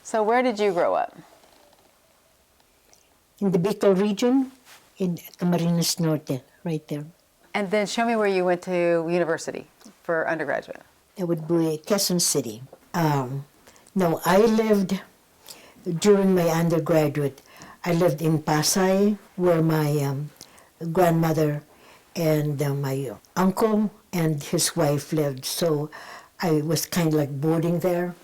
So where did you grow up? In the Bicol region, in Camarines Norte, right there. And then show me where you went to university for undergraduate. That would be Quezon City. No, I lived, during my undergraduate, I lived in Pasay, where my grandmother and my uncle and his wife lived. So I was kind of like boarding there.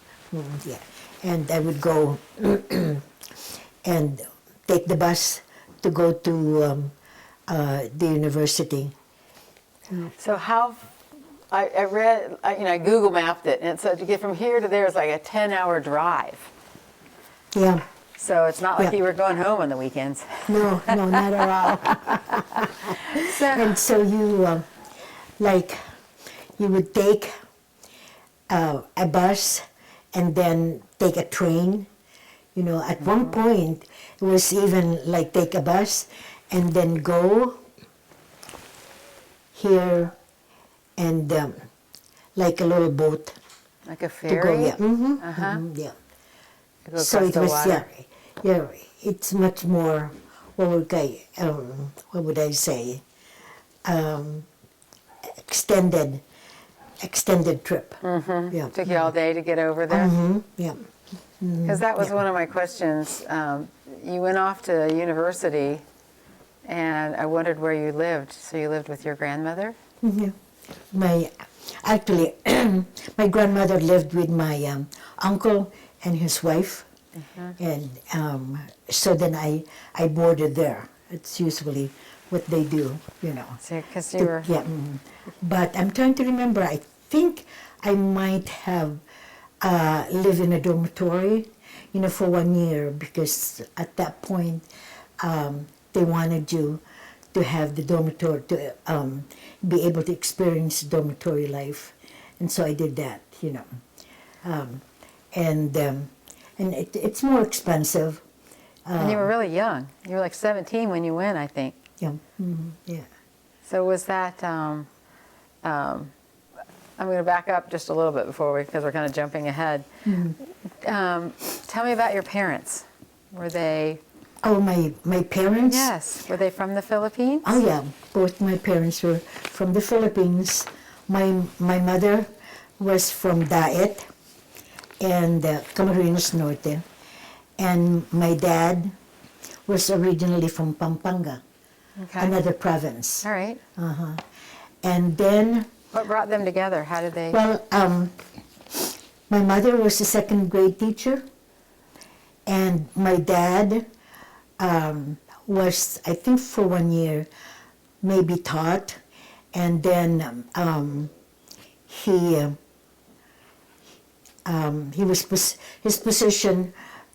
Yeah. And I would go and take the bus to go to the university. So how, I read, I Google mapped it, and so to get from here to there is like a 10-hour drive. Yeah. So it's not like Yeah. you were going home on the weekends. No, not at all. And so you, you would take a bus and then take a train. You know, at one point, it was even like take a bus and then go here and like a little boat Like a to go. ferry? Yeah. Mm-hmm. Uh-huh. Mm-hmm. Yeah. To go So across it the was, water. yeah, it's much more, what would I say, extended trip. Mm-hmm. Yeah. Took you all day to get over there? Mm-hmm. Yeah. Because that was Yeah. one of my questions. You went off to university, and I wondered where you lived. So you lived with your grandmother? Yeah. Actually, my grandmother lived with my uncle and his wife, and so then I boarded there. It's usually what they do, you know. Because you were... Yeah, but I'm trying to remember. I think I might have lived in a dormitory, you know, for 1 year, because at that point they wanted you to have the dormitory, to be able to experience dormitory life, and so I did that, you know, and it's more expensive. And you were really young. You were like 17 when you went, I think. Yeah, yeah. So was that... I'm going to back up just a little bit because we're kind of jumping ahead. Tell me about your parents. Were they... Oh, my parents? Yes. Were they from the Philippines? Oh yeah, both my parents were from the Philippines. My mother was from Daet and Camarines Norte, and my dad was originally from Pampanga, Okay. another province. All right. And then, What brought them together? How did they... well, my mother was a second grade teacher, and my dad was, I think for 1 year, maybe taught, and then his position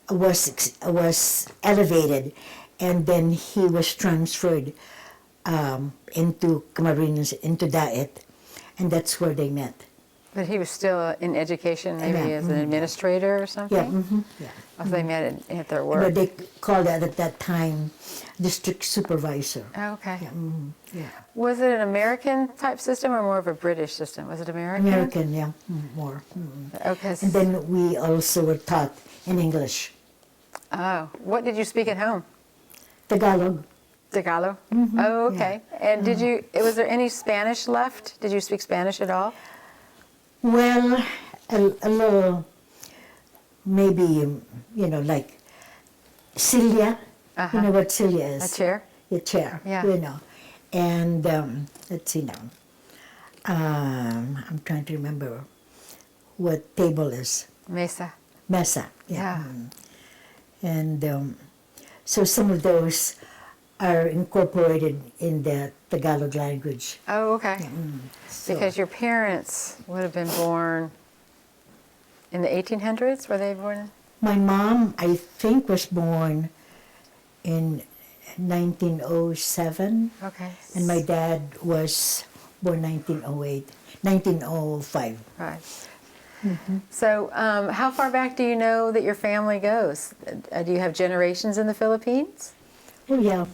was elevated, and then he was transferred into Camarines, into Daet, and that's where they met. But he was still in education, maybe Yeah, as an administrator or something? Yeah, yeah. Oh, so they met at their But work. they called that at that time district supervisor. Oh, okay. Yeah. Was it an American type system or more of a British system? Was it American? American, yeah, more. Okay. And then we also were taught in English. Oh, what did you speak at home? Tagalog. Tagalog? Oh, okay. And was there any Spanish left? Did you speak Spanish at all? Well, a little, maybe, you know, like Celia. You know what Celia is? A chair? A chair, Yeah. you know. And let's see now. I'm trying to remember what table is. Mesa. Mesa, Yeah. And so some of those are incorporated in the Tagalog language. Oh, okay. So, Because your parents would have been born in the 1800s? Were they born? my mom, I think, was born in 1907, Okay. and my dad was born 1905. Right. So how far back do you know that your family goes? Do you have generations in the Philippines? Oh, yeah.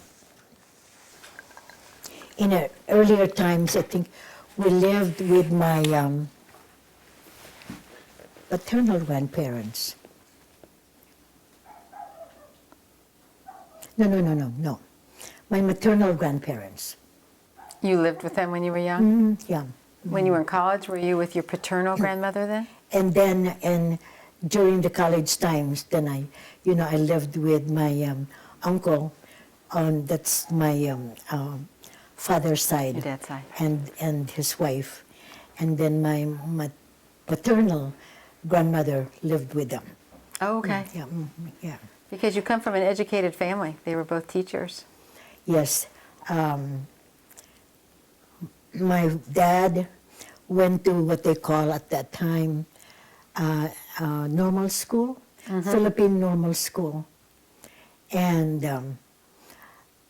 In earlier times, I think we lived with my paternal grandparents. No. My maternal grandparents. You lived with them when you were young? Yeah. When you were in college, were you with your paternal grandmother then? And then, and during the college times, then I lived with my uncle. That's my father's side. Your dad's side. And his wife. And then my paternal grandmother lived with them. Oh, okay. Yeah, yeah. Because you come from an educated family. They were both teachers. Yes. My dad went to what they call at that time normal school, Philippine normal school. And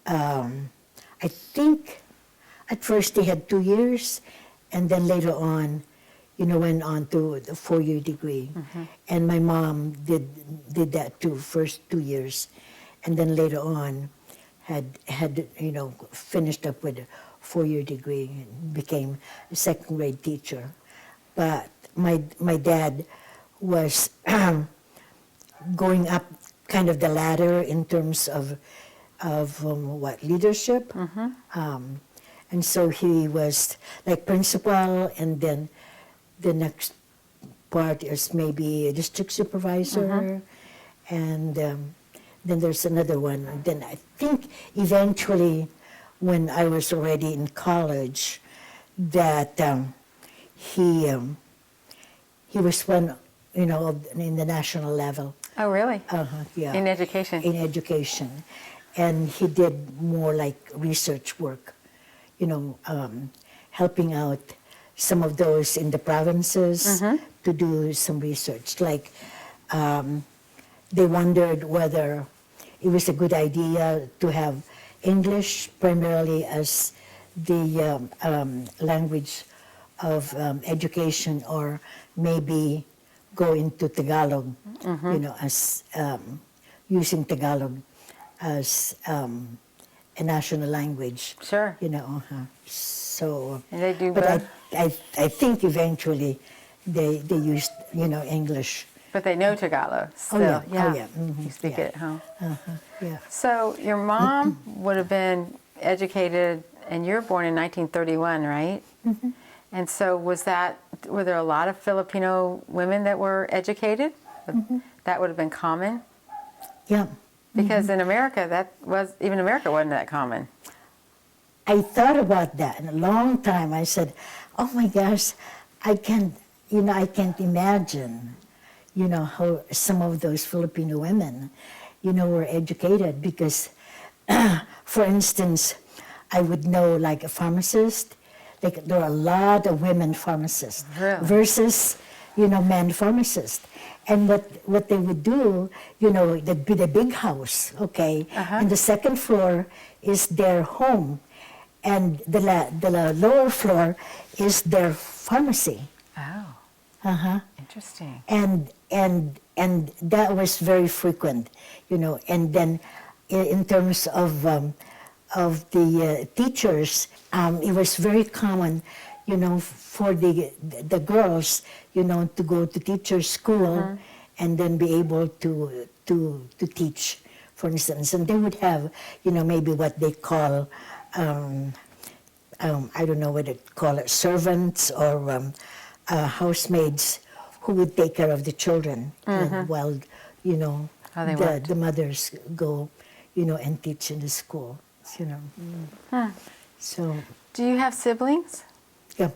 I think at first he had 2 years, and then later on, went on to the 4-year degree. And my mom did that too, first 2 years, and then later on had finished up with a 4-year degree and became a second grade teacher. But my dad was going up kind of the ladder in terms of leadership. And so he was like principal, and then the next part is maybe a district supervisor, and then there's another one. And then I think eventually, when I was already in college, that he was one, in the national level. Oh, really? Yeah. In education? In education. And he did more like research work, helping out some of those in the provinces to do some research. Like they wondered whether it was a good idea to have English primarily as the language of education, or maybe go into Tagalog, as using Tagalog as a national language. Sure. So, And they do but both? I think eventually they used, English. But they know Tagalog still. Oh, yeah. You speak it at home. Yeah. So your mom would have been educated, and you were born in 1931, right? And so were there a lot of Filipino women that were educated? That would have been common? Yeah. Because in America, America wasn't that common. I thought about that in a long time. I said, oh my gosh, I can't imagine, how some of those Filipino women, were educated, because, for instance, I would know like a pharmacist, like there are a lot of women pharmacists versus, men pharmacists. And what they would do, there'd be the big house, okay? And the second floor is their home. And the lower floor is their pharmacy. Oh. Interesting. And that was very frequent, And then in terms of the teachers, it was very common, for the girls, to go to teacher school and then be able to teach, for instance. And they would have, maybe what they call, I don't know what they call it, servants or housemaids who would take care of the children while, the mothers go, and teach in the school, So. Do you have siblings? Yeah.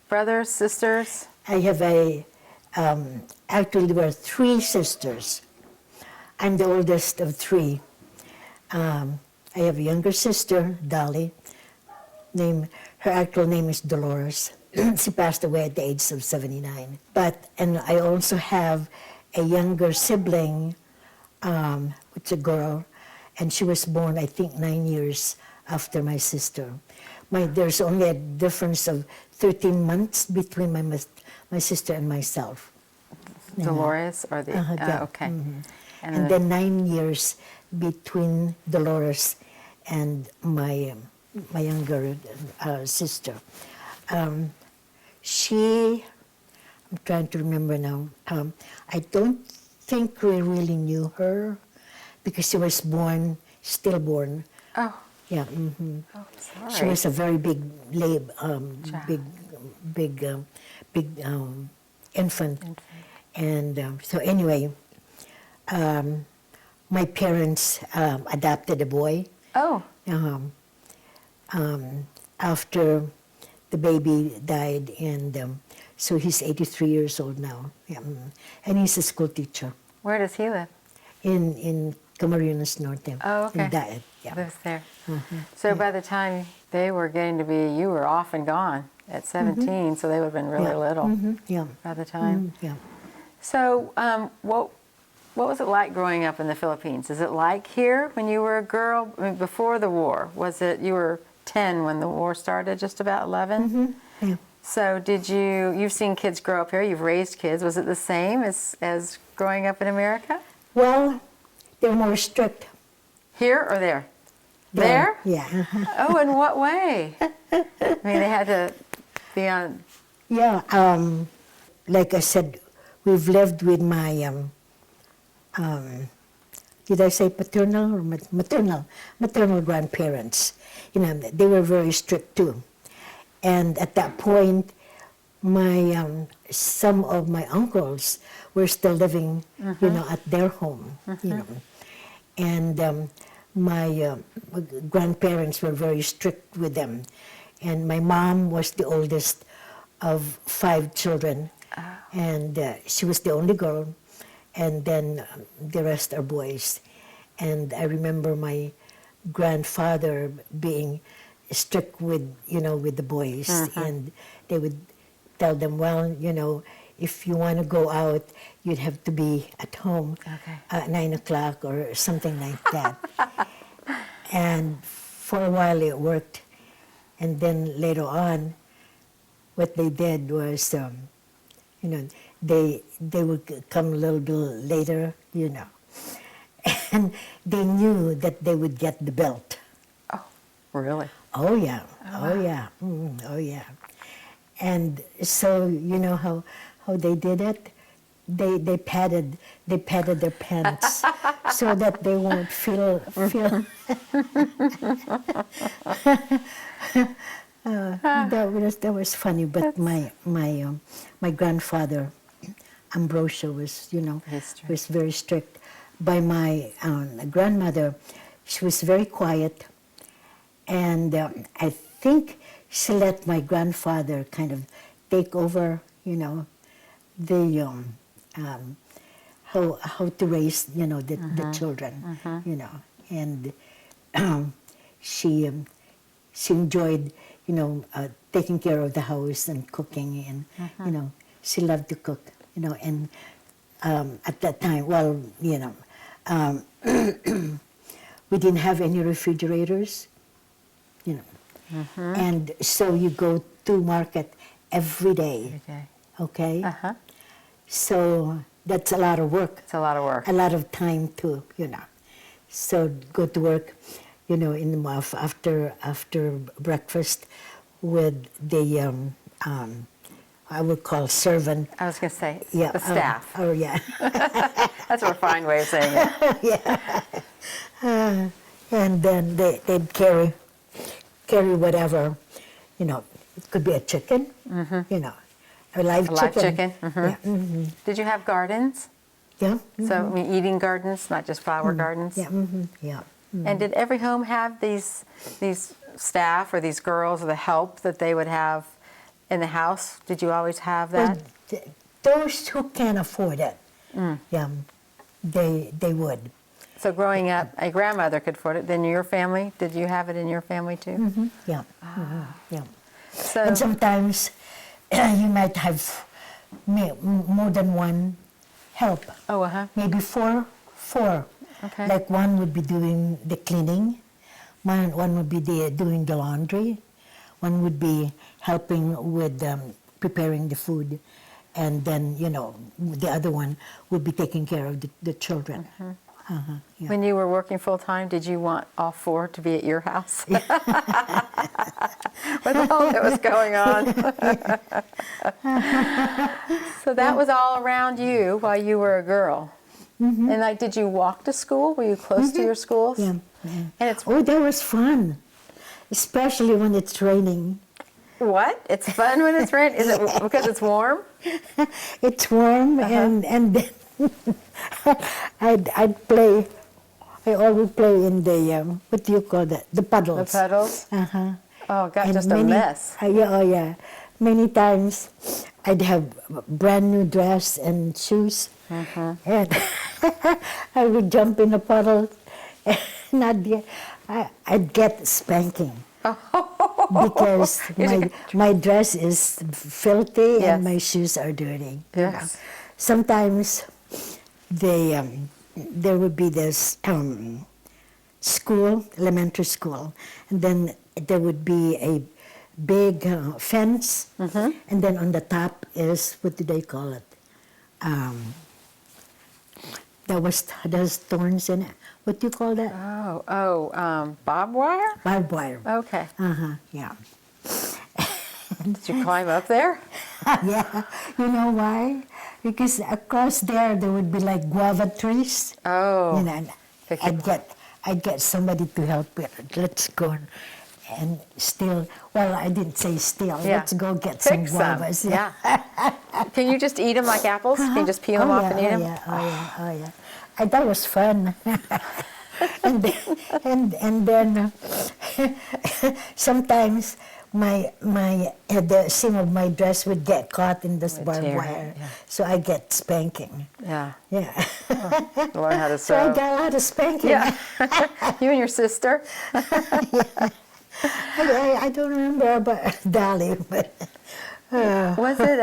Brothers, sisters? I have actually there were 3 sisters. I'm the oldest of 3. I have a younger sister, Dolly. Her actual name is Dolores. She passed away at the age of 79. And I also have a younger sibling, which is a girl, and she was born, I think, 9 years after my sister. There's only a difference of 13 months between my sister and myself. Dolores or the? Yeah. Okay. And then 9 years between Dolores and my younger sister. I'm trying to remember now. I don't think we really knew her because she was stillborn. Oh, Yeah. oh, sorry. She was a very big, Child. big infant. And so anyway, my parents adopted a boy Oh, after the baby died, and so he's 83 years old now. Yeah. And he's a school teacher where does he live? in Camarines Norte. Oh, okay. In Daet, yeah. Lives there. So by the time they were getting to be, you were off and gone at 17, so they would have been really little Yeah. by the time. Yeah. So what was it like growing up in the Philippines? Is it like here when you were a girl, I mean, before the war? Was it, you were 10 when the war started, just about 11? Yeah. So you've seen kids grow up here, you've raised kids. Was it the same as growing up in America? Well, they're more strict. Here or there? There? Yeah. Oh, in what way? I mean, they had to be on. Yeah. Like I said, we've lived with my, did I say paternal or maternal? Maternal grandparents. You know, they were very strict too. And at that point, some of my uncles were still living, you know, at their home, you know. And my grandparents were very strict with them. And my mom was the oldest of 5 children. And she was the only girl. And then the rest are boys. And I remember my grandfather being strict with, you know, with the boys. And they would tell them, well, you know, if you want to go out, you'd have to be at home at 9 o'clock or something like that. And for a while it worked. And then later on, what they did was, you know, they would come a little bit later, you know. And they knew that they would get the belt. Oh, really? Oh, yeah. Oh, yeah. Oh, yeah. And so, you know how they did it? They padded their pants so that they won't feel that was funny. But my grandfather Ambrosio was, you know, was very strict. By my grandmother, she was very quiet, and I think she let my grandfather kind of take over, you know, the how to raise, you know, the children, you know, and she enjoyed, you know, taking care of the house and cooking, and you know, she loved to cook, you know, and at that time, well, you know, we didn't have any refrigerators, you know, and so you go to market every day, okay? So that's a lot of work. It's a lot of work. A lot of time too, you know. So go to work, you know, in the after breakfast with the I would call servant. I was going to say, Yeah, the staff. Oh yeah. That's a refined way of saying it. Yeah. And then they'd carry whatever, you know. It could be a chicken, you know, a live chicken. Yeah. Did you have gardens? Yeah. So, I mean, eating gardens, not just flower gardens? Yeah. Yeah. And did every home have these staff or these girls or the help that they would have in the house? Did you always have that? Well, those who can afford it, yeah, they would. So growing up, a grandmother could afford it. Then your family, did you have it in your family too? Yeah. Yeah. So, And sometimes you might have more than one help. oh, Maybe four. Okay. Like one would be doing the cleaning, one would be doing the laundry, one would be helping with preparing the food, and then, you know, the other one would be taking care of the children. Yeah. When you were working full time, did you want all 4 to be at your house? With all that was going on. So that was all around you while you were a girl. And like, did you walk to school? Were you close to your schools? Yeah. And it's Oh, that was fun, especially when it's raining. what? It's fun when it's raining. Is it because it's warm? It's warm, and then I'd play. I always play in the what do you call that? The The puddles. puddles. Uh-huh. Oh, God, And just a mess. Yeah. Many times I'd have a brand new dress and shoes, and I would jump in a puddle, and I'd get spanking because my dress is filthy Yes. and my shoes are dirty. Yes. Sometimes there would be this school, elementary school, and then there would be a big fence, and then on the top is, what do they call it? There's thorns in it. What do you call that? Barbed wire? Barbed wire. Okay. Yeah. Did you climb up there? Yeah. You know why? Because across there would be like guava trees. Oh. You know, and I'd get somebody to help me. Let's go and steal. Well, I didn't say steal. Yeah. Let's go get Pick some guavas. Yeah. Can you just eat them like apples? Can you just peel them off and eat them? Oh yeah. That was fun. and then sometimes the seam of my dress would get caught in this barbed tear, wire, yeah. so I get spanking. Yeah. Yeah. Learn how to So I sew. got a lot of spanking. Yeah. You and your sister? I don't remember about Dolly, but Was it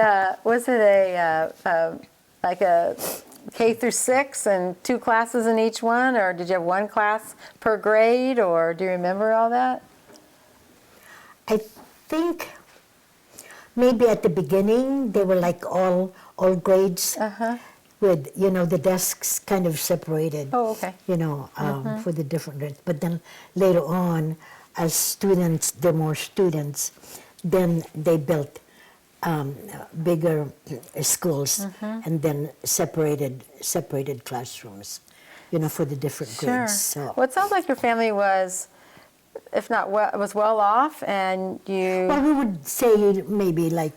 like a K through 6 and 2 classes in each one, or did you have 1 class per grade, or do you remember all that? I think maybe at the beginning they were like all grades with the desks kind of separated. Oh, okay. For the different grades. But then later on, as there were more students, then they built bigger schools and then separated classrooms, for the different grades. So. Well, it sounds like your family was, if not was well off, and you Well, we would say maybe like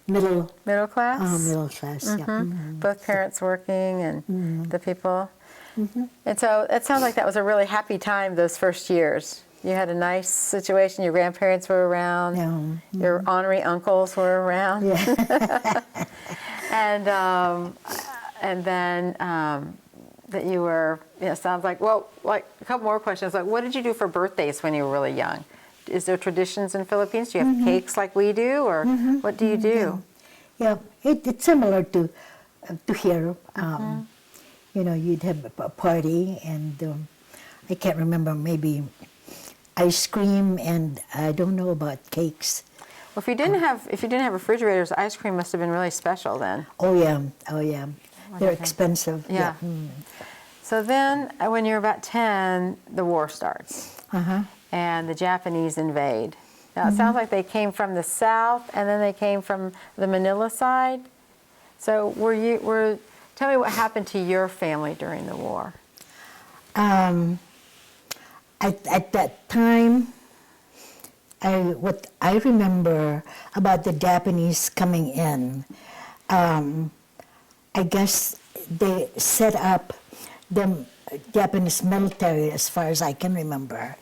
middle class. Middle class, yeah. Both parents working and the people. And so it sounds like that was a really happy time those first years. You had a nice situation. Your grandparents were around. Yeah. Your honorary uncles were around. Yeah. And then that you were, sounds like, well, like a couple more questions. Like, what did you do for birthdays when you were really young? Is there traditions in Philippines? Do you have cakes like we do, or what do you do? Yeah, it's similar to here. You'd have a party, and I can't remember, maybe ice cream, and I don't know about cakes. Well, if you didn't have refrigerators, ice cream must have been really special then. Oh yeah, they're expensive. Yeah. So then, when you're about 10, the war starts, and the Japanese invade. Now, it sounds like they came from the south, and then they came from the Manila side. So tell me what happened to your family during the war. At that time, what I remember about the Japanese coming in, I guess they set up the Japanese military, as far as I can remember,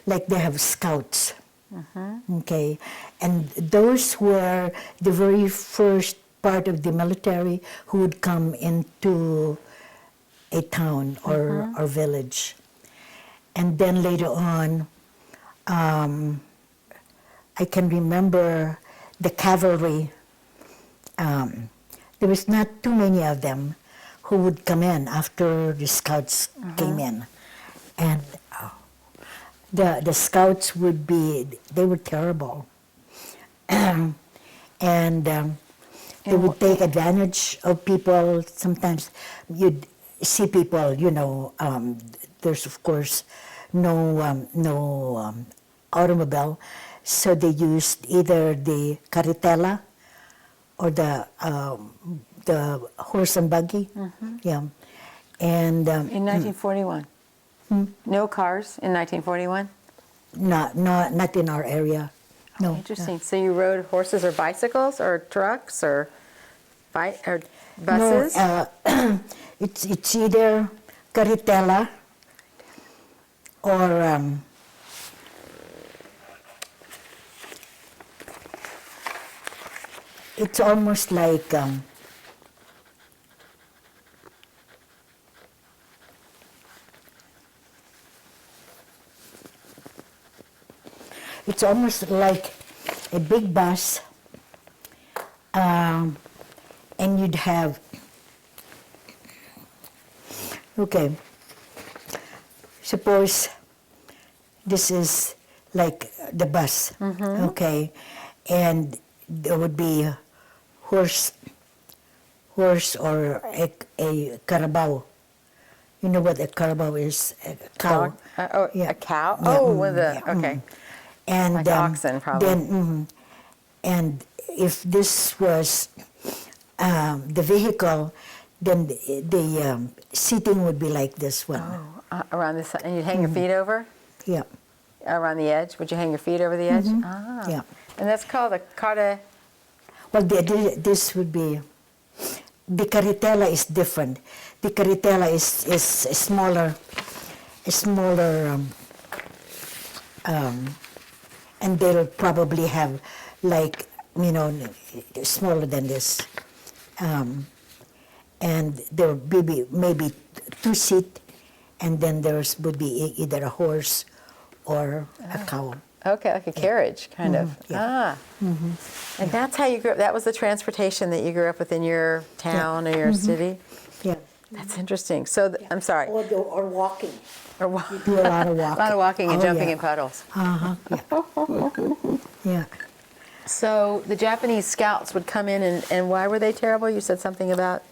like they have scouts. Okay, and those were the very first part of the military who would come into a town or village. And then later on, I can remember the cavalry. There was not too many of them who would come in after the scouts came in. And the scouts they were terrible. And they would take advantage of people. Sometimes you'd see people, there's of course no automobile, so they used either the carretela or the horse and buggy, And In 1941. No cars in 1941? not in our area. No. Interesting. So you rode horses or bicycles or trucks or No, buses? it's either carretela or it's almost like it's almost like a big bus, and you'd have, okay, suppose this is like the bus, okay, and there would be a horse or a carabao. You know what a carabao is? A cow. Yeah. A cow? Yeah, Oh, with a, yeah, okay. And Like oxen, probably. Then, and if this was the vehicle, then the seating would be like this one. Around this, and you'd hang your feet over? Yeah, Around the edge? Would you hang your feet over the edge? Ah. yeah. And that's called a carta. Well, this would be, the carretela is different. The carretela is a smaller, and they'll probably have like, smaller than this. And there would be maybe two seat, and then would be either a horse or a cow. Okay, like a carriage, kind of. yeah. Ah. And that's how you grew up. That was the transportation that you grew up with in your town or your city? Yeah. That's interesting. So, I'm sorry. Or walking. Or wa- Do a lot of walking. a lot of walking and Oh, jumping yeah. in puddles. Yeah. So the Japanese scouts would come in, and why were they terrible? You said something about.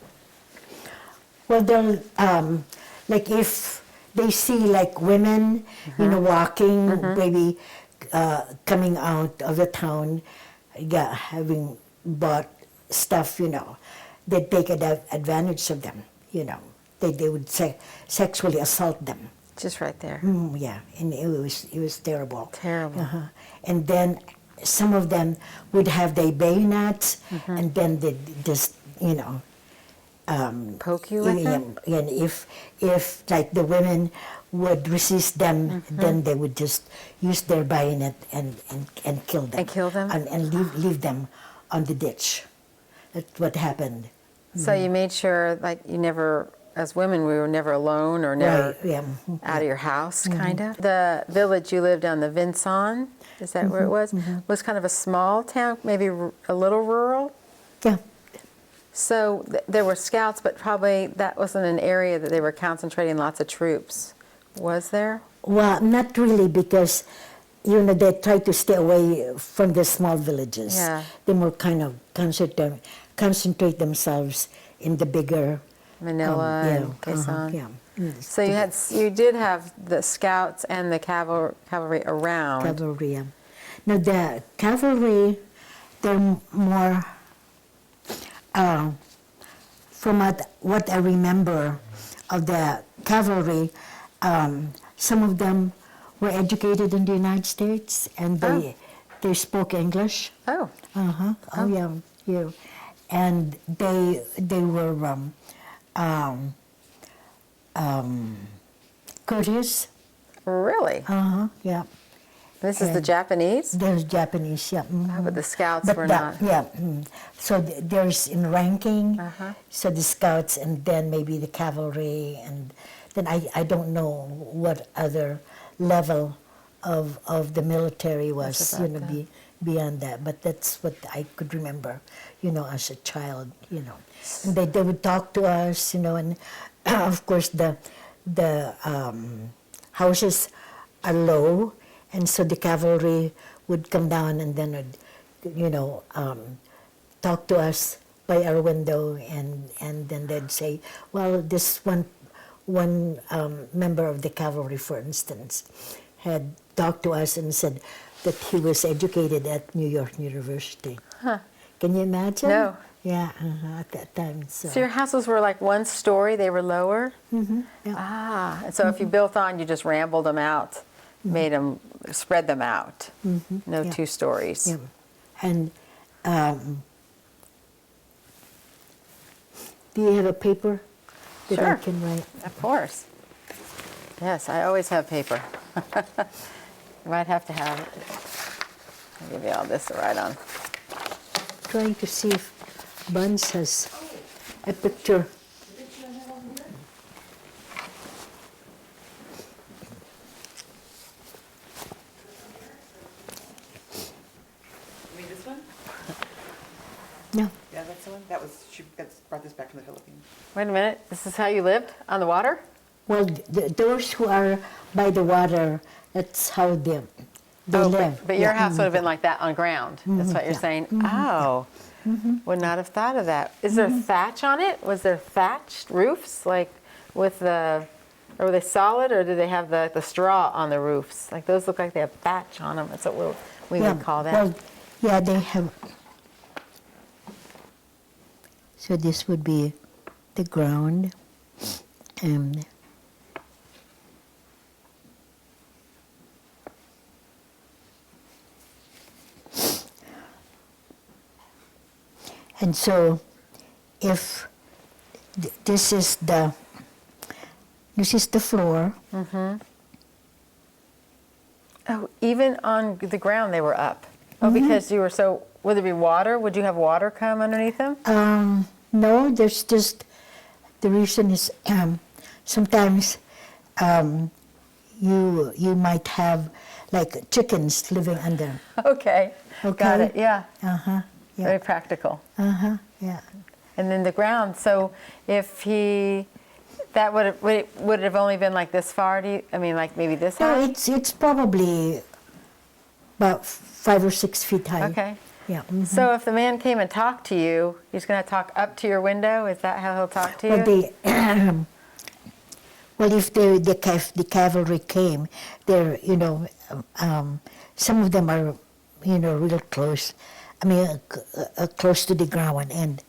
Well, they'll, like if they see like women, walking, maybe coming out of the town, having bought stuff, they'd take advantage of them, They would sexually assault them. Just right there. Yeah, and it was terrible. Terrible. And then some of them would have their bayonets, and then they'd just, Poke you with them? and if like the women would resist them, then they would just use their bayonet and kill them. And kill them? And leave them on the ditch. That's what happened. So you made sure, like, you never, as women, we were never alone or never Right, yeah. out of your house, kind of. The village you lived on, the Vinson, is that where it was kind of a small town, maybe a little rural? Yeah. So there were scouts, but probably that wasn't an area that they were concentrating lots of troops. Was there? Well, not really, because they try to stay away from the small villages. Yeah. They more kind of concentrate themselves in the bigger Manila and Quezon. yeah. So you did have the scouts and the cavalry around. Cavalry. Yeah. Now the cavalry, they're more. From what I remember of the cavalry, some of them were educated in the United States, and they spoke English. Oh, Oh yeah, yeah, and they were courteous. really? Yeah. This is the Japanese? There's Japanese, yeah. But the scouts But were that, not. yeah. So there's in ranking, so the scouts, and then maybe the cavalry, and then I don't know what other level of the military was, about that? beyond that. But that's what I could remember, as a child, And they would talk to us, and of course the houses are low. And so the cavalry would come down and then would, talk to us by our window, and then they'd say, well, this one member of the cavalry, for instance, had talked to us and said that he was educated at New York University. Huh. Can you imagine? No. Yeah, at that time. So your houses were like one story, they were lower? Yeah. Ah, and so if you built on, you just rambled them out, made them, spread them out. No Yeah. 2 stories. Yeah. And do you have a paper that I Sure. can write? Of course. Yes, I always have paper. You might have to have it. I'll give you all this to write on. Trying to see if Buns has a picture. You mean this one? No. Yeah, that's the one. She brought this back from the Philippines. Wait a minute, this is how you lived on the water? Well, those who are by the water, that's how they Oh, live. but your Yeah, house would have been like that on ground. That's what you're yeah. saying. Oh, would not have thought of that. Is there thatch on it? Was there thatched roofs, like with the, or were they solid, or did they have the straw on the roofs? Like those look like they have thatch on them. That's what we yeah, would call that. Well, yeah, they have. So this would be the ground, and so if this is the floor. Oh, even on the ground they were up. Oh, Mm-hmm. because you were so. Would there be water? Would you have water come underneath them? No, there's just, the reason is sometimes you might have like chickens living under. Okay. Got Okay. it. Yeah. Yeah. Very practical. Yeah. And then the ground. So if he, that would it have only been like this far? I mean, like maybe this No, high? it's probably about 5 or 6 feet high. Okay. Yeah. So if the man came and talked to you, he's going to talk up to your window. Is that how he'll talk to you? Well, well, if the cavalry came, they're, some of them are, real close. I mean, close to the ground. And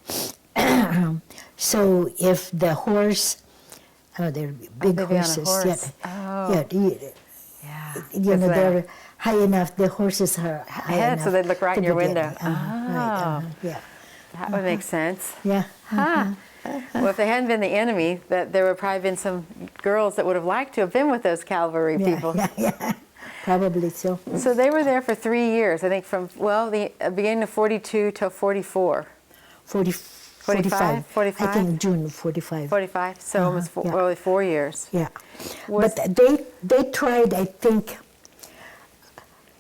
so if the horse, they're big they'd be on a horses. horse. Yeah, Yeah. they're high enough. The horses are high Ahead, enough. so they'd look right to in your be window. getting- right, yeah. That would make sense. Yeah. Huh. Well, if they hadn't been the enemy, that there would probably been some girls that would have liked to have been with those cavalry people. Yeah. Probably so. So they were there for 3 years, I think from, the beginning of 42 till 44. 45. 45? I think June 45. 45, so almost yeah. really 4 years. Yeah. Was- But they tried, I think,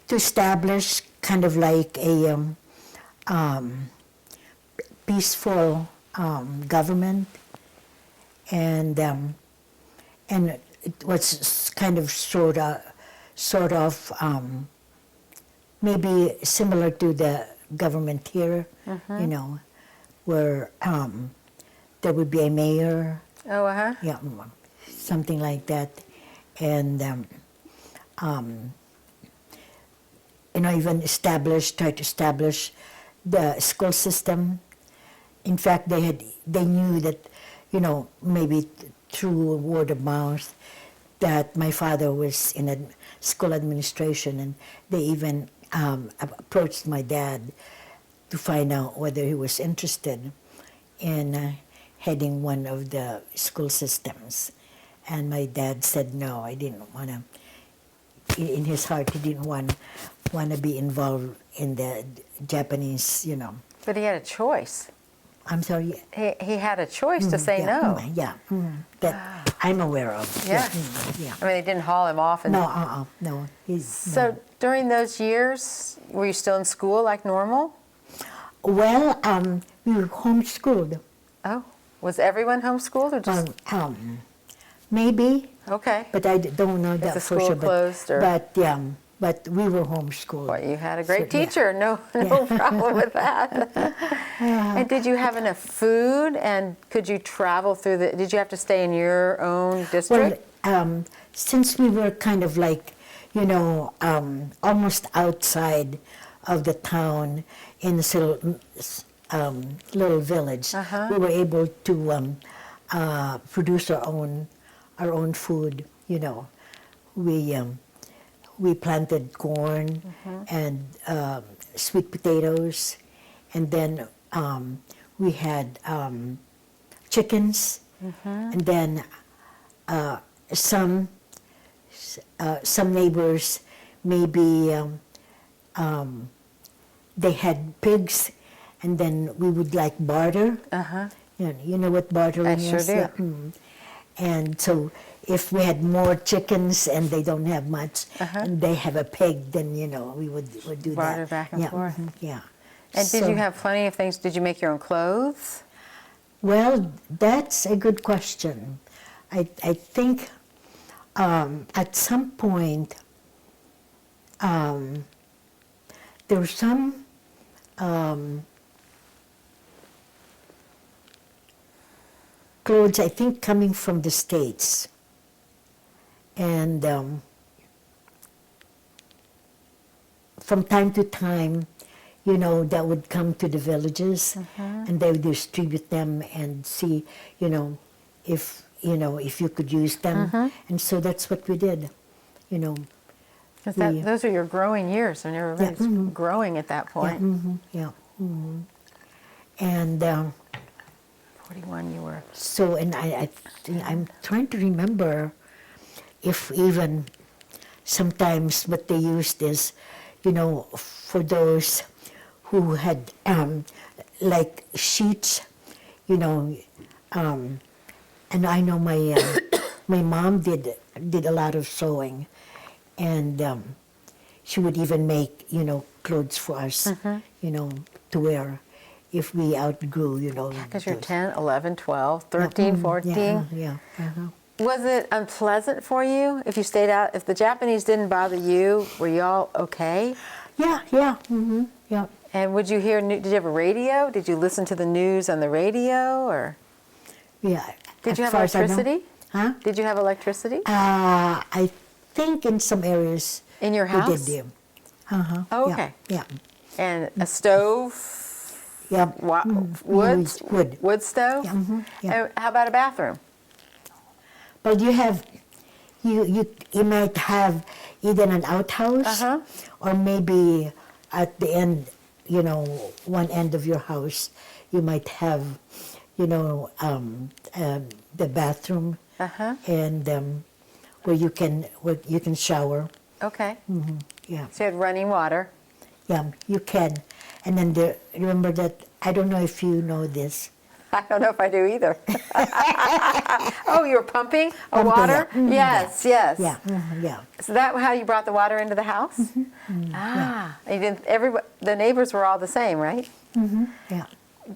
to establish kind of like a peaceful government, and it was kind of sort of maybe similar to the government here, where there would be a mayor, Oh, uh-huh. yeah, something like that, and even try to establish the school system. In fact, they knew that, maybe through word of mouth, that my father was in school administration, and they even approached my dad to find out whether he was interested in heading one of the school systems. And my dad said no. I didn't want to. In his heart, he didn't want to be involved in the Japanese, But he had a choice. I'm sorry. He had a choice to say yeah, no. Yeah, that I'm aware of. Yeah. Yeah. I mean, they didn't haul him off. And No. So during those years, were you still in school like normal? Well, we were homeschooled. Oh, was everyone homeschooled or just? Maybe, Okay. but I don't know that the for school sure. closed, or- But we were homeschooled. Well, you had a great So, yeah. teacher. No problem with that. And did you have enough food? And could you travel through did you have to stay in your own district? Well, since we were kind of like, almost outside of the town in this little little village, Uh-huh. we were able to produce our own food. You know, we planted corn and sweet potatoes, and then we had chickens, and then some neighbors maybe they had pigs, and then we would like barter. Uh-huh. You know what bartering I sure is? do. Yeah. And so if we had more chickens and they don't have much, and they have a pig, then we would do Barter that. back and Yeah, forth. yeah. And did So- you have plenty of things? Did you make your own clothes? Well, that's a good question. I think at some point there were some clothes, I think, coming from the States. And from time to time, that would come to the villages, and they would distribute them and see, if you could use them. And so that's what we did, Because We- those are your growing years, and everybody's growing at that point. yeah. And 41 you were. so, and I think I'm trying to remember if even sometimes what they used is, for those who had like sheets, and I know my my mom did a lot of sewing, and she would even make clothes for us, to wear if we outgrew, Because you're those. 10, 11, 12, 13, 14. Yeah. Was it unpleasant for you if you stayed out? If the Japanese didn't bother you, were you all okay? Yeah. Yeah. And would you hear, did you have a radio? Did you listen to the news on the radio? Or Yeah. did As you have far as I know. electricity? Huh? Did you have electricity I think in some areas in your we house? did. Uh-huh. Oh, yeah, okay. Yeah. And a stove? Yeah. Wood? used wood. Wood stove? Yeah, yeah. And how about a bathroom? But you might have either an outhouse Uh-huh. or maybe at the end, one end of your house, you might have, the bathroom Uh-huh. and where you can shower. Okay. Yeah. So you had running water. Yeah, you can. And then remember that, I don't know if you know this. I don't know if I do either. Oh, you were pumping Pumping, water? yeah. Yes, yes. Yeah, yeah. So that how you brought the water into the house? Ah, you didn't. The neighbors were all the same, right? Yeah.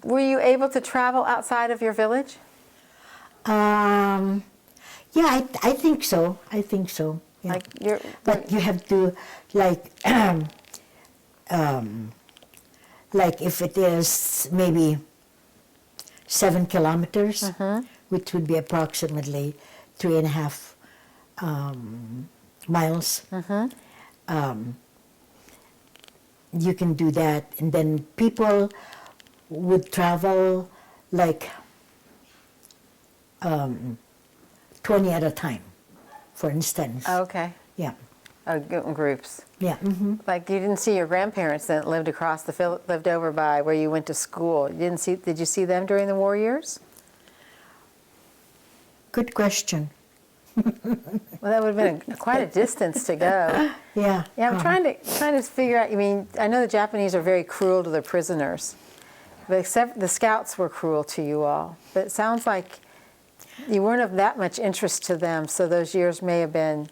Were you able to travel outside of your village? Yeah, I think so. Yeah. Like you're. But you have to, like if it is maybe 7 kilometers, which would be approximately 3.5 miles, you can do that. And then people would travel like 20 at a time, for instance. Oh, okay. Yeah, Groups. yeah. Like you didn't see your grandparents that lived across lived over by where you went to school. You didn't see? Did you see them during the war years? Good question. Well, that would have been quite a distance to go. Yeah. Yeah, I'm trying to figure out. I mean, I know the Japanese are very cruel to their prisoners, but except the scouts were cruel to you all. But it sounds like you weren't of that much interest to them, so those years may have been.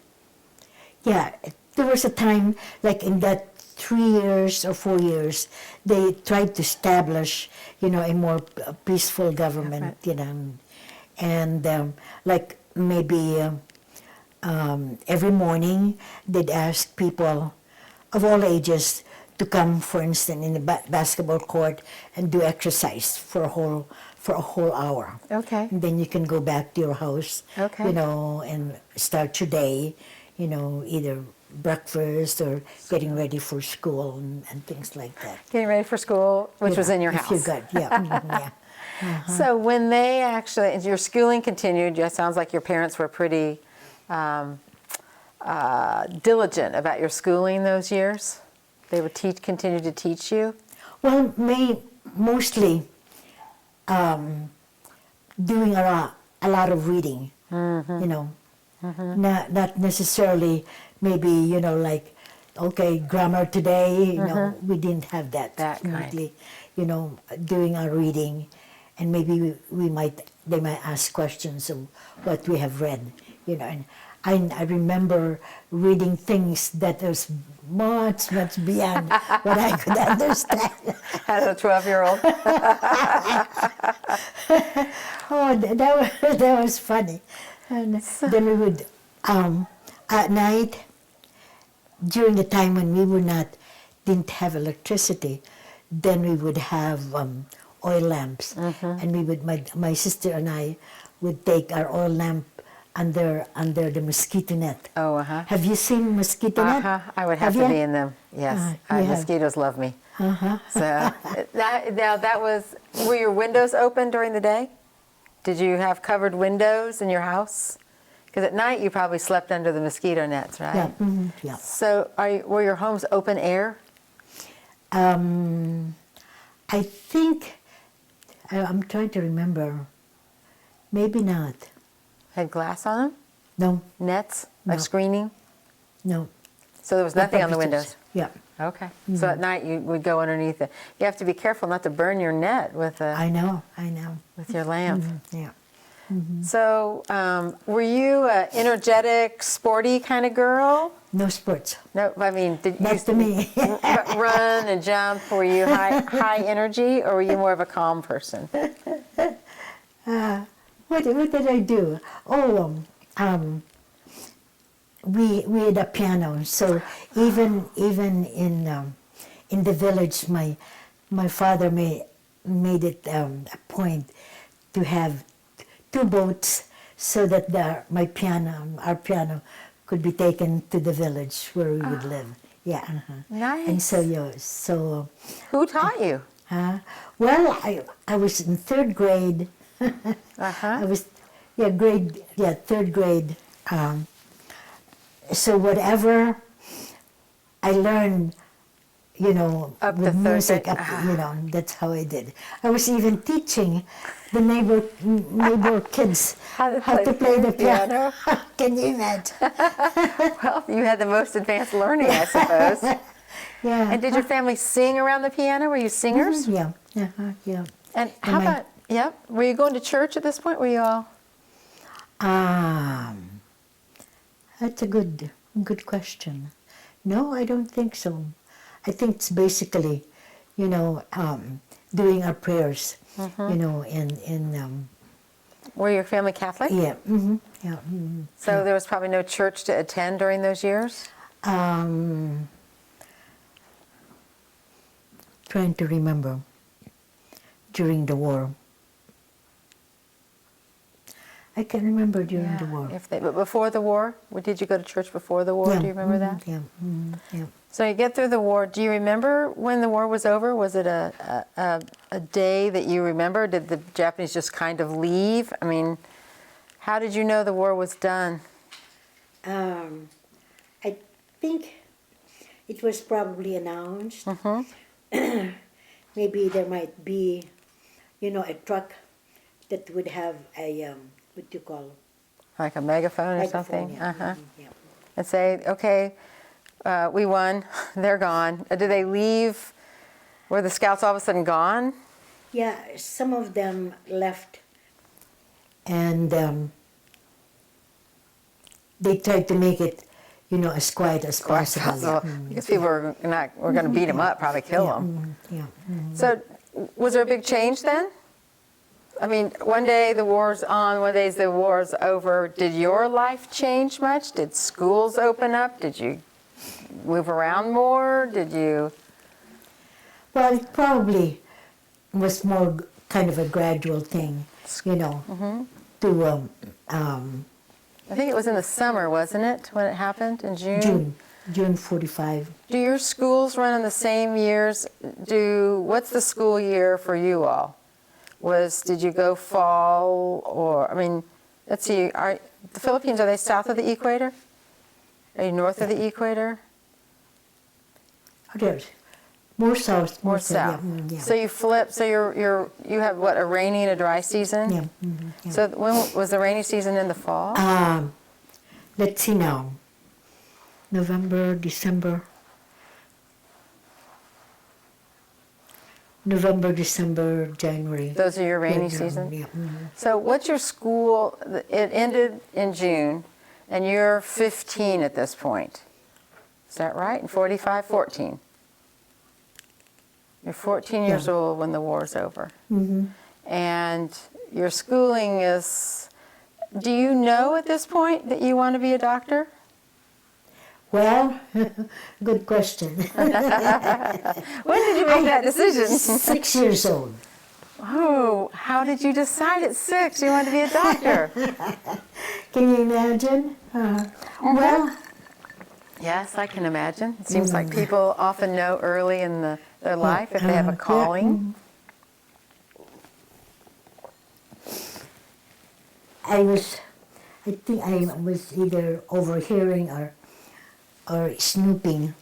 Yeah, there was a time, like in that 3 years or 4 years, they tried to establish, a more peaceful government, and like maybe every morning they'd ask people of all ages to come, for instance, in the basketball court and do exercise for a whole hour. Okay. And then you can go back to your house, Okay. and start your day, either breakfast or getting ready for school and things like that. Getting ready for school, which was in your If house. you got, yeah. So when they actually, your schooling continued, it sounds like your parents were pretty diligent about your schooling those years. They would continue to teach you. Well, mostly doing a lot of reading, you know, not necessarily maybe, you know, like, okay, grammar today, you know, we didn't have that. That kind. Mostly, you know, doing our reading, and maybe they might ask questions of what we have read, you know, and I remember reading things that was much beyond what I could understand. As a 12-year-old. Oh, that was funny. And then we would, at night, during the time when we didn't have electricity, then we would have oil lamps, and we would my sister and I would take our oil lamp under the mosquito net. Oh, Have you seen mosquito net? I would have to you? be in them. Yes, you have. mosquitoes love me. So that was. Were your windows open during the day? Did you have covered windows in your house? Because at night you probably slept under the mosquito nets, right? Yeah, yeah. So were your homes open air? I think I'm trying to remember. Maybe not. Had glass on them? No, Nets? No. Like screening? no. So there was nothing on the Probably windows? just- Yeah, Okay. So at night you would go underneath it. You have to be careful not to burn your net with I know. your lamp. Yeah. So were you an energetic, sporty kind of girl? No sports. No, I mean, did you Not to me. run and jump? Were you high energy, or were you more of a calm person? What did I do? Oh, we had a piano. So even in the village, my father made it a point to have 2 boats so that our piano could be taken to the village where we would live. Yeah. Nice. And so Who taught you? well, I was in 3rd grade. I was, third grade. So whatever I learned, you know, Up to with third music, grade. you know, that's how I did. I was even teaching the neighbor kids How to how to play the piano. piano. Can you imagine? Well, you had the most advanced learning, I suppose. Yeah. And did your family sing around the piano? Were you singers? Yeah. Yeah. And how about, were you going to church at this point? Were you all? That's a good question. No, I don't think so. I think it's basically, you know, doing our prayers, you know, in Were your family Catholic? yeah, So there was probably no church to attend during those years? Trying to remember during the war. I can remember during the war. But before the war? Did you go to church before the war? Yeah, Do you remember that? Yeah, yeah. So you get through the war. Do you remember when the war was over? Was it a day that you remember? Did the Japanese just kind of leave? I mean, how did you know the war was done? I think it was probably announced. Maybe there might be, you know, a truck that would have a what do you call? Like a megaphone or Megaphone, something? yeah. Yeah. And say, okay, we won, they're gone. Did they leave? Were the scouts all of a sudden gone? Yeah, some of them left, and they tried to make it, you know, as quiet as possible. Because people were going to beat them up, probably kill them. Yeah. So was there a big change then? I mean, one day the war's on, one day the war's over. Did your life change much? Did schools open up? Did you move around more? Did you? Well, it probably was more kind of a gradual thing, you know, to I think it was in the summer, wasn't it, when it happened, in June? June. June 45. Do your schools run in the same years? What's the school year for you all? Did you go fall or, I mean, let's see, the Philippines, are they south of the equator? Are you north of the equator? There's more south. More south. Yeah. So you flip, so you have what, a rainy and a dry season? Yeah, yeah. So when was the rainy season in the fall? Let's see now. November, December, January. Those are your rainy Yeah, season? yeah, So what's your school, it ended in June, and you're 15 at this point. Is that right? And 45, 14. You're 14 years Yeah. old when the war's over. Mm-hmm. And your schooling is, do you know at this point that you want to be a doctor? Well, good question. When did you make that decision? 6 years old. Oh, how did you decide at 6 you wanted to be a doctor? Can you imagine? Well, Yes, I can imagine. It seems like people often know early in their life if they have a calling. I think I was either overhearing or snooping.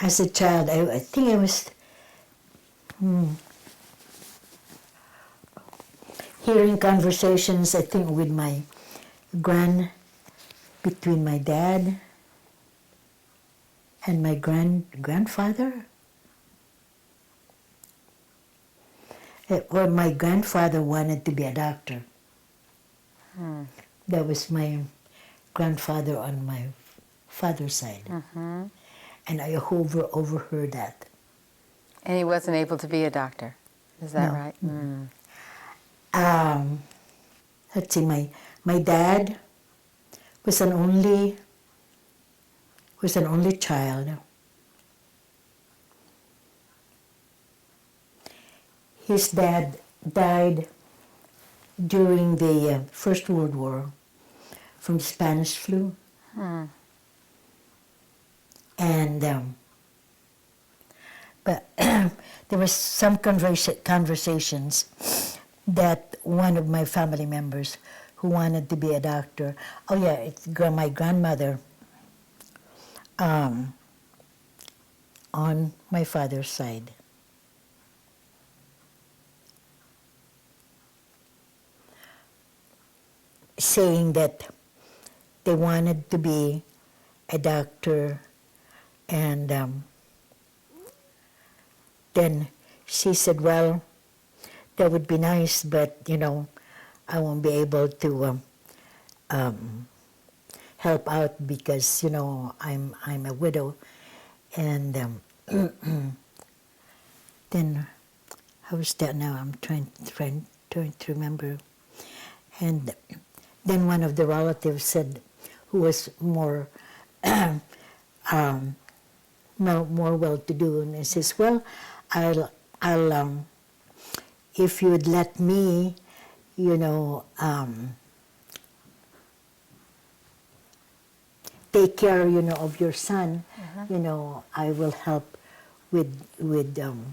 As a child, I think I was hearing conversations, I think, with between my dad and my grandfather. Or my grandfather wanted to be a doctor. That was my grandfather on my father's side. And I overheard that. And he wasn't able to be a doctor. Is that No. right? Let's see, my dad was an only child. His dad died during the First World War from Spanish flu. And but there was some conversations that one of my family members who wanted to be a doctor. Oh yeah, it's my grandmother on my father's side. Saying that they wanted to be a doctor, and then she said, well, that would be nice, but I won't be able to help out because I'm a widow. And then how was that now? I'm trying to remember. And then one of the relatives said, who was more more well-to-do, and he says, well, I'll if you would let me, take care, of your son, I will help with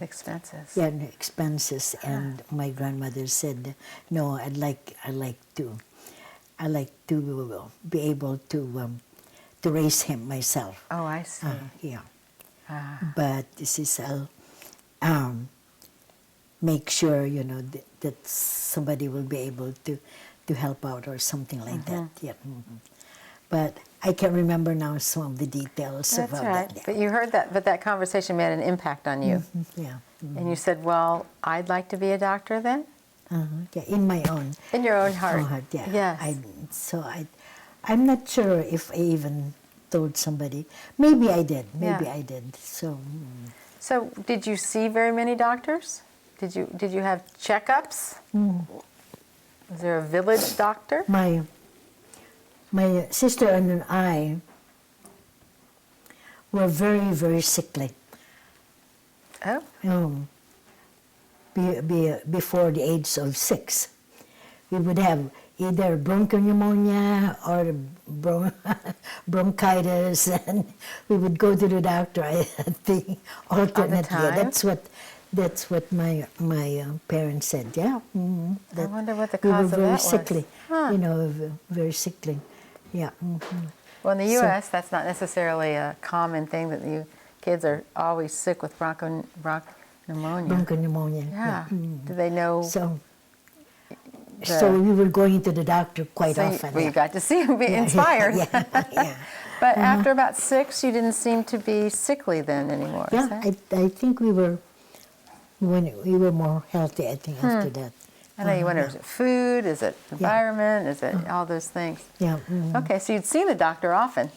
Expenses. yeah, the expenses. And my grandmother said, no, I'd like to be able to raise him myself. Oh, I see. Yeah. But this is I'll make sure that somebody will be able to help out or something like that. Yeah. But I can't remember now some of the details That's about right. that. But you heard that, but that conversation made an impact on you. Yeah. And you said, well, I'd like to be a doctor then? Yeah, in my own In your own heart. yeah. Yes. I'm not sure if I even told somebody. Maybe I did. Maybe Yeah. I did. So. So did you see very many doctors? Did you have checkups? Was there a village doctor? My sister and I were very, very sickly. Oh. Before the age of 6. We would have either bronchopneumonia or bronchitis, and we would go to the doctor. I think alternately. time? That's what my parents said. Yeah, I wonder what the we were cause of very that was. sickly. Huh. You know, very sickly. Yeah. Well, in the So- U.S., that's not necessarily a common thing that you kids are always sick with bronchopneumonia. Bronchopneumonia. Yeah. Do they know? So we were going to the doctor quite so often. well, you yeah. got to see him be inspired. Yeah, yeah. But after about 6, you didn't seem to be sickly then anymore. is Yeah, that- I think we were more healthy, I think, after that. I know you wonder, is it food? Is it environment? Is it all those things? Yeah. Okay, so you'd seen the doctor often.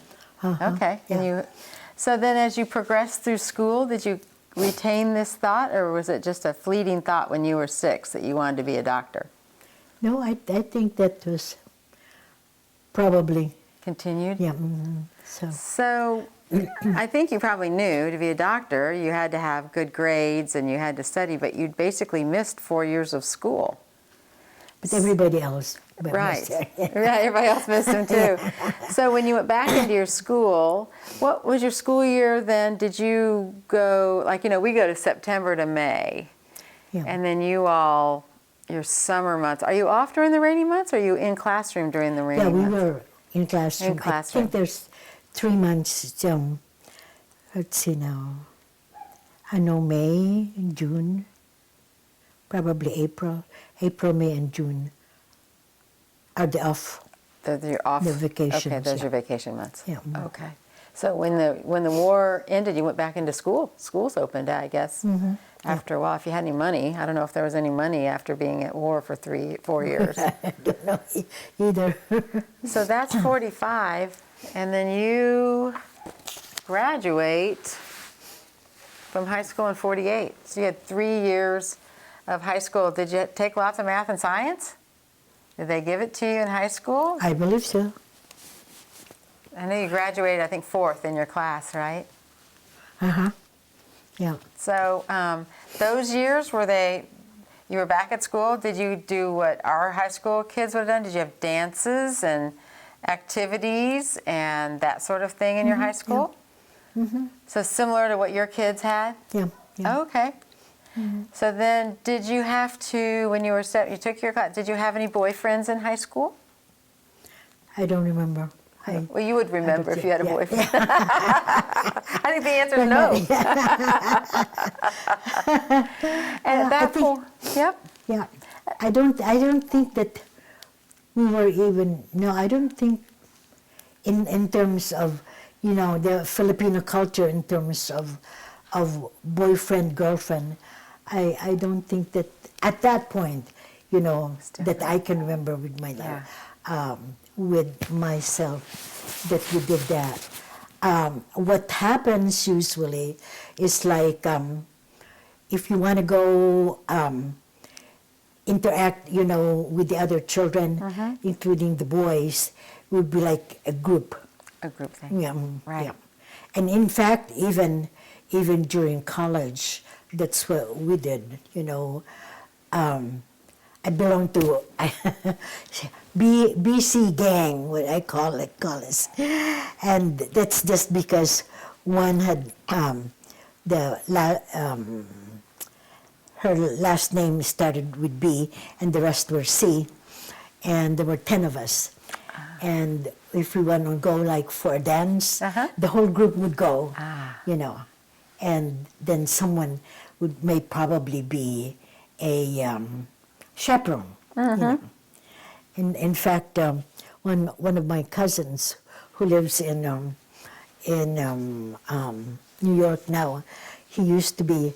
Okay. And so then as you progressed through school, did you retain this thought, or was it just a fleeting thought when you were 6 that you wanted to be a doctor? No, I think that was probably, Continued? yeah. So I think you probably knew to be a doctor, you had to have good grades and you had to study, but you'd basically missed 4 years of school. But everybody else. Right. Yeah, everybody else missed them too. So when you went back into your school, what was your school year then? Did you go, like, we go to September to May, Yeah. and then your summer months. Are you off during the rainy months, or are you in classroom during the rainy Yeah, months? we were in classroom. In classroom. I think there's 3 months, let's see now. I know May, June, probably April, May, and June are the off. You're off. The vacations, Okay, those yeah. are vacation months. Yeah. Okay. So when the war ended, you went back into school. Schools opened, I guess, after a while. If you had any money, I don't know if there was any money after being at war for 4 years. I don't know either. So that's 45, and then you graduate from high school in 48. So you had 3 years of high school. Did you take lots of math and science? Did they give it to you in high school? I believe so. I know you graduated, I think, 4th in your class, right? Yeah. So those years, you were back at school, did you do what our high school kids would have done? Did you have dances and activities and that sort of thing in your high school? So similar to what your kids had? Yeah. Yeah. Okay. So then did you have to, when you took your class, did you have any boyfriends in high school? I don't remember. Well, you would remember if you had a yeah. boyfriend. I think the answer is no. And at that point, yep. Yeah, I don't think that we were even. No, I don't think in terms of the Filipino culture in terms of boyfriend girlfriend. I don't think that at that point, that I can remember with my with myself that we did that. What happens usually is like if you want to go interact, with the other children, including the boys, would be like a group. A group thing. Yeah, Right. yeah. And in fact, even during college, that's what we did. I belong to BC gang, what I call it, and that's just because one had her last name started with B, and the rest were C, and there were 10 of us. And if we want to go like for a dance, the whole group would go, and then someone may probably be a chaperone. In fact, one of my cousins who lives in New York now, he used to be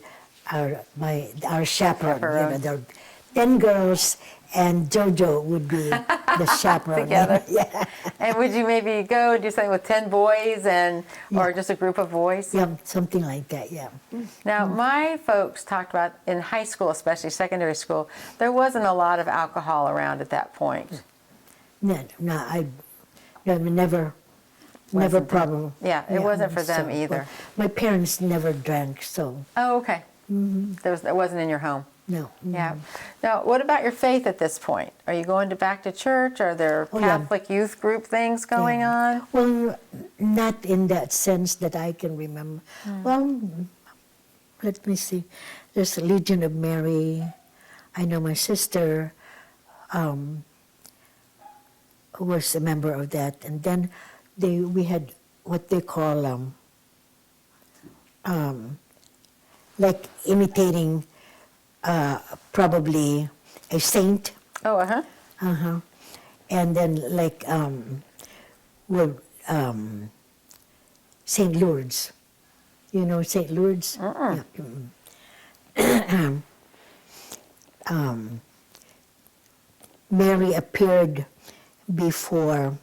our chaperone. There are 10 girls, and JoJo would be the chaperone. Together. Yeah. And would you maybe go and do something with 10 boys or just a group of boys? Yeah, something like that, yeah. Now, my folks talked about in high school, especially secondary school, there wasn't a lot of alcohol around at that point. No, never problem. Yeah, it wasn't for them either. My parents never drank, so Oh, okay. That wasn't in your home. No. Yeah. Now, what about your faith at this point? Are you going back to church? Are there Oh, yeah. Catholic youth group things going on? Well, not in that sense that I can remember. Well, let me see. There's Legion of Mary. I know my sister was a member of that, and then we had what they call like imitating probably a saint. Oh, uh-huh. Uh-huh. And then like with St. Lourdes. You know St. Lourdes? Yeah. Mary appeared before,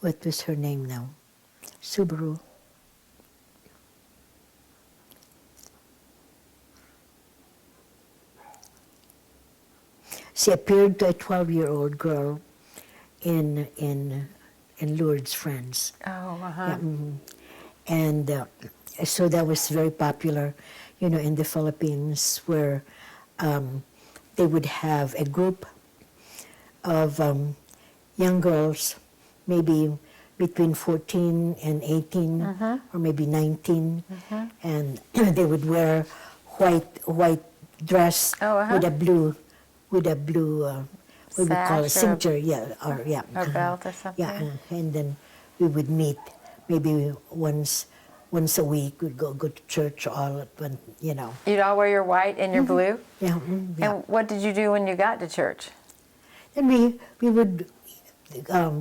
what was her name now? Subaru. She appeared to a 12-year-old girl in Lourdes, France. Oh, uh-huh. Yeah, and so that was very popular, you know, in the Philippines, where they would have a group of young girls, maybe between 14 and 18, or maybe 19, and they would wear white dress with a blue what we call a Sash or cincture, a belt or something? yeah, and then we would meet maybe once a week. We'd go to church all at one, you know. You'd all wear your white and your blue? Yeah, yeah. And what did you do when you got to church? And we would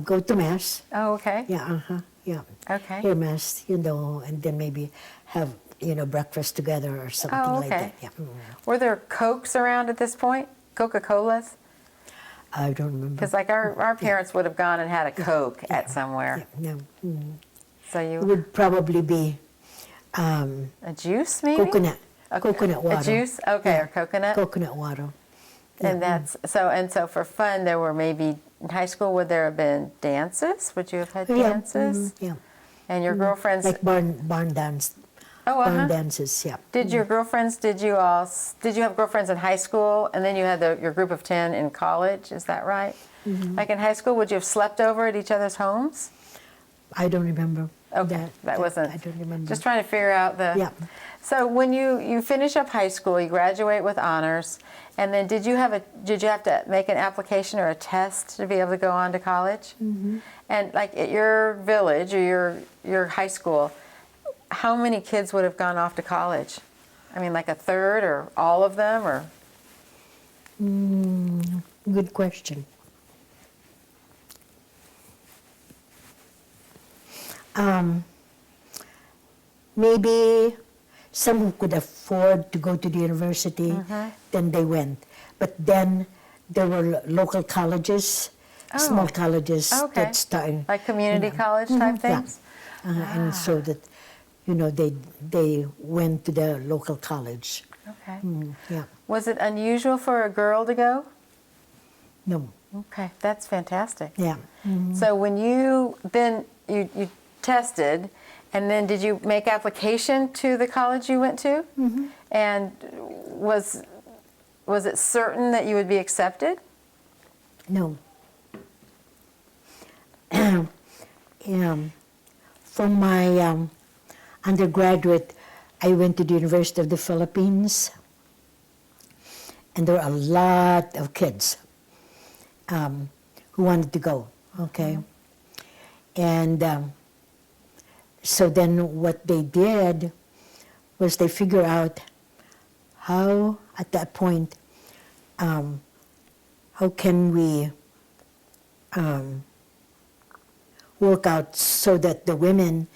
go to mass. Oh, okay. Yeah, yeah. Okay. Hear mass, you know, and then maybe have, you know, breakfast together or something Oh, like okay. that. Yeah. Were there Cokes around at this point? Coca-Colas? I don't remember. Because like our parents would have gone and had a Coke at somewhere. Yeah, no. So It you, would probably be a juice maybe? coconut water. A juice? Okay, or coconut? Coconut water. And that's, so for fun, there were maybe, in high school, would there have been dances? Would you have had dances? Yeah. And your girlfriends, Like barn dance. oh, Barn uh-huh. dances, yeah. Did your girlfriends, did you have girlfriends in high school, and then you had your group of 10 in college, is that right? Like in high school, would you have slept over at each other's homes? I don't remember. Okay, that wasn't, I don't remember. just trying to figure out the. Yeah. So when you finish up high school, you graduate with honors, and then did you have to make an application or a test to be able to go on to college? And like at your village or your high school, how many kids would have gone off to college? I mean, like a third or all of them, or? Good question. Maybe some who could afford to go to the university, then they went. But then there were local colleges, small colleges Okay. that started. Like community college type things? And so that, you know, they went to the local college. Okay. Yeah. Was it unusual for a girl to go? No. Okay, that's fantastic. Yeah. So when you tested, and then did you make application to the college you went to? And was it certain that you would be accepted? No. For my undergraduate, I went to the University of the Philippines, and there were a lot of kids who wanted to go, okay? And so then what they did was they figured out how, at that point, how can we work out so that the women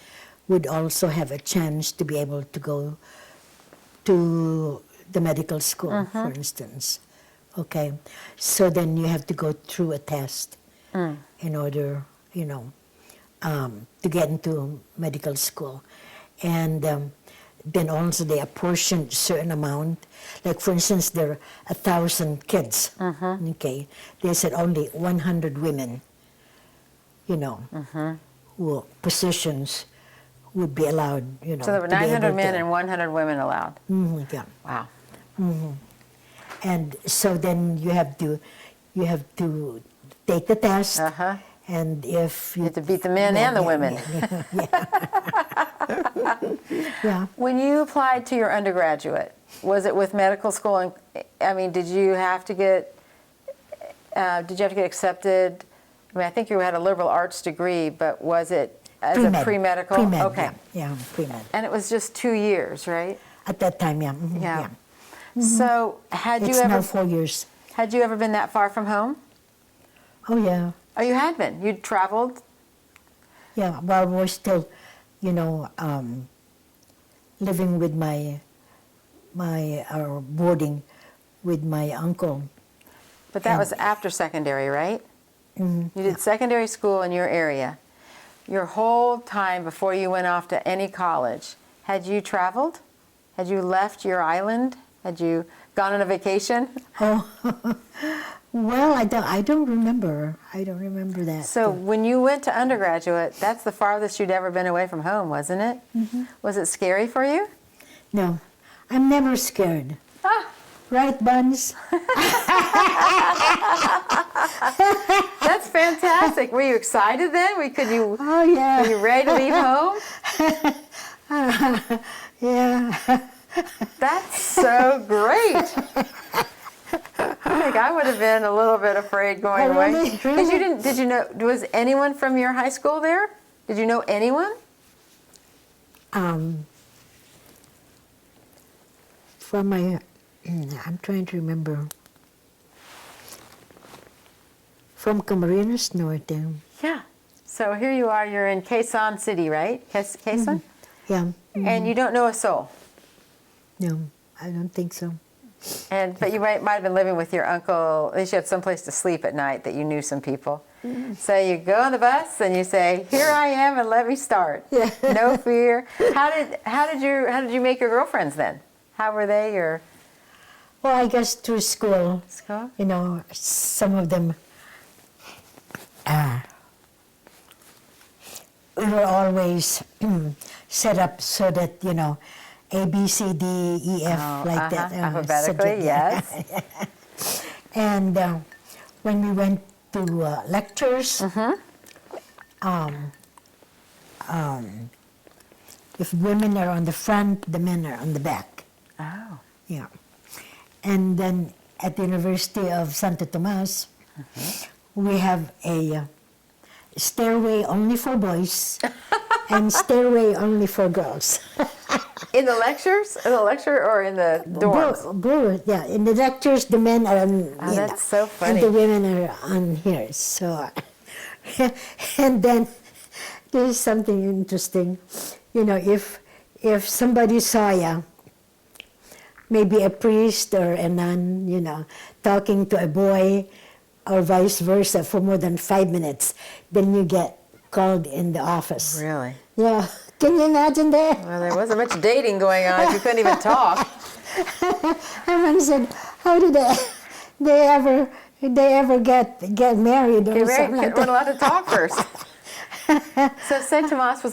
would also have a chance to be able to go to the medical school, for instance. Okay, so then you have to go through a test in order, you know, to get into medical school. And then also they apportioned a certain amount. Like for instance, there are 1,000 kids. Okay, they said only 100 women, you know, who positions would be allowed, you know. So there were to be 900 able men to- and 100 women allowed. Yeah. Wow. And so then you have to take the test, Uh-huh. and if You had to beat the men and the women. Yeah. When you applied to your undergraduate, was it with medical school? And I mean, did you have to get accepted? I mean, I think you had a liberal arts degree, but was it as a pre-medical? Pre-med, Okay. yeah, pre-med. And it was just 2 years, right? At that time, yeah. Yeah. So It's now 4 years. had you ever been that far from home? Oh, yeah. Oh, you had been. You'd traveled. Yeah, well, we're still, living with boarding with my uncle. But that And- was after secondary, right? You did secondary school in your area. Your whole time before you went off to any college, had you traveled? Had you left your island? Had you gone on a vacation? Oh, well, I don't remember. I don't remember that. So when you went to undergraduate, that's the farthest you'd ever been away from home, wasn't it? Was it scary for you? No, I'm never scared. Ah. Right, Buns? That's fantastic. Were you excited then? Could you? Oh, yeah. Were you ready to leave home? Yeah. That's so great. I think I would have been a little bit afraid going Oh, away. really? Because you didn't. Did you know? Was anyone from your high school there? Did you know anyone? From my, I'm trying to remember. From Camarines Norte. Yeah. So here you are. You're in Quezon City, right? Quezon. Yeah. And you don't know a soul. No, I don't think so. But you might have been living with your uncle. At least you had someplace to sleep at night that you knew some people. So you go on the bus and you say, "Here I am, and let me start." Yeah. No fear. How did you make your girlfriends then? How were they? Your Well, I guess through school, school? some of them we were always set up so that, A, B, C, D, E, F, like that. Alphabetically, subject. yes. And when we went to lectures, if women are on the front, the men are on the back. Oh. Yeah. And then at the University of Santo Tomas, we have a stairway only for boys and stairway only for girls. In the lectures? In the lecture or in the dorms? Both, yeah. In the lectures, the men are on, Oh, that's so funny. and the women are on here. So, and then there's something interesting. If somebody saw you, maybe a priest or a nun, talking to a boy, or vice versa, for more than 5 minutes, then you get called in the office. Really? Yeah. Can you imagine that? Well, there wasn't much dating going on if you couldn't even talk. Everyone said, "How did they ever get married or You something like weren't that?" allowed to talk first. So St. Thomas was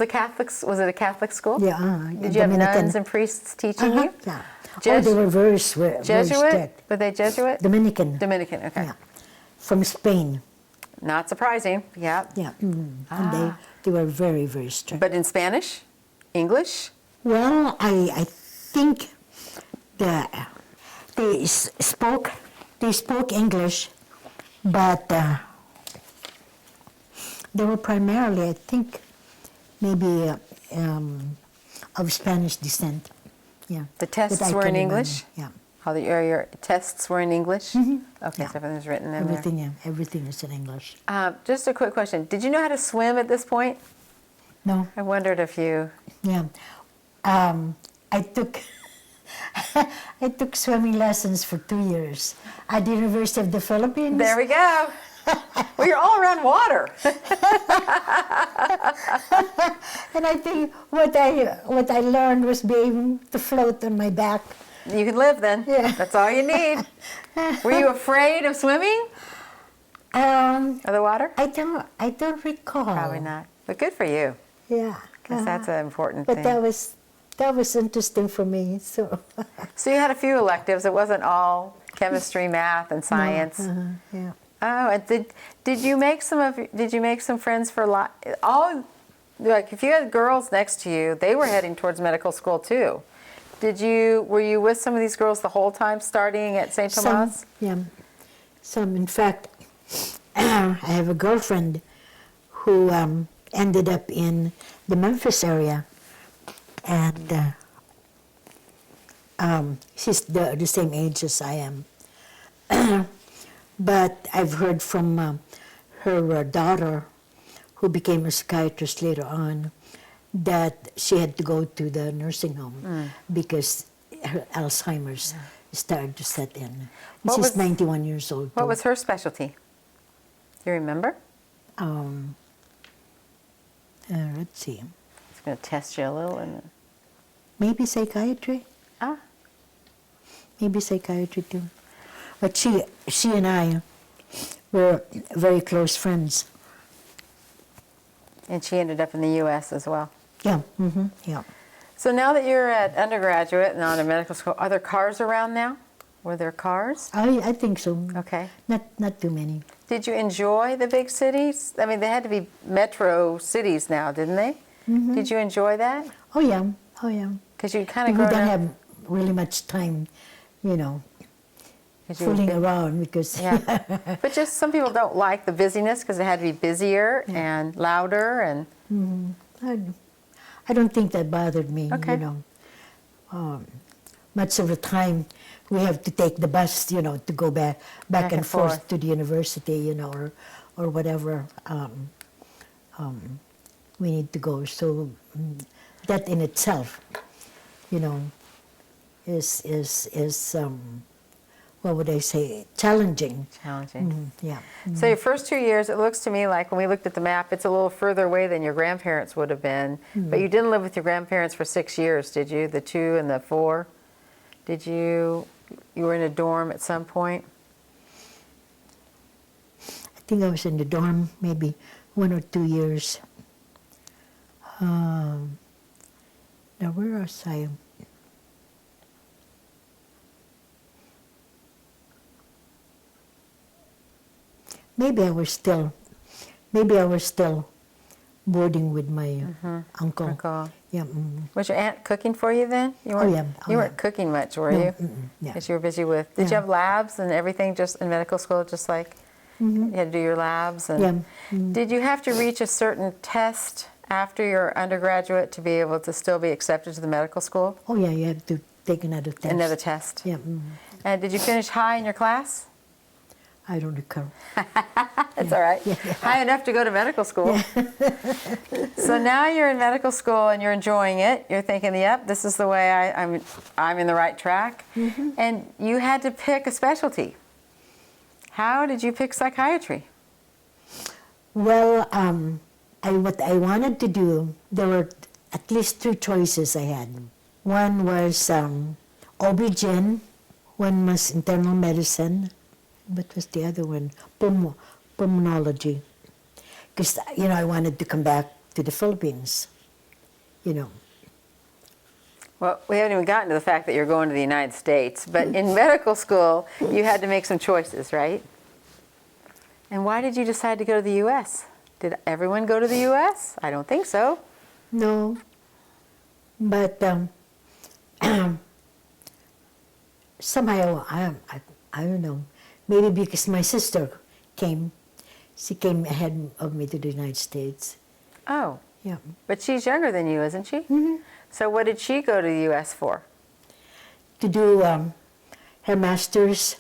was it a Catholic school? Yeah. Did you have Dominican. nuns and priests teaching you? Yeah. Jes- They were very Jesuit? strict. Were they Jesuit? Dominican. Dominican, okay. Yeah. From Spain. Not surprising, yeah. Yeah. And they were very, very strict. But in Spanish? English? Well, I think they spoke English, but they were primarily, I think, maybe of Spanish descent. Yeah. The tests That I were can in remember. English? Yeah. All your tests were in English? Okay, Yeah. so everything's written in there. Everything is in English. Just a quick question. Did you know how to swim at this point? No. I wondered if you... Yeah. I took I took swimming lessons for 2 years at the University of the Philippines. There we go. Well, you're all around water. And I think what I learned was being to float on my back. You can live then. Yeah. That's all you need. Were you afraid of swimming? Um, Or the water? I don't recall. Probably not. But good for you. Yeah. 'Cause that's an important But thing. that was interesting for me. So So you had a few electives. It wasn't all chemistry, math, and science. yeah. Oh, and did you make some friends for all? Like if you had girls next to you, they were heading towards medical school too. Were you with some of these girls the whole time starting at St. Thomas? Yeah. Some, in fact, I have a girlfriend who ended up in the Memphis area, and she's the same age as I am. But I've heard from her daughter, who became a psychiatrist later on, that she had to go to the nursing home because her Alzheimer's started to set in. What She's was- 91 years old. What too. was her specialty? Do you remember? Let's see. It's going to test you a little. And Maybe psychiatry? ah, Maybe psychiatry too. But she and I were very close friends. and she ended up in the U.S. as well. Yeah, yeah. So now that you're at undergraduate and on a medical school, are there cars around now? Were there cars? I think so. Okay. Not too many. Did you enjoy the big cities? I mean, they had to be metro cities now, didn't they? Did you enjoy that? Oh yeah, oh yeah. Because you kind We of don't grown up. have really much time, 'Cause you- fooling around because Yeah. But just some people don't like the busyness because it had to be busier and louder and I don't think that bothered me. Okay. Much of the time we have to take the bus, to go back and forth forth. to the university, or whatever we need to go. So that in itself, is what would I say, challenging. challenging. Yeah. So your first 2 years, it looks to me like when we looked at the map, it's a little further away than your grandparents would have been. But you didn't live with your grandparents for 6 years, did you? The 2 and the 4? Did you were in a dorm at some point? I think I was in the dorm maybe 1 or 2 years. Now where was I? Maybe I was still boarding with my uncle. Recall. Yeah. Was your aunt cooking for you then? You Oh, yeah. Oh, You weren't yeah. cooking much, were No, you? yeah. Because you were busy with. Did you Yeah. have labs and everything just in medical school, just like you had to do your labs? And Yeah. Did you have to reach a certain test after your undergraduate to be able to still be accepted to the medical school? Oh yeah, you have to take another test. Another test. Yeah. And did you finish high in your class? I don't recall. That's all right. High enough to go to medical school. So now you're in medical school and you're enjoying it. You're thinking, "Yep, this is the way I'm in the right track." And you had to pick a specialty. How did you pick psychiatry? Well, what I wanted to do, there were at least 2 choices I had. One was OB-GYN, one was internal medicine. What was the other one? Pulmonology. Because, I wanted to come back to the Philippines, Well, we haven't even gotten to the fact that you're going to the United States, but in medical school, you had to make some choices, right? And why did you decide to go to the U.S.? Did everyone go to the U.S.? I don't think so. No. But somehow, I don't know, maybe because my sister came, she came ahead of me to the United States. Oh, Yeah. but she's younger than you, isn't she? So what did she go to the U.S. for? To do her master's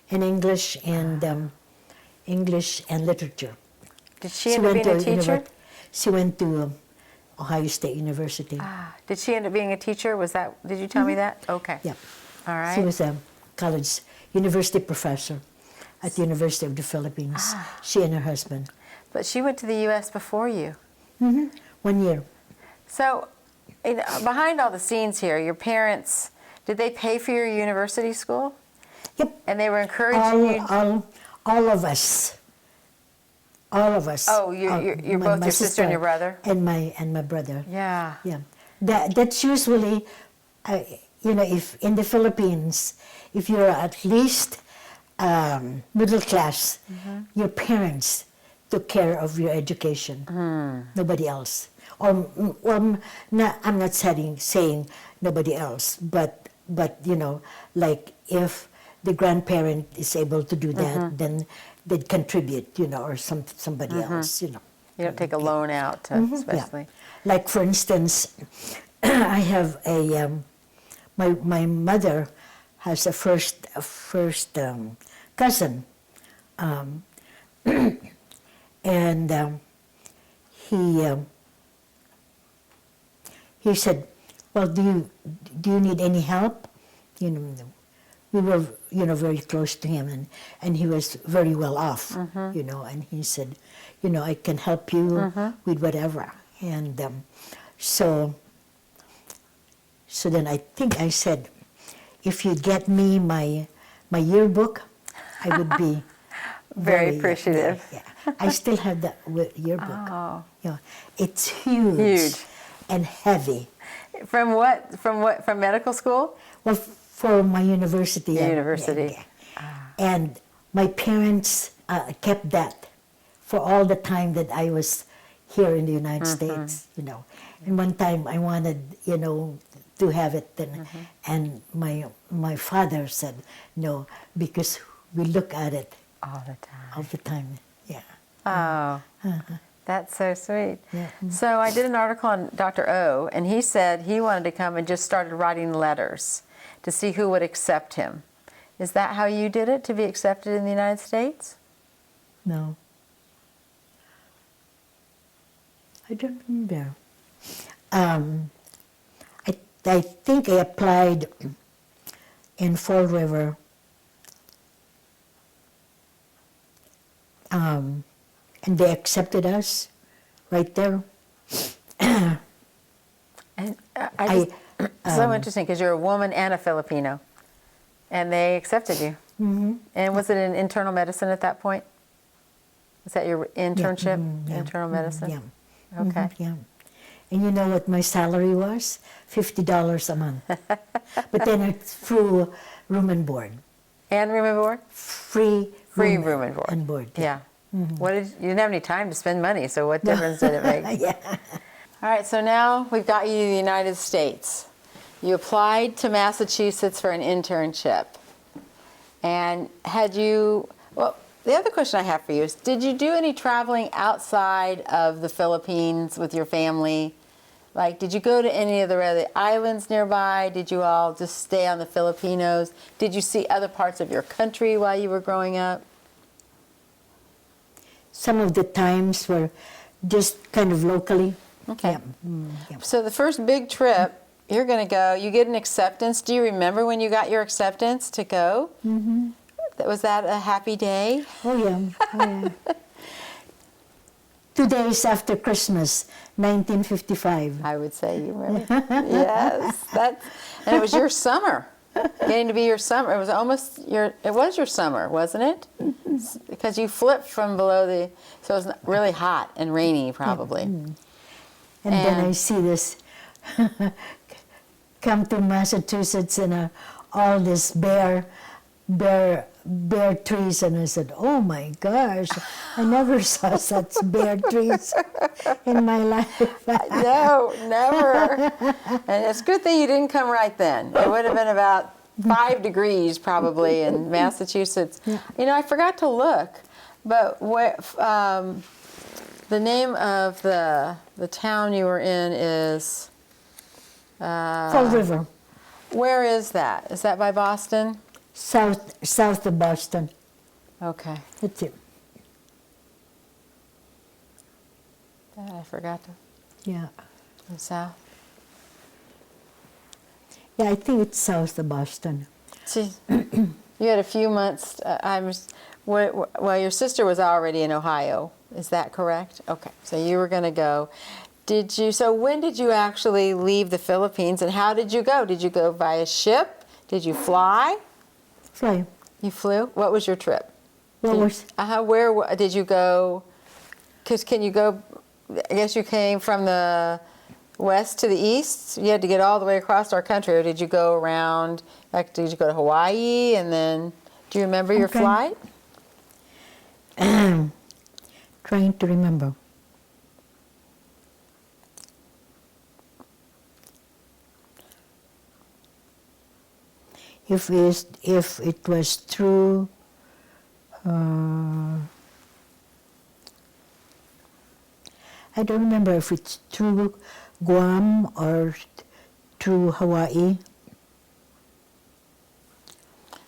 in English and literature. Did she end up being a teacher? She went to Ohio State University. Did she end up being a teacher? Did you tell me that? Okay. Yeah. All right. She was a university professor at the University of the Philippines. She and her husband. But she went to the U.S. before you. 1 year. So, behind all the scenes here, your parents, did they pay for your university school? Yep. And they were encouraging you? All of us all of us. Oh, you're both your sister and your brother? And my brother. Yeah. Yeah, that's usually, if in the Philippines, if you're at least middle class, your parents took care of your education. Nobody else. I'm not saying nobody else, but like if the grandparent is able to do that, then they'd contribute, or somebody else, You don't take a loan out, especially. Yeah. Like for instance, I have my mother has a first cousin, and he said, "Well, do you need any help?" We were very close to him, and he was very well off, and he said, "I can help you with whatever." And so then I think I said, "If you get me my yearbook, I would be Very appreciative. Yeah. I still have that yearbook. Oh. It's huge, Huge. and heavy. From what? From medical school? Well, for my university. University. And my parents kept that for all the time that I was here in the United States, And one time I wanted, to have it, and my father said no, because we look at it All the time. all the time. Yeah. Oh, that's so sweet. Yeah. So I did an article on Dr. O, and he said he wanted to come and just started writing letters to see who would accept him. Is that how you did it, to be accepted in the United States? No. I don't remember. I think I applied in Fall River. And they accepted us right there. And so interesting, because you're a woman and a Filipino, and they accepted you. And was it in internal medicine at that point? Was that your internship, internal medicine? Yeah. Okay. Yeah. And you know what my salary was? $50 a month. But then it's through room and board. And room and board? Free room and board. And board. Yeah. You didn't have any time to spend money, so what difference did it make? Yeah. All right, so now we've got you to the United States. You applied to Massachusetts for an internship. And well, the other question I have for you is, did you do any traveling outside of the Philippines with your family? Like, did you go to any of the other islands nearby? Did you all just stay on the Filipinos? Did you see other parts of your country while you were growing up? Some of the times were just kind of locally. Okay. Yeah. So the first big trip, you're going to go, you get an acceptance. Do you remember when you got your acceptance to go? Was that a happy day? Oh, yeah. Oh, yeah. 2 days after Christmas, 1955. I would say you remember. Yes. And it was your summer. Getting to be your summer. It was your summer, wasn't it? Because you flipped from below so it was really hot and rainy probably. And then I see this come to Massachusetts and all this bare trees, and I said, "Oh my gosh, I never saw such bare trees in my life." No, never. And it's a good thing you didn't come right then. It would have been about 5 degrees probably in Massachusetts. Yeah. I forgot to look, but the name of the town you were in is Fall River, where is that? Is that by Boston? south of Boston. Okay. That's it. That I forgot to Yeah. go south. Yeah, I think it's south of Boston. See, you had a few months. Well, your sister was already in Ohio. Is that correct? Okay, so you were going to go. So when did you actually leave the Philippines, and how did you go? Did you go via ship? Did you fly? Fly. You flew? What was your trip? What was? Where did you go? because can you go, I guess you came from the west to the east? You had to get all the way across our country, or did you go around, like, did you go to Hawaii, and then, do you remember your Okay. flight? Trying to remember. If it was through I don't remember if it's through Guam or through Hawaii.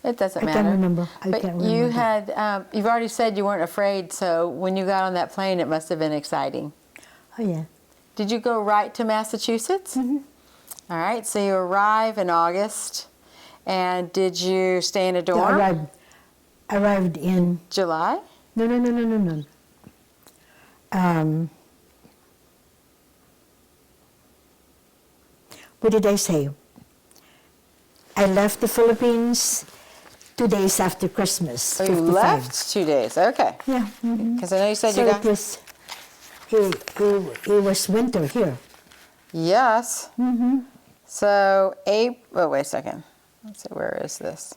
It doesn't I matter. can't remember. I But can't you remember. had, you've already said you weren't afraid, so when you got on that plane, it must have been exciting. Oh yeah. Did you go right to Massachusetts? Mm-hmm. All right, so you arrive in August, and did you stay in a dorm? Arrived in July? no. What did I say? I left the Philippines 2 days after Christmas. So you 55. left 2 days, okay. Yeah. mhm. Because I know you said So you got... it was winter here. Yes. Mm-hmm. So, oh, wait a second. Let's see, where is this?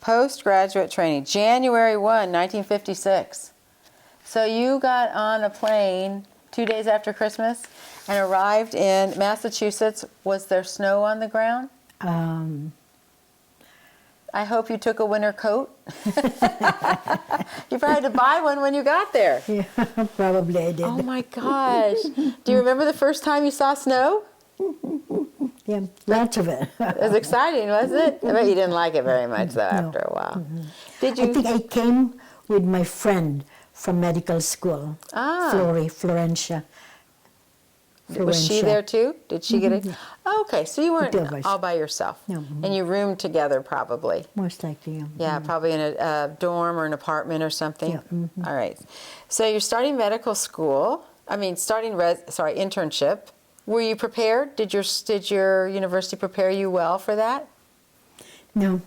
Postgraduate training, January 1, 1956. So you got on a plane 2 days after Christmas and arrived in Massachusetts. Was there snow on the ground? I hope you took a winter coat. You probably had to buy one when you got there. Yeah, probably I did. Oh my gosh. Do you remember the first time you saw snow? Yeah, lots of it. It was exciting, wasn't it? I bet you didn't like it very much, though, No. after a while. Did I you? think I came with my friend from medical school, Ah. Florencia. Was she there too? Did she get it? Oh, okay, so you weren't two of us. all by yourself. No. And you roomed together probably. Most likely, yeah. Yeah, probably in a dorm or an apartment or something. Yeah, All right. So you're starting medical school. I mean, internship. Were you prepared? Did your university prepare you well for that? No.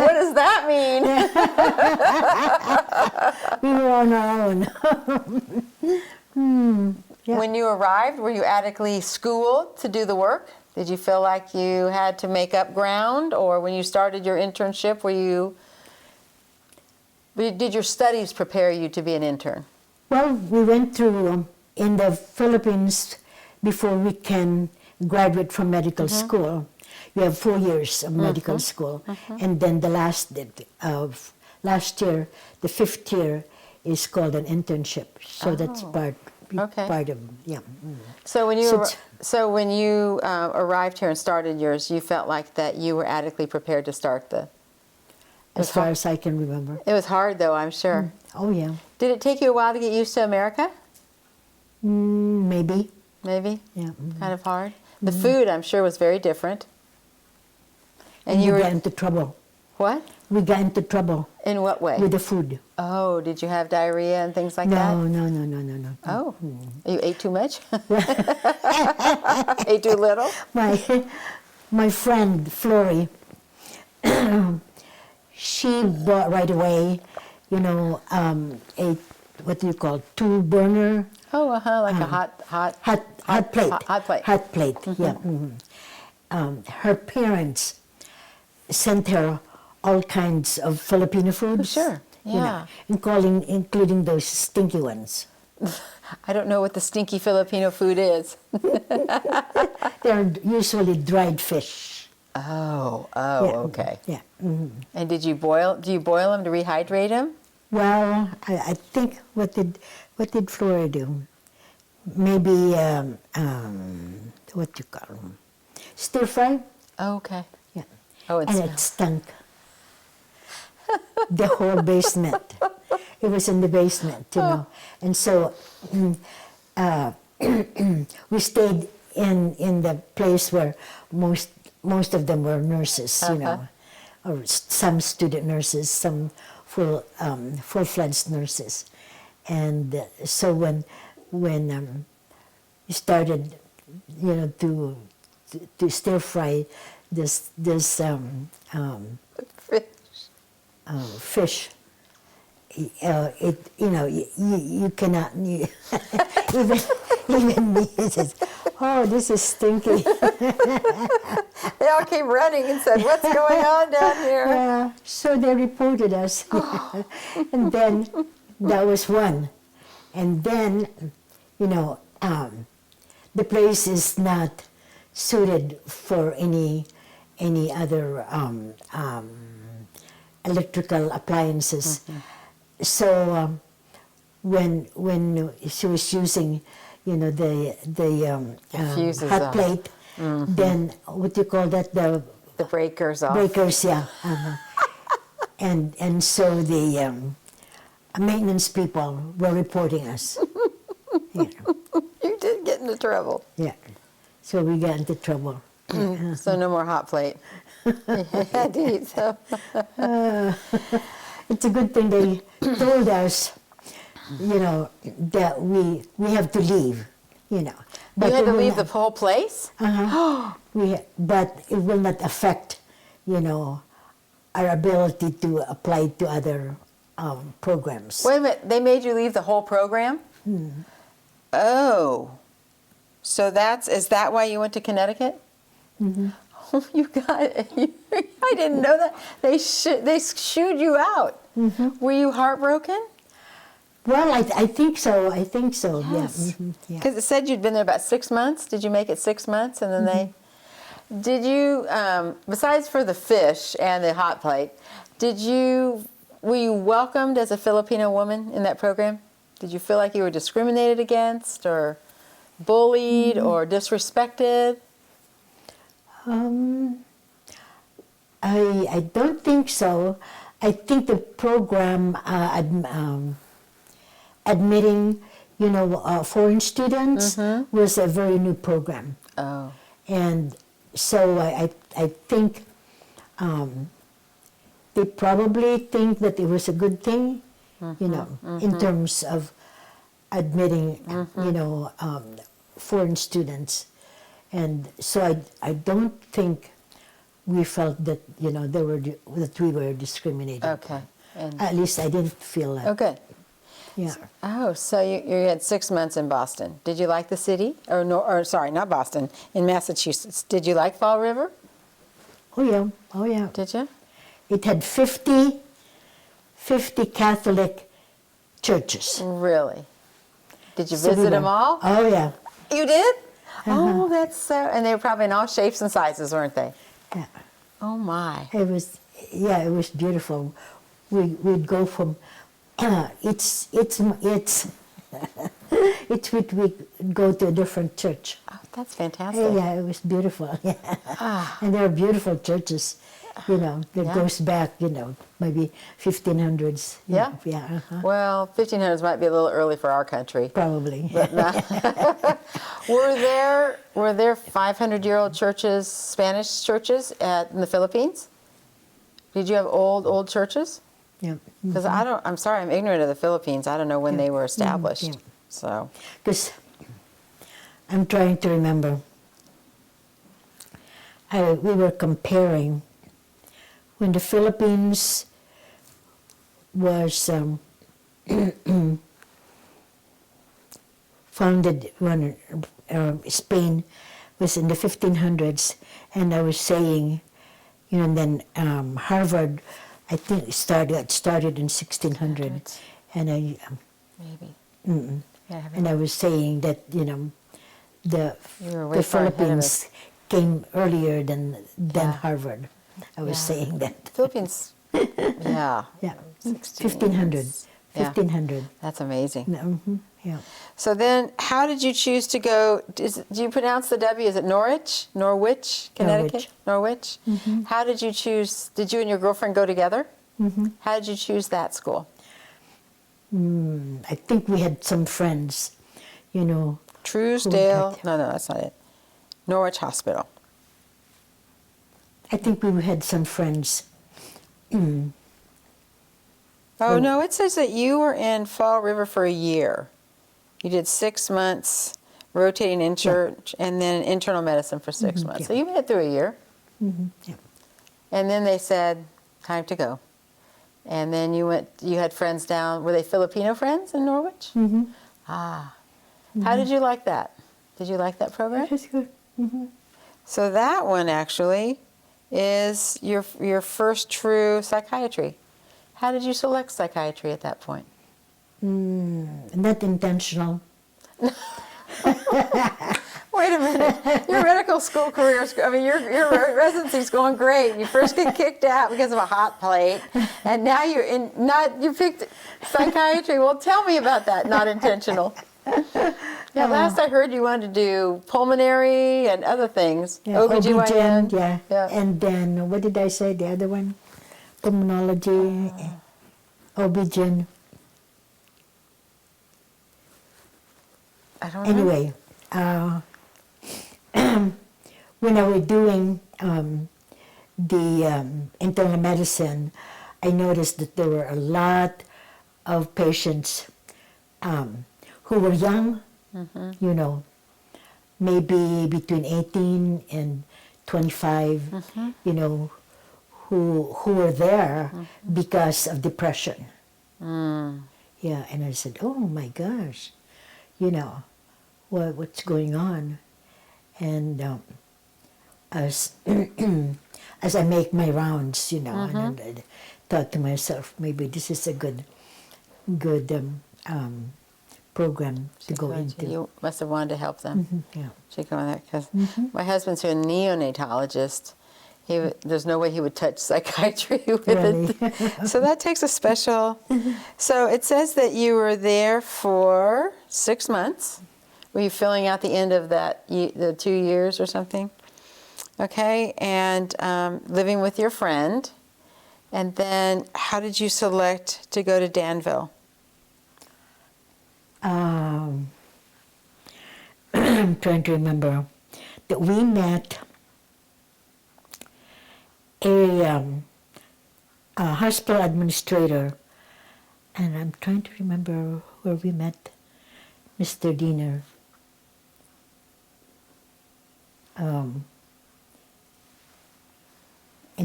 What does that mean? We were on our own. Yeah. When you arrived, were you adequately schooled to do the work? Did you feel like you had to make up ground, or when you started your internship, did your studies prepare you to be an intern? Well, we went through in the Philippines before we can graduate from medical school. You have 4 years of medical school, and then the last year, the 5th year, is called an internship. So that's part of yeah. So when you So arrived here and started yours, you felt like that you were adequately prepared to start the. As far as I can remember. It was hard, though, I'm sure. Oh yeah, Did it take you a while to get used to America? maybe. Maybe. Yeah. Kind of hard. The food, I'm sure, was very different. And you we were got into trouble. what? We got into trouble In what way? with the food. Oh, did you have diarrhea and things like that? No. Oh, you ate too much? Ate too little? My friend Flory, she bought right away, a what do you call 2-burner Oh, like a hot plate. Hot plate. Hot plate. Yeah. Her parents sent her all kinds of Filipino foods. sure. Yeah. Including those stinky ones. I don't know what the stinky Filipino food is. They're usually dried fish. Oh, Yeah. okay. Yeah. And do you boil them to rehydrate them? Well, I think what did Flora do? Maybe what you call them? Stir fry. Oh, okay. Yeah. Oh, And it stunk. The whole basement. It was in the basement, And so we stayed in the place where most of them were nurses, or some student nurses, some full-fledged nurses. And so when we started, to stir fry this fish, you cannot, even me, it says, oh, this is stinky. They all came running and said, "What's going on down here?" So they reported us. And then that was one. And then, the place is not suited for any other electrical appliances. So when she was using, the fuses hot off. plate, then what do you call that? The The breakers off. breakers, yeah. And so the maintenance people were reporting us. Yeah. You did get into trouble. Yeah. So we got into trouble. Yeah. So no more hot plate. You had to eat some. It's a good thing they told us, that we have to leave, But You had it to will leave the not- whole place? But it will not affect, our ability to apply to other programs. Wait a minute, they made you leave the whole program? Oh. So is that why you went to Connecticut? Oh, you got I didn't know that. They shooed you out. Were you heartbroken? Well, I think so. I think so. Yes. Yeah. Yeah. Because it said you'd been there about 6 months. Did you make it 6 months? And then did you, besides for the fish and the hot plate, were you welcomed as a Filipino woman in that program? Did you feel like you were discriminated against or bullied or disrespected? I don't think so. I think the program admitting, foreign students was a very new program. Oh. And so I think they probably think that it was a good thing, in terms of admitting, foreign students. And so I don't think we felt that, that we were discriminated. Okay. And, At least I didn't feel that. oh, good. Yeah. Oh, so you had 6 months in Boston. Did you like the city? Or sorry, not Boston, in Massachusetts. Did you like Fall River? Oh, yeah. Oh, yeah. Did you? It had 50 Catholic churches. Really? Did you So we visit them went- all? Oh, yeah. You did? Oh, that's so. And they were probably in all shapes and sizes, weren't they? Yeah. Oh my. It was beautiful. We'd go from it's we'd go to a different church. Oh, that's fantastic. Yeah, it was beautiful. Yeah. And there are beautiful churches, that Yeah. goes back, maybe 1500s. Yeah? Yeah. Well, 1500s might be a little early for our country. Probably. Were there 500-year-old churches, Spanish churches in the Philippines? Did you have old churches? Yeah. Because I'm sorry, I'm ignorant of the Philippines. I don't know when they were established. Yeah. So, Because I'm trying to remember. We were comparing when the Philippines was founded when Spain was in the 1500s, and I was saying, and then Harvard, I think started in 1600, and maybe. Yeah, I was saying that You were way the far ahead of Philippines came earlier than Yeah. Harvard. I was Yeah. saying that. Philippines, yeah. Yeah, 16. 1500. Yeah. 1500. That's amazing. Yeah. So then, how did you choose to go? Do you pronounce the W? Is it Norwich, Connecticut? Norwich. How did you choose? Did you and your girlfriend go together? How did you choose that school? I think we had some friends, Truesdale. No, that's not it. Norwich Hospital. I think we had some friends. Oh no, it says that you were in Fall River for a year. You did 6 months rotating in church, and then internal medicine for 6 months. yeah. So you made it through a year. Yeah. And then they said, time to go. And then you had friends down, were they Filipino friends in Norwich? Mm-hmm. Ah. How did you like that? Did you like that program? That's good. Mm-hmm. So that one actually is your first true psychiatry. How did you select psychiatry at that point? Not intentional. Wait a minute. Your medical school career, your residency's going great. You first get kicked out because of a hot plate, and now you picked psychiatry. Well, tell me about that, not intentional. Yeah, last I heard you wanted to do pulmonary and other things. Yeah, OBGYN. yeah. And then, what did I say, the other one? Pulmonology, OB-GYN. I don't know. Anyway, when I was doing the internal medicine, I noticed that there were a lot of patients who were young, you know, maybe between 18 and 25, you know, who were there because of depression. Yeah, and I said, oh my gosh, you know, what's going on? And as as I make my rounds, you know, and I thought to myself, maybe this is a good program to go into. You must have wanted to help them. Yeah. Should go on that because my husband's a neonatologist. There's no way he would touch psychiatry with Really? it. So that takes a special. So it says that you were there for 6 months. Were you filling out the end of that the 2 years or something? Okay, and living with your friend. And then how did you select to go to Danville? I'm trying to remember that we met a hospital administrator, and I'm trying to remember where we met Mr. Diener. And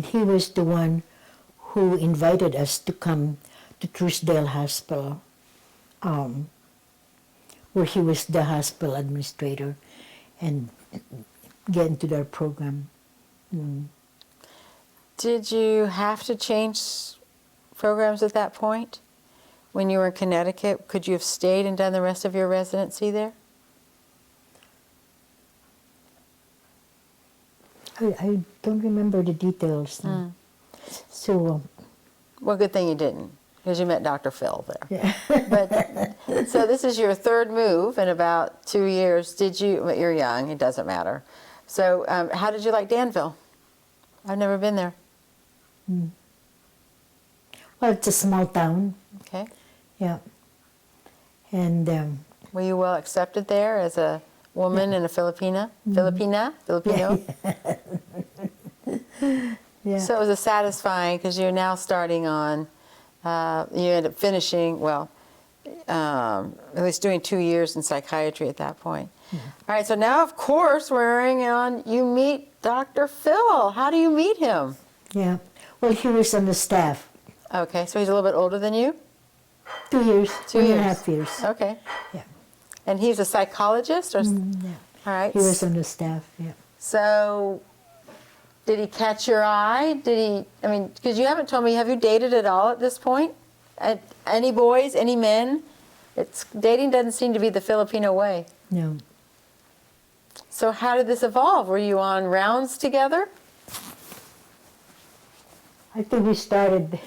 he was the one who invited us to come to Truesdale Hospital, where he was the hospital administrator, and get into their program. Did you have to change programs at that point? When you were in Connecticut, could you have stayed and done the rest of your residency there? I don't remember the details. So, Well, good thing you didn't, because you met Dr. Phil there. yeah. But so this is your third move in about 2 years. Well, you're young, it doesn't matter. So how did you like Danville? I've never been there. Well, it's a small town, Okay. yeah. And Were you well accepted there as a woman and a Filipino? Filipino? yeah. So it was a satisfying, because you're now starting on, you end up finishing, well, at least doing 2 years in psychiatry at that point. All right, so now, of course, you meet Dr. Phil. How do you meet him? Yeah. Well, he was on the staff. Okay, so he's a little bit older than you? 2 years, 2 1.5 years. years. Okay. Yeah. And he's a psychologist? Or? Yeah. All right. He was on the staff, yeah. So, did he catch your eye? Because you haven't told me, have you dated at all at this point? Any boys, any men? Dating doesn't seem to be the Filipino way. No. So how did this evolve? Were you on rounds together? I think we started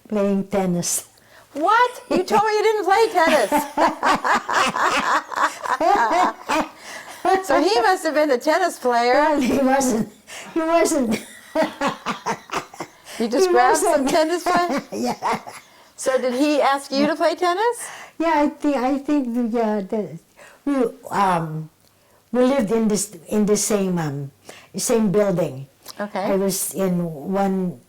playing tennis. What? You told me you didn't play tennis. So he must have been the tennis player. Well, he wasn't. You just He grabbed some wasn't. tennis play? Yeah. So did he ask you to play tennis? Yeah, I think yeah. We lived in the same building. Okay. I was in one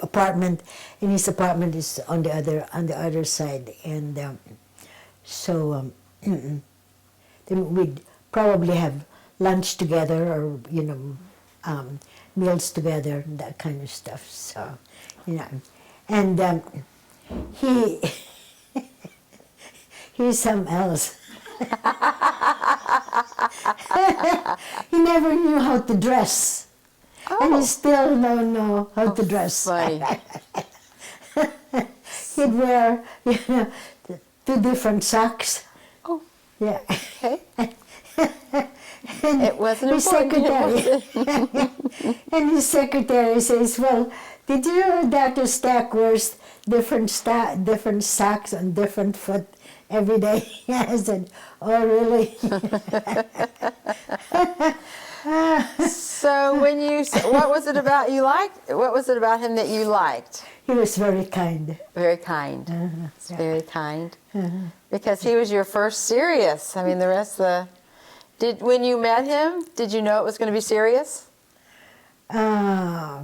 apartment, and his apartment is on the other side, and then we'd probably have lunch together, or meals together, and that kind of stuff. So you know, and he he's something else. He never knew how to dress, and he still don't know how to dress. Funny. He'd wear, you know, 2 different socks. Oh, Yeah. okay. And It wasn't his important, secretary, and his secretary says, "Well, did you know Dr. Stack wears different socks on different foot every day?" I said, "Oh, really?" So when you, what was it about you liked? What was it about him that you liked? He was very kind. Very kind. It's yeah. very kind. Because he was your first serious. I mean, the rest of the... when you met him, did you know it was going to be serious? I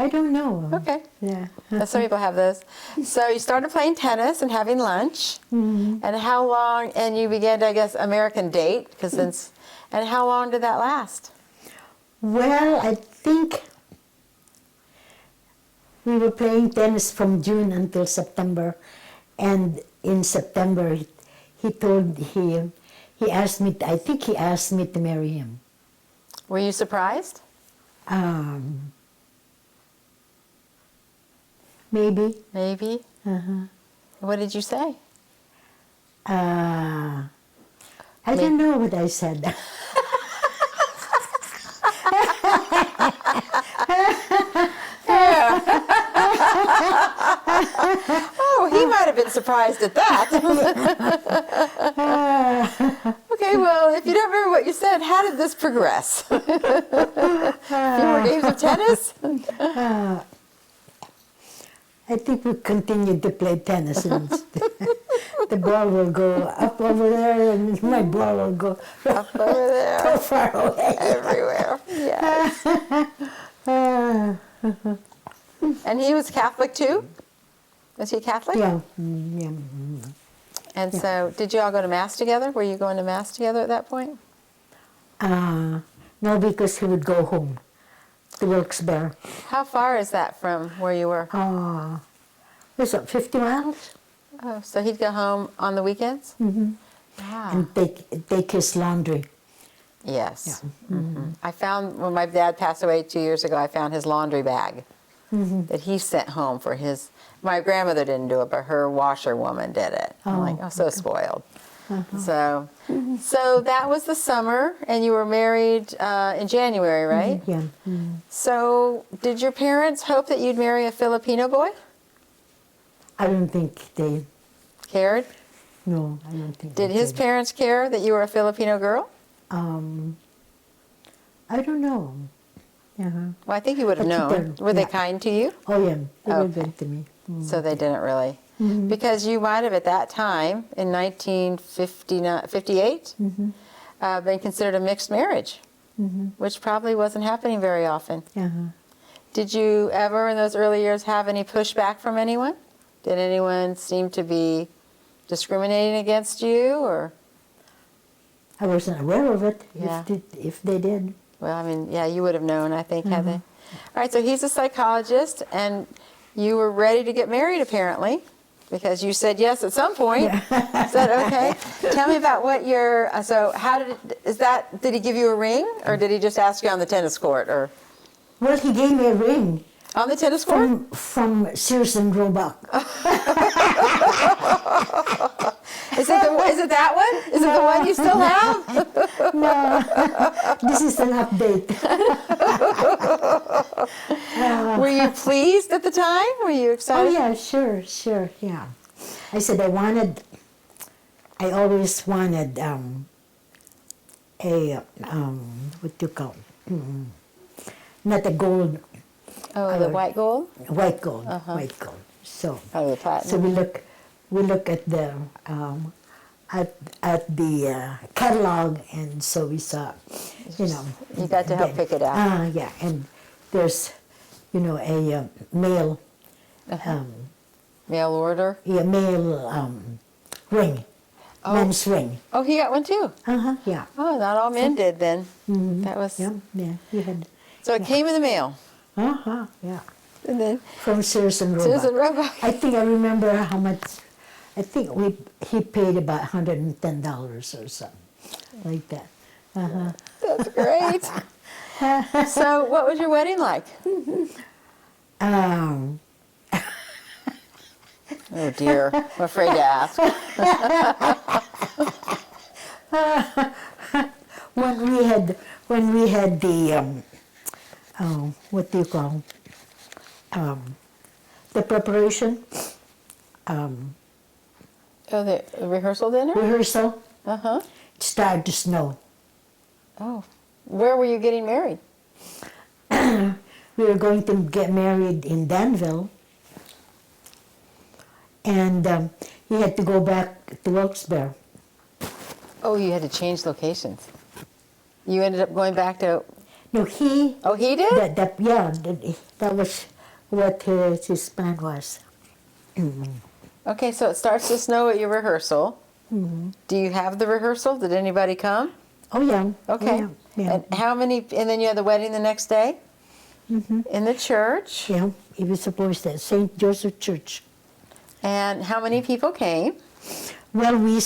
don't know. Okay. Yeah. Some people have those. So you started playing tennis and having lunch. And how long, and you began to, I guess, American date, because since, and how long did that last? Well, I think we were playing tennis from June until September, and in September he asked me. I think he asked me to marry him. Were you surprised? Maybe. Maybe. What did you say? I don't know what I said. Oh, he might have been surprised at that. Okay, well, if you don't remember what you said, how did this progress? A few more games of tennis? I think we continued to play tennis, and the ball will go up over there, and my ball will go Up over there. so far away. Everywhere. Yes. And he was Catholic too? Was he Catholic? Yeah, yeah. And so, did you all go to Mass together? Were you going to Mass together at that point? No, because he would go home to Wilkes-Barre. How far is that from where you were? Was it 50 miles? Oh, so he'd go home on the weekends? Ah. And take his laundry. Yes. I found, when my dad passed away 2 years ago, I found his laundry bag that he sent home for his, my grandmother didn't do it, but her washerwoman did it. I'm like, oh, so spoiled. So that was the summer, and you were married in January, right? Yeah. So did your parents hope that you'd marry a Filipino boy? I don't think they, Cared? no, I don't think Did they his parents care that you were a Filipino girl? I don't know. Well, I think you would have But known. they're- Were they yeah. kind to you? Oh, yeah, they were Okay. good to me. So they didn't really. Because you might have at that time, in 1958, been considered a mixed marriage, which probably wasn't happening very often. Did you ever in those early years have any pushback from anyone? Did anyone seem to be discriminating against you? Or, I wasn't aware of it, Yeah. if they did. well, I mean, yeah, you would have known, I think, had they? All right, so he's a psychologist, and you were ready to get married, apparently, because you said yes at some point. Is that okay? Tell me about what your, so how did did he give you a ring, or did he just ask you on the tennis court, or Well, he gave me a ring on the tennis court? from Sears and Roebuck. Is it that one? Is it the one you still have? No, this is an update. Were you pleased at the time? Were you Oh excited? yeah, sure, yeah. I said I always wanted what do you call not a gold, Oh, the white gold? white gold. So Oh, the so platinum. we look at the catalog, and so we saw, You got to help pick it out. Yeah, and there's a male Mail order? male ring, Oh. men's ring. Oh, he got one too. Yeah. Oh, not all men did then. That was Yeah, you had. so. It came in the mail. Yeah. And then from Sears and Roebuck. Sears and Roebuck. I think I remember how much. I think he paid about $110 or something like that. That's great. So, what was your wedding like? Um, Oh dear, I'm afraid to ask. when we had the what do you call the preparation Oh, the rehearsal dinner? rehearsal, Uh-huh. it started to snow. Oh. Where were you getting married? We were going to get married in Danville, and he had to go back to Wilkes-Barre. Oh, you had to change locations. You ended up going back to... No, he. Oh, he did? That was what his plan was. Okay, so it starts to snow at your rehearsal. Do you have the rehearsal? Did anybody come? Oh yeah. Okay. Yeah. And how many... And then you had the wedding the next day? In the church? Yeah, it was supposed to St. Joseph Church. And how many people came? Well, we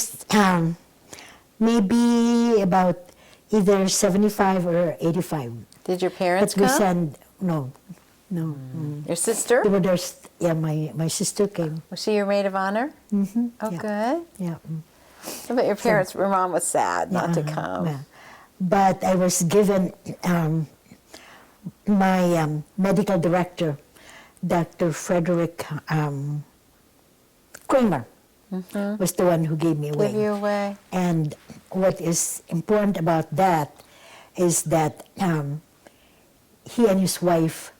maybe about either 75 or 85. Did your parents But we come? sent no. Your sister? There were my sister came. Was she your maid of honor? Mm-hmm. Oh, yeah. good. Yeah. I bet your parents, your mom was sad not to come. Yeah. But I was given my medical director, Dr. Frederick Kramer, was the one who gave me away. Give you away. And what is important about that is that he and his wife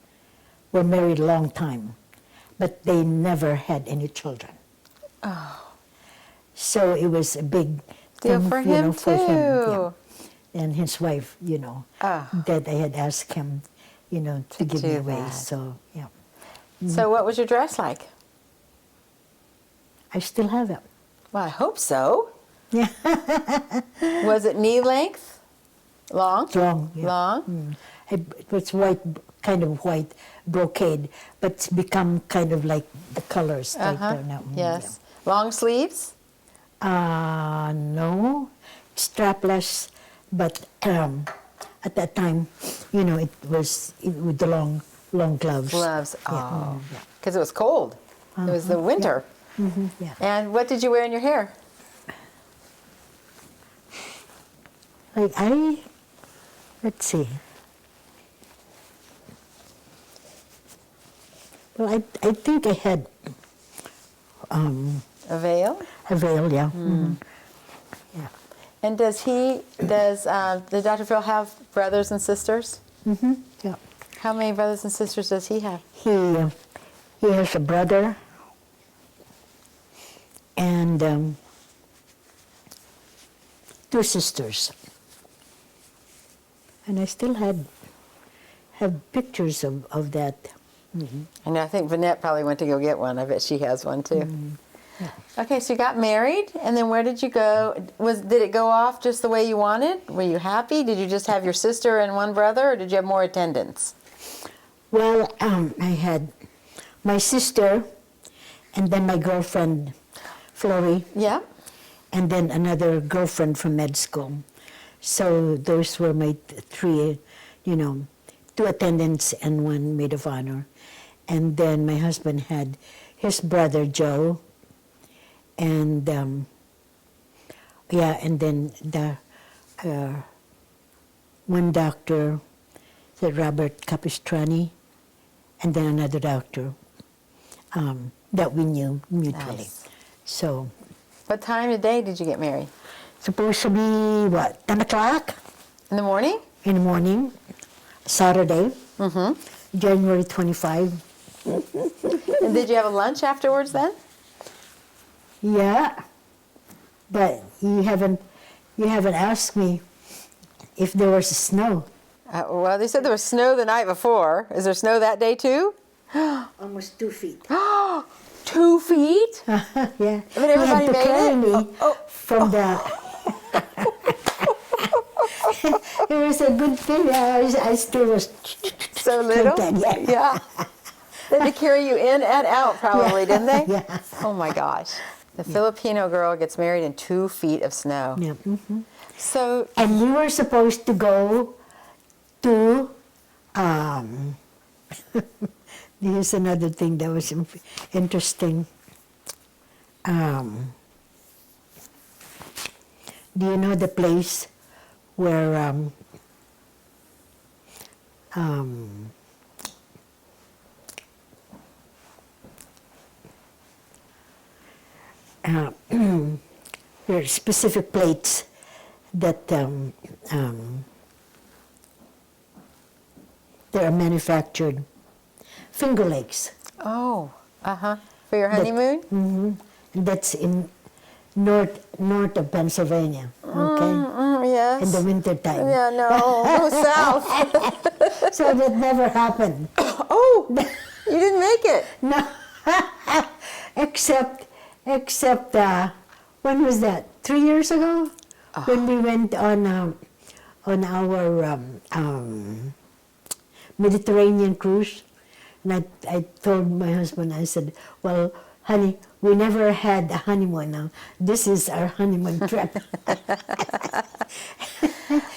were married a long time, but they never had any children. Oh. So it was a big Deal thing, for you know, him, for him. too. Yeah. And his wife, Ah. that I had asked him, to give me do away. that. So, yeah. So what was your dress like? I still have it. Well, I hope so. Yeah. Was it knee length? Long? Long. Yeah. Long? It was white, kind of white brocade, but it's become kind of like the colors right there now. Yes. Long sleeves? No, strapless, but at that time, it was with the long gloves. Gloves. Yeah. Oh. Because it was cold. It was the winter. Yeah. And what did you wear in your hair? Let's see. Well, I think I had A veil? a veil, yeah. Yeah. And does Dr. Phil have brothers and sisters? Yeah. How many brothers and sisters does he have? He has a brother and 2 sisters. And I still have pictures of that. And I think Vanette probably went to go get one. I bet she has one too. Okay, so you got married, and then where did you go? Did it go off just the way you wanted? Were you happy? Did you just have your sister and one brother, or did you have more attendants? Well, I had my sister, and then my girlfriend, Flory, Yeah. and then another girlfriend from med school. So those were my 3, 2 attendants and 1 maid of honor. And then my husband had his brother, Joe, and and then the one doctor, the Robert Capistrani, and then another doctor that we knew mutually. Nice. So What time of day did you get married? supposed to be 10 o'clock In the morning? in the morning, Saturday, January 25. And did you have a lunch afterwards then? Yeah, but you haven't asked me if there was snow. Well, they said there was snow the night before. Is there snow that day too? Almost 2 feet. 2 feet? Yeah. But everybody He had to made carry it? me from the. It was a good thing. I still was So little? content, yeah. They had to carry you in and out, probably, didn't they? Yeah. Oh my gosh. The Filipino girl gets married in 2 feet of snow. Yeah. So, And you were supposed to go to, here's another thing that was interesting. Do you know the place where there are specific plates that they are manufactured? Finger Lakes. oh, uh-huh. For your honeymoon? That's in north of Pennsylvania, okay? Yes. In the winter time. Yeah, no, go south. So that never happened. Oh, you didn't make it. No, except when was that? 3 years ago, when we went on our Mediterranean cruise, and I told my husband, I said, "Well, honey, we never had a honeymoon. Now this is our honeymoon trip."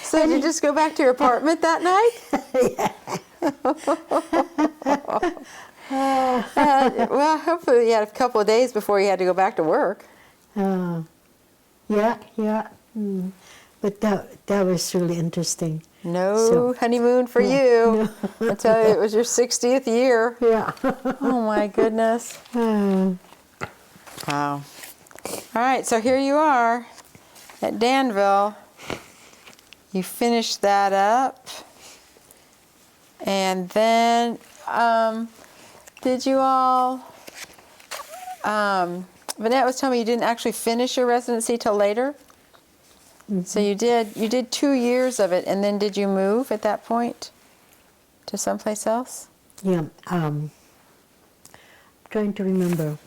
So did you just go back to your apartment that night? Well, hopefully you had a couple of days before you had to go back to work. Yeah. But that was really interesting. No So- honeymoon for you. I tell you, it was your 60th year. Yeah. Oh my goodness. Wow. All right, so here you are at Danville. You finished that up. And then, did you all, Vanette was telling me you didn't actually finish your residency till later? So you did 2 years of it, and then did you move at that point to someplace else? Yeah. Trying to remember.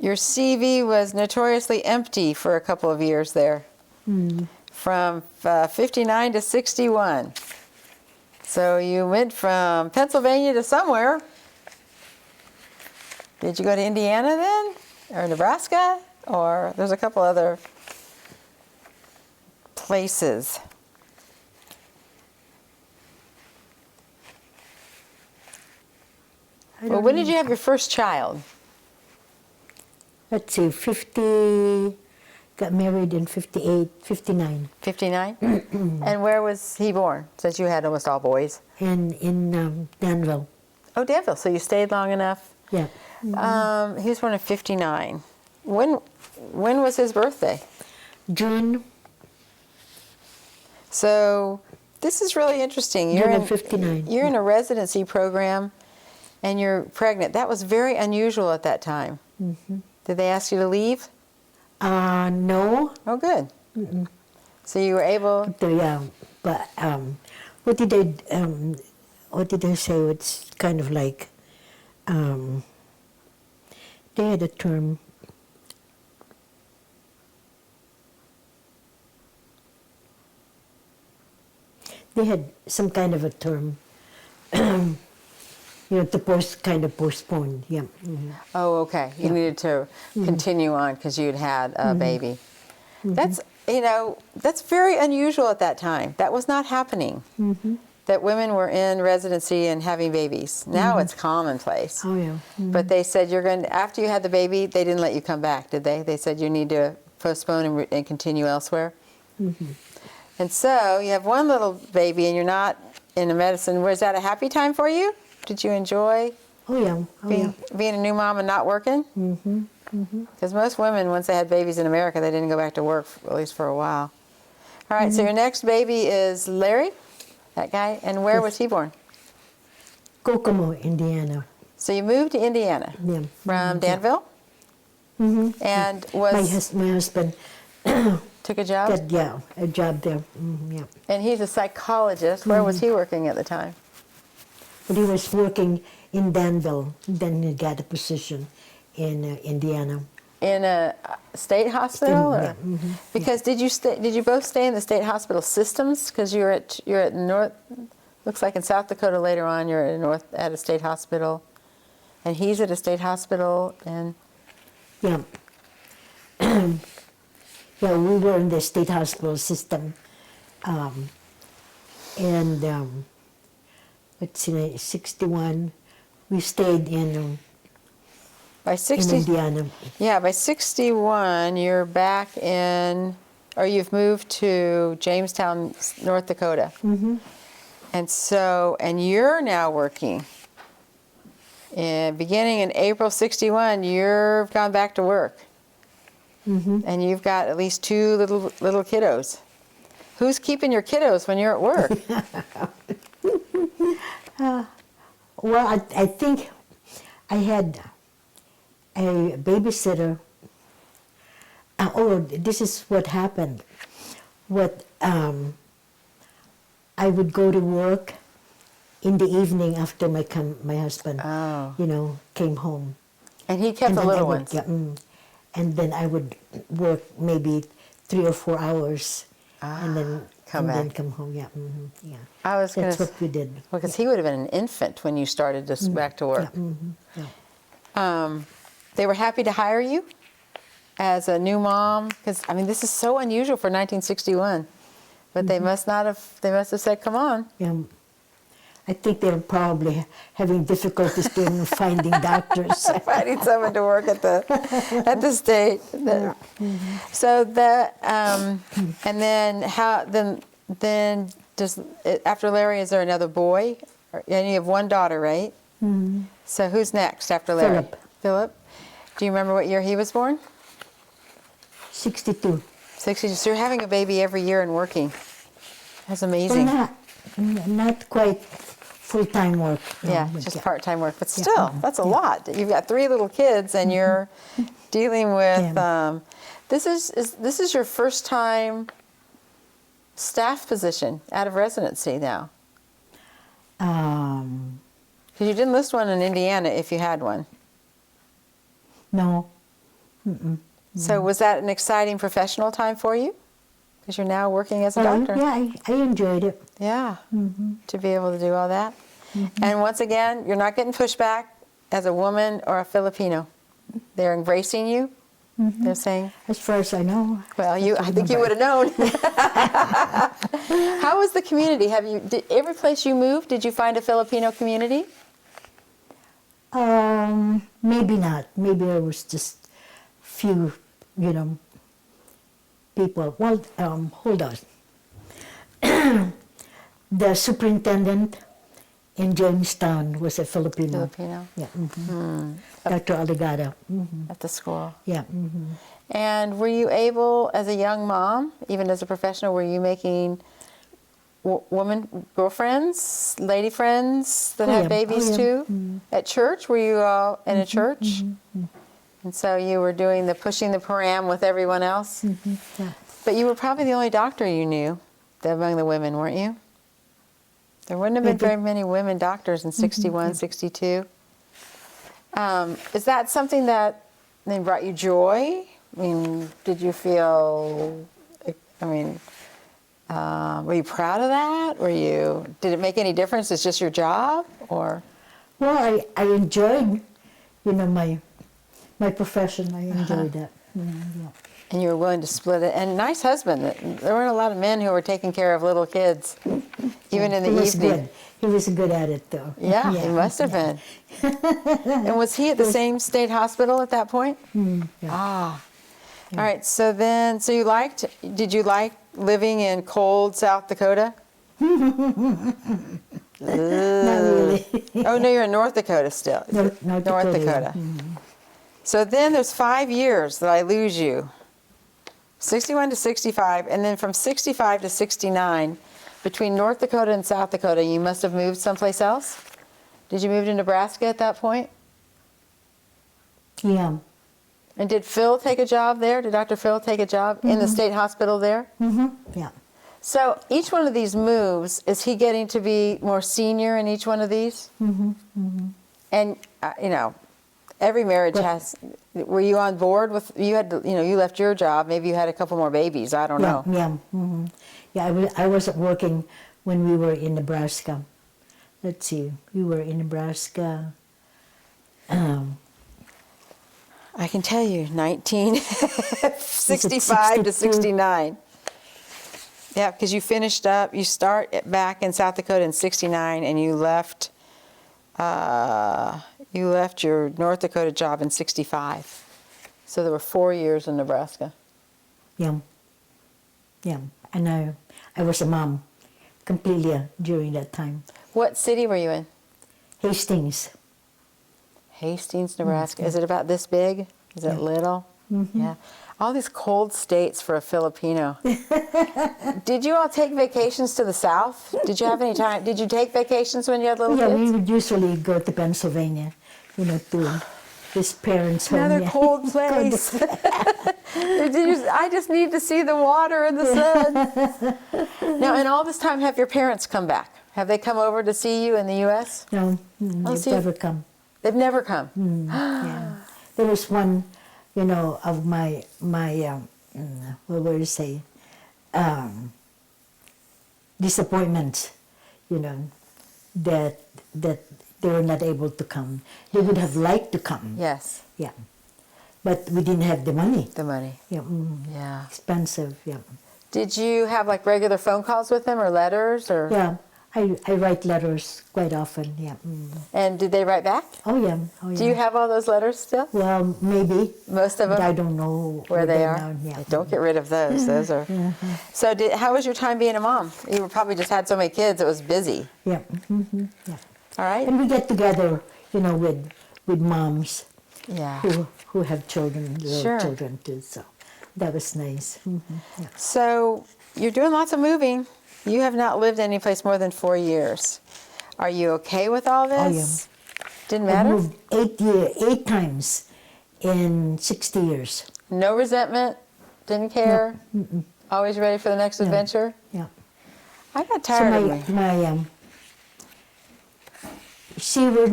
Your CV was notoriously empty for a couple of years there, from 59 to 61. So you went from Pennsylvania to somewhere. Did you go to Indiana then, or Nebraska, or there's a couple other places? Well, when did you have your first child? Let's see, 50, got married in 58, 59. 59? And where was he born, since you had almost all boys? In Danville. Oh, Danville, so you stayed long enough. Yeah. He was born in 59. When was his birthday? June. So this is really interesting. June of 59. You're in a residency program, and you're pregnant. That was very unusual at that time. Did they ask you to leave? No. Oh, good. So you were able. Yeah, but what did I say? It's kind of like they had a term. They had some kind of a term. To postpone. Yeah. Oh, okay. You needed to continue on because you'd had a baby. That's very unusual at that time. That was not happening. That women were in residency and having babies. Now it's commonplace. Oh yeah. But they said after you had the baby, they didn't let you come back, did they? They said you need to postpone and continue elsewhere. And so you have one little baby and you're not in a medicine. Was that a happy time for you? Did you enjoy Oh yeah. being a new mom and not working? Because most women, once they had babies in America, they didn't go back to work, at least for a while. All right, so your next baby is Larry, that guy. And where was he born? Kokomo, Indiana. So you moved to Indiana Yeah. from Danville? And My husband took a job? got a job there. Yeah. And he's a psychologist. Where was he working at the time? But he was working in Danville. Then he got a position in Indiana. In a state hospital? Yeah, Or? Because did you both stay in the state hospital systems? Because you're at North, looks like in South Dakota later on, you're at a state hospital. And he's at a state hospital and Yeah. Yeah, we were in the state hospital system. And let's see, 61, we stayed in by 60, Indiana. yeah, by 61, you're back in, or you've moved to Jamestown, North Dakota. Mm-hmm. And so, and you're now working. And beginning in April 61, you've gone back to work. Mm-hmm. And you've got at least 2 little kiddos. Who's keeping your kiddos when you're at work? Well, I think I had a babysitter. This is what happened. I would go to work in the evening after my husband, Oh. came home. And he kept the then I little would- ones. Yeah, and then I would work maybe 3 or 4 hours, and then come then back. come home. Yeah, yeah. I was going That's to, what we did. well, because he would have been an infant when you started this back to work. Yeah. They were happy to hire you as a new mom, because I mean this is so unusual for 1961. But they must have said, "Come on." Yeah. I think they were probably having difficulties finding doctors. Finding someone to work at the state. So that and then does after Larry, is there another boy? And you have one daughter, right? Mm-hmm. So who's next after Larry? Philip. Philip. Do you remember what year he was born? 62. 60. So you're having a baby every year and working. That's amazing. Well, not quite full-time work. no, Yeah, but just yeah. part-time work, but still, that's a lot. You've got 3 little kids, and you're dealing with. Yeah. This is your first time staff position out of residency now, Um, because you didn't list one in Indiana if you had one. no. So was that an exciting professional time for you? Because you're now working as a doctor. Yeah, I enjoyed it. Yeah, to be able to do all that. And once again, you're not getting pushback as a woman or a Filipino. They're embracing you. They're saying, As far as I know. well, I think you would have known. How was the community? Every place you moved, did you find a Filipino community? Maybe not. Maybe there was just few, people. Well, hold on. The superintendent in Jamestown was a Filipino. Filipino Yeah. Dr. Aligada. at the school. Yeah. And were you able, as a young mom, even as a professional, were you making woman girlfriends, lady friends that Oh, had yeah. babies Oh, yeah. too? At church, were you all in a church? And so you were doing the pushing the param with everyone else? Yeah. But you were probably the only doctor you knew among the women, weren't you? There wouldn't have been very many women doctors in 61, 62. Is that something that then brought you joy? I mean, did you feel, were you proud of that? Did it make any difference? It's just your job, or? Well, I enjoyed, my profession. I enjoyed that. Yeah. And you were willing to split it. And nice husband. There weren't a lot of men who were taking care of little kids, even in the He was evening. good. He was good at it, though. Yeah, he must have been. And was he at the same state hospital at that point? Yeah. Ah. All right, so did you like living in cold South Dakota? Not really. Oh, no, you're in North Dakota still. North Dakota, yeah. So then there's 5 years that I lose you. 61 to 65, and then from 65 to 69, between North Dakota and South Dakota, you must have moved someplace else? Did you move to Nebraska at that point? Yeah. And did Phil take a job there? Did Dr. Phil take a job in the state hospital there? Yeah. So each one of these moves, is he getting to be more senior in each one of these? And, every marriage has, were you on board with, you left your job, maybe you had a couple more babies, I don't know. Yeah. Yeah, I wasn't working when we were in Nebraska. Let's see, we were in Nebraska I can tell you, 1965 to 62? 69. Yeah, because you finished up, you start back in South Dakota in 69, and you left your North Dakota job in 65. So there were 4 years in Nebraska. Yeah. Yeah. And I was a mom completely during that time. What city were you in? Hastings. Hastings, Nebraska. Is it about this big? Is it little? Yeah. All these cold states for a Filipino. Did you all take vacations to the South? Did you have any time? Did you take vacations when you had little Yeah, kids? we would usually go to Pennsylvania, to his parents' home. Another yeah. cold place. I just need to see the water and the sun. Now, in all this time, have your parents come back? Have they come over to see you in the U.S.? No, I'll they've see. never come. They've never come. Yeah. There was one, of my what would you say, disappointment, that they were not able to come. They would have liked to come. Yes, Yeah. But we didn't have the money. the money. Yeah. Yeah. Expensive. Yeah. Did you have like regular phone calls with them or letters or? Yeah. I write letters quite often. Yeah. And did they write back? Oh yeah. Oh yeah. Do you have all those letters still? Well, maybe. Most of But I them? don't know Where they are? now. Yeah. Don't get rid of those. Those are. So, how was your time being a mom? You probably just had so many kids; it was busy. Yeah. Yeah. All right. And we get together, with moms Yeah. who have children, little Sure. children too. So that was nice. Yeah. So you're doing lots of moving. You have not lived any place more than 4 years. Are you okay with all this? Oh, yeah. Didn't I matter? moved 8 times in 60 years. No resentment? Didn't care? Always ready for the next adventure? Yeah. I got So tired of me. when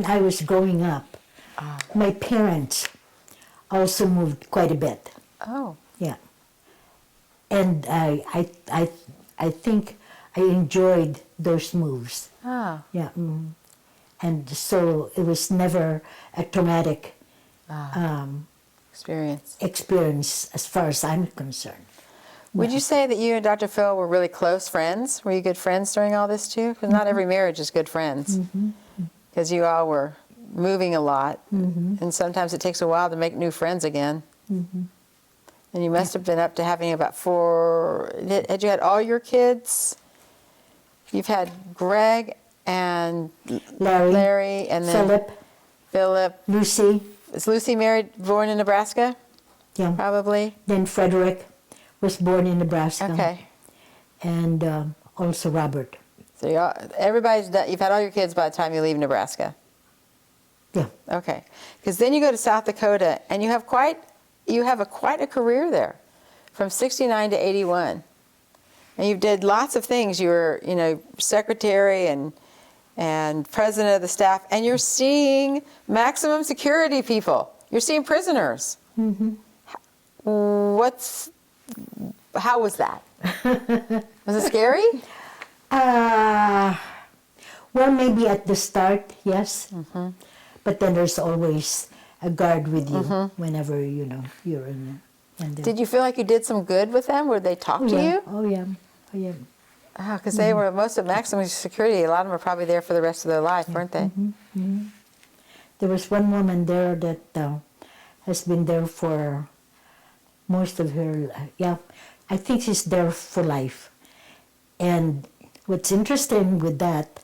I was growing up, my parents also moved quite a bit. Oh, Yeah. And I think I enjoyed those moves. oh, Yeah. And so it was never a traumatic experience. experience as far as I'm concerned. Would you say that you and Dr. Phil were really close friends? Were you good friends during all this too? Because not every marriage is good friends. Because you all were moving a lot, and sometimes it takes a while to make new friends again. And you must have been up to having about 4. Had you had all your kids? You've had Greg and Larry, and then Philip. Lucy, Is Lucy born in Nebraska? yeah. Probably. Then Frederick was born in Nebraska. Okay. And also Robert. So everybody's done. You've had all your kids by the time you leave Nebraska. Yeah. Okay. Because then you go to South Dakota, and you have quite a career there, from 69 to 81. And you did lots of things. You were, secretary and president of the staff, and you're seeing maximum security people. You're seeing prisoners. How was that? Was it scary? Well, maybe at the start, yes. But then there's always a guard with you whenever, you're in there. Did you feel like you did some good with them? Would they talk to you? Oh, yeah. Oh, yeah. Because they were most of maximum security. A lot of them were probably there for the rest of their life, weren't they? There was one woman there that has been there for most of her, I think she's there for life. And what's interesting with that,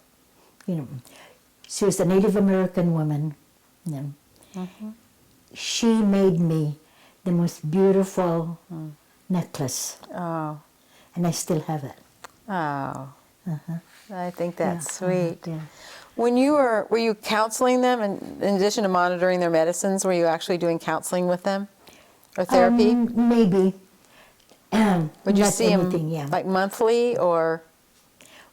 she was a Native American woman. She made me the most beautiful necklace, Oh, and I still have it. oh. I think that's Yeah, sweet. yeah. When you were you counseling them, and in addition to monitoring their medicines, were you actually doing counseling with them or therapy? Maybe. Would you not see anything, them like monthly or?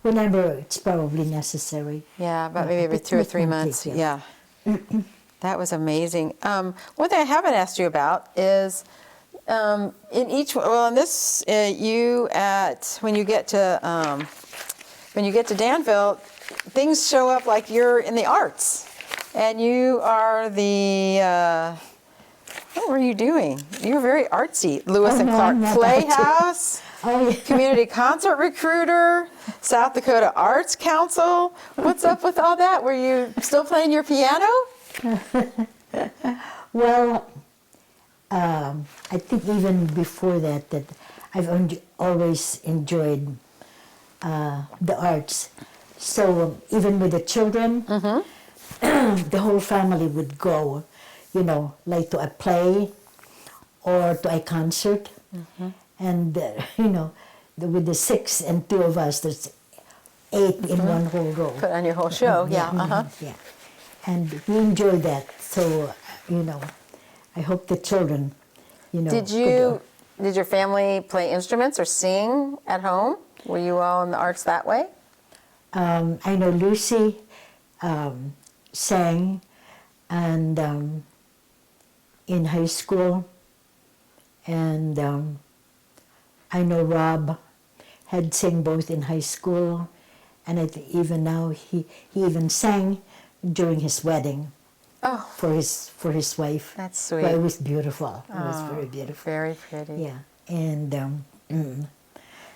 whenever it's probably necessary. Yeah, about maybe every 2 or 3 months. Yeah. That was amazing. One thing I haven't asked you about is in this when you get to Danville, things show up like you're in the arts. And you are the, what were you doing? You were very artsy. Lewis Oh, and no, Clark I'm not Playhouse, Oh, yeah. Community Concert Recruiter, South Dakota Arts Council. What's up with all that? Were you still playing your piano? Well, I think even before that, I've always enjoyed the arts. So even with the children, the whole family would go, like to a play or to a concert. And, with the 6 and 2 of us, there's 8 in one whole row. Put on your whole show, yeah. Yeah. And we enjoy that. So, I hope the children, Did your family play instruments or sing at home? Were you all in the arts that way? I know Lucy sang, and in high school, and I know Rob had sang both in high school, and I think even now he even sang during his wedding. Oh, For his wife. that's sweet. Well, it was beautiful. It was very beautiful. Very pretty. Yeah, and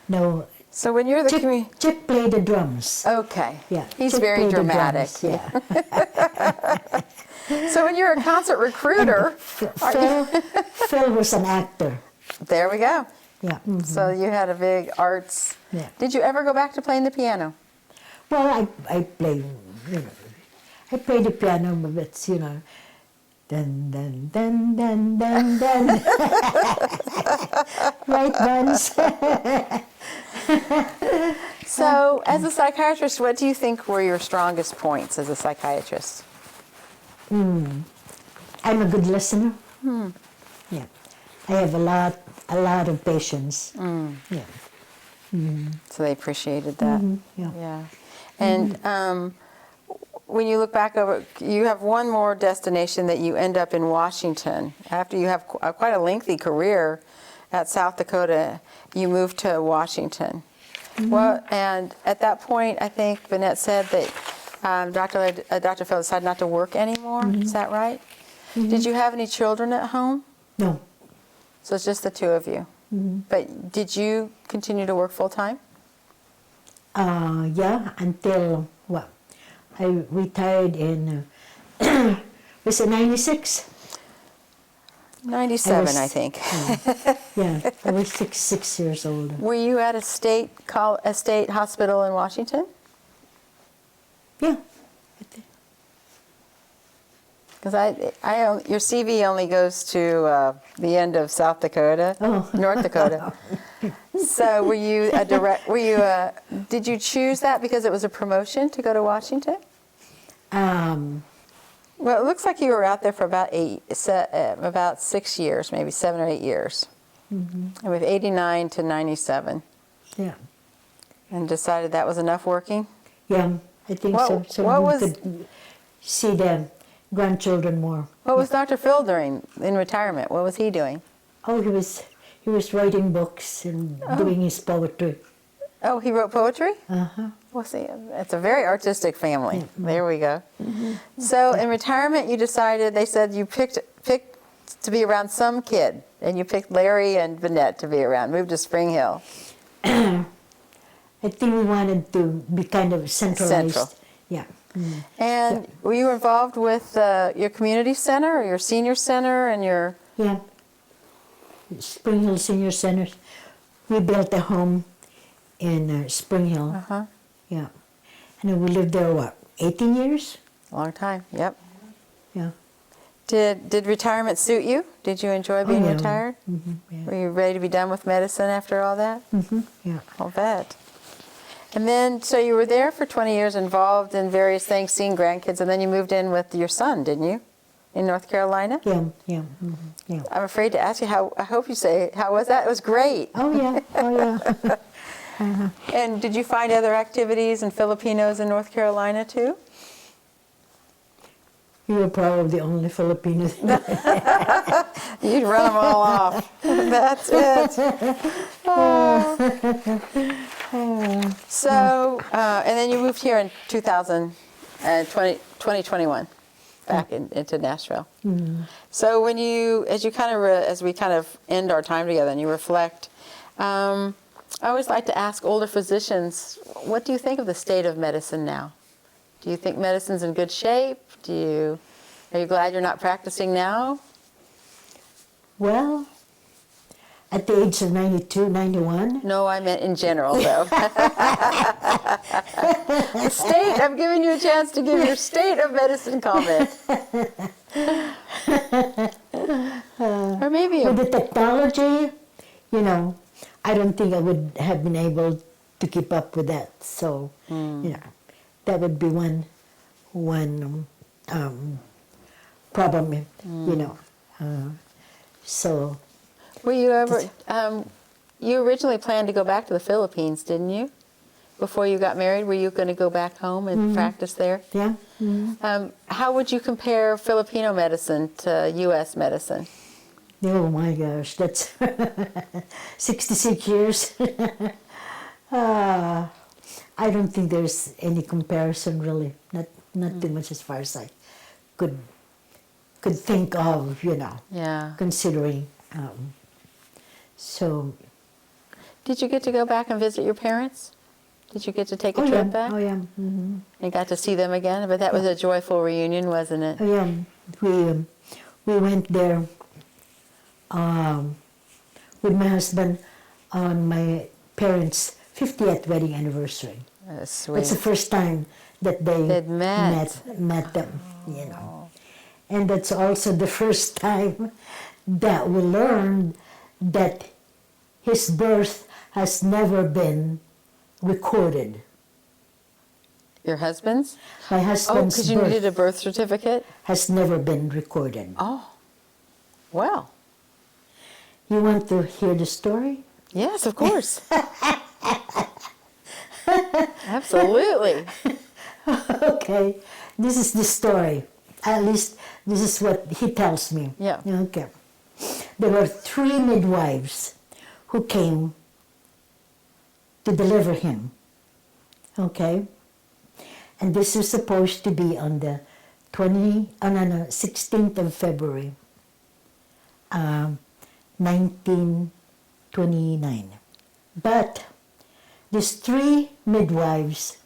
no, So when you're the community... Chip played the drums. Okay. Yeah, He's Chip very played the dramatic. drums, yeah. So when you're a concert recruiter, Phil was an actor. there we go. Yeah. So you had a big arts. Yeah. Did you ever go back to playing the piano? Well, I play, I play the piano, but it's, dun, dun, dun, dun, dun, dun. Right, Buns? So as a psychiatrist, what do you think were your strongest points as a psychiatrist? I'm a good listener. Yeah. I have a lot of patience. Yeah. So they appreciated that. Yeah. Yeah. And when you look back over, you have one more destination that you end up in Washington. After you have quite a lengthy career at South Dakota, you moved to Washington. Well, and at that point, I think Vanette said that Dr. Phil decided not to work anymore. Is that right? Did you have any children at home? No. So it's just the two of you. But did you continue to work full time? Yeah, until, I retired in, was it 96? 97, I think. Yeah, I was six years old. Were you at a state hospital in Washington? Yeah. Because your CV only goes to the end of South Dakota, North Dakota. So were you did you choose that because it was a promotion to go to Washington? Well, it looks like you were out there for about 6 years, maybe 7 or 8 years. And with 89 to 97. Yeah. And decided that was enough working? Yeah, I think so. So we could see the grandchildren more. What was Dr. Phil doing in retirement? What was he doing? Oh, he was writing books and doing his poetry. Oh, he wrote poetry? Uh-huh. Well, see, it's a very artistic family. There we go. So in retirement, you decided, they said you picked to be around some kid, and you picked Larry and Vanette to be around, moved to Spring Hill. I think we wanted to be kind of centralized. Central. Yeah. And were you involved with your community center or your senior center and your... Yeah. Spring Hill Senior Center. We built a home in Spring Hill. Uh-huh. Yeah. And we lived there, 18 years? Long time, yep. Yeah. Did retirement suit you? Did you enjoy being yeah. retired? Yeah. Were you ready to be done with medicine after all that? Yeah. I'll bet. And then, so you were there for 20 years, involved in various things, seeing grandkids, and then you moved in with your son, didn't you? In North Carolina? Yeah. Yeah. I'm afraid to ask you I hope you say, how was that? It was great. Oh, yeah. Oh, yeah. And did you find other activities and Filipinos in North Carolina too? You were probably the only Filipino. You'd run them all off. That's it. So, and then you moved here in 2021. back into Nashville. So when you, as we kind of end our time together and you reflect, I always like to ask older physicians, what do you think of the state of medicine now? Do you think medicine's in good shape? Are you glad you're not practicing now? Well, at the age of 92, 91, No, I meant in general, though. The state, I'm giving you a chance to give your state of medicine comment. Or maybe with the technology, I don't think I would have been able to keep up with that. So, that would be one problem, so. Were you ever, you originally planned to go back to the Philippines, didn't you? Before you got married, were you going to go back home and practice there? Yeah. How would you compare Filipino medicine to U.S. medicine? Oh my gosh, that's 66 years. I don't think there's any comparison really. Not too much as far as I could think of, Yeah. considering. So. Did you get to go back and visit your parents? Did you get to take a Oh yeah. trip back? Oh yeah. Mm-hmm. And got to see them again? But that was a joyful reunion, wasn't it? Oh yeah. We went there with my husband on my parents' 50th wedding anniversary. Sweet. It's the first time that they'd met. met them, And that's also the first time that we learned that his birth has never been recorded. Your husband's? My Oh, husband's because you needed a birth birth certificate? has never been recorded. Oh, well, You want to hear the story? yes, of course. Absolutely. Okay, this is the story. At least this is what he tells me. Yeah. Okay. There were 3 midwives who came to deliver him. Okay? And this was supposed to be on the 16th of February, 1929. But these 3 midwives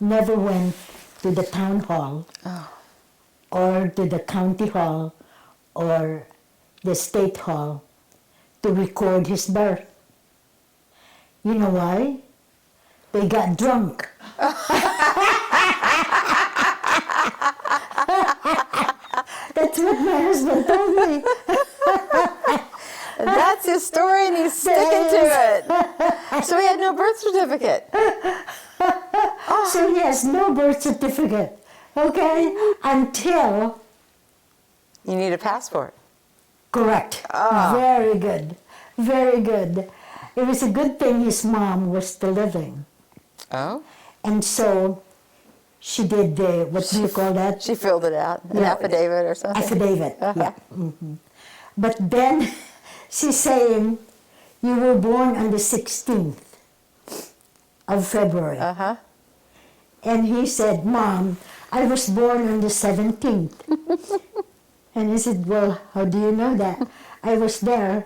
never went to the town hall or to the county hall or the state hall to record his birth. You know why? They got drunk. That's what my husband told me. That's his story and he's sticking to it. So he had no birth certificate. So he has no birth certificate, okay? Until, You need a passport. correct. Very good, very good. It was a good thing his mom was still living. Oh? And so she did the, what do you call that? She filled it out, an Yeah. affidavit or something. Affidavit, yeah. But then she's saying, you were born on the 16th of February. Uh-huh. And he said, Mom, I was born on the 17th. And he said, well, how do you know that? I was there.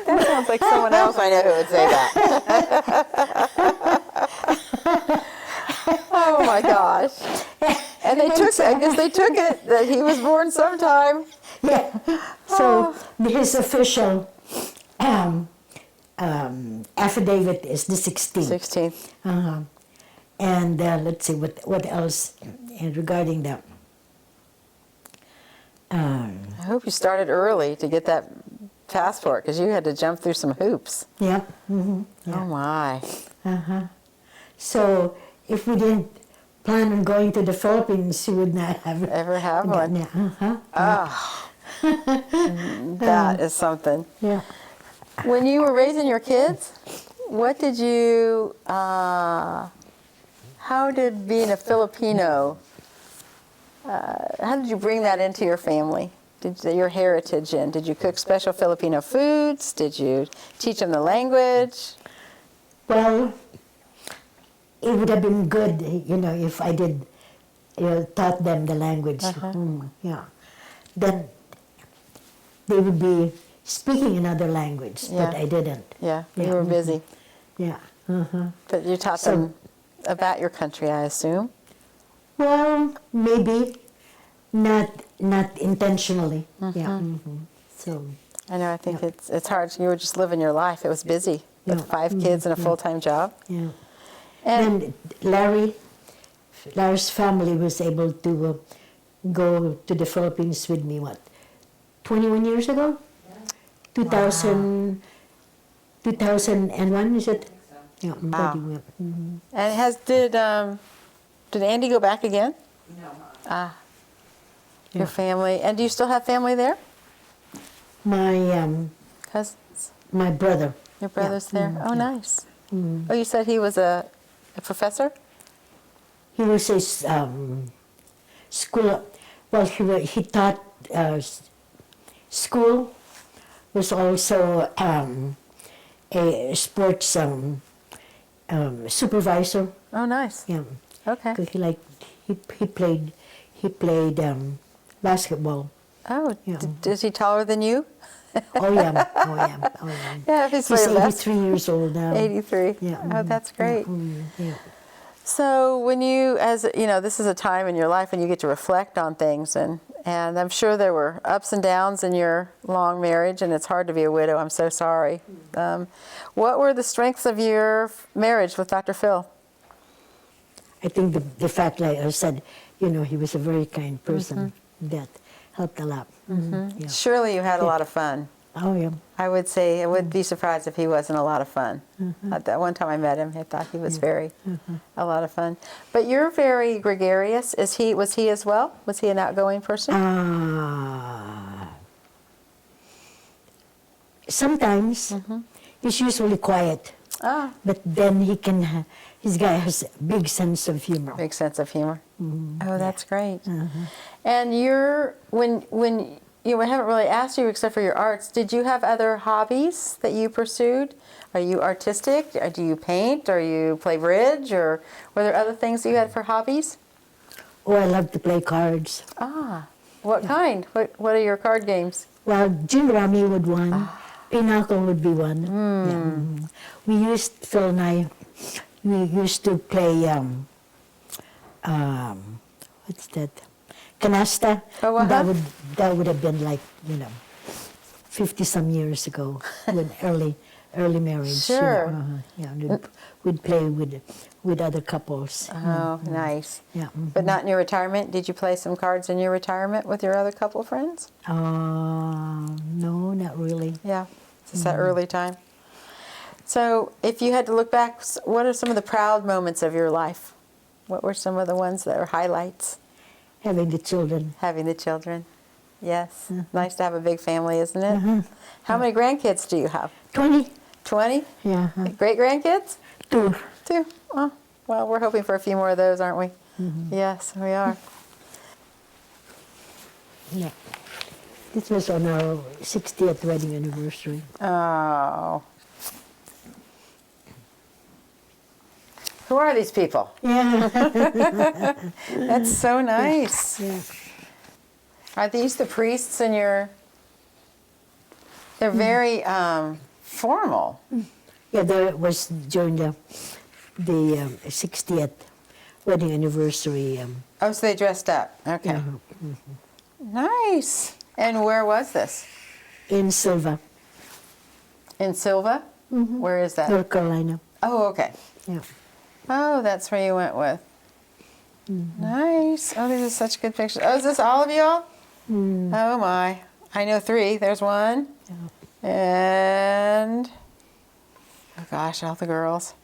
That sounds like someone else I know who would say that. Oh my gosh. And I guess they took it that he was born sometime. Yeah. So his official affidavit is the 16th. 16th. And let's see, what else regarding that? I hope you started early to get that passport because you had to jump through some hoops. Yeah. Mm-hmm. Yeah. Oh my. So if we didn't plan on going to the Philippines, we would not have Ever have one? Yeah. Oh, that is something. Yeah. When you were raising your kids, what did you, how did being a Filipino, how did you bring that into your family? Your heritage in? Did you cook special Filipino foods? Did you teach them the language? Well, it would have been good, if I did, taught them the language. Yeah. Then they would be speaking another language, but Yeah. I didn't. Yeah, you Yeah. were busy. Yeah. But you taught So- them about your country, I assume. Well, maybe not intentionally. Yeah. So I know, I think Yeah. it's hard. You were just living your life. It was busy with Yeah. 5 kids and a full-time job. yeah. And And Larry's family was able to go to the Philippines with me, 21 years ago? 2001, is it? Yeah, Wow. 31. and did Andy go back again? No. Ah, your family. And do you still have family there? Cousins? My brother. Your brother's there? Oh, yeah. nice. Oh, you said he was a professor? He was a school. Well, he taught school. Was also a sports supervisor. Oh, nice. Yeah, Okay. 'cause he played basketball. Oh, Yeah. is he taller than you? Oh yeah, oh yeah, oh yeah. Yeah, if he's He's playing 83 years old now. 83. Yeah. Oh, that's great. Yeah. So when you, this is a time in your life when you get to reflect on things, and I'm sure there were ups and downs in your long marriage, and it's hard to be a widow. I'm so sorry. What were the strengths of your marriage with Dr. Phil? I think the fact, like I said, he was a very kind person that helped a lot. Yeah. Surely you had a lot of fun. Oh yeah. I would say I would be surprised if he wasn't a lot of fun. That one time I met him, I thought he was very a lot of fun. But you're very gregarious. Was he as well? Was he an outgoing person? Sometimes he's usually quiet, Ah, but then his guy has a big sense of humor. big sense of humor. Oh, that's great. And when we haven't really asked you except for your arts, did you have other hobbies that you pursued? Are you artistic? Or do you paint? Or you play bridge? Or were there other things that you had for hobbies? Oh, I love to play cards. Ah, what kind? What are your card games? Well, Jim Rami would one. Pinochle would be one. Yeah. Phil and I, we used to play, what's that? Canasta. Oh, uh-huh. That would have been like, 50 some years ago, when early marriage. Sure. Yeah, we'd play with other couples. Oh, nice. Yeah. But not in your retirement? Did you play some cards in your retirement with your other couple of friends? No, not really. Yeah, just that early time. So if you had to look back, what are some of the proud moments of your life? What were some of the ones that are highlights? Having the children. Having the children. Yes. Nice to have a big family, isn't it? How many grandkids do you have? 20. 20? Yeah. Great-grandkids? 2. 2. Oh, well, we're hoping for a few more of those, aren't we? Yes, we are. Yeah. This was on our 60th wedding anniversary. Oh. Who are these people? Yeah. That's so nice. Yeah. Are these the priests in your... They're very formal. Yeah, that was during the 60th wedding anniversary. Oh, so they dressed up. Okay. Nice. And where was this? In Silva, In Silva? Where is that? North Carolina. Oh, okay. Yeah. Oh, that's where you went with. Nice. Oh, these are such good pictures. Oh, is this all of y'all? Oh, my. I know 3. There's 1. And... Oh, gosh, all the girls.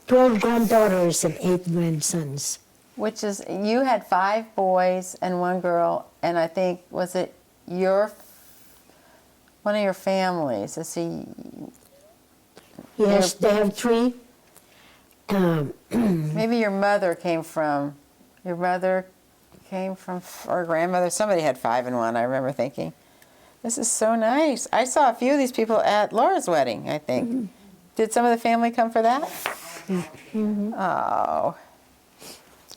12 granddaughters and 8 grandsons. Which is, you had 5 boys and 1 girl, and I think, was it one of your families? Let's see. Yes, they have 3. Maybe your mother came from, or grandmother. Somebody had 5 and 1, I remember thinking. This is so nice. I saw a few of these people at Laura's wedding, I think. Did some of the family come for that? Oh.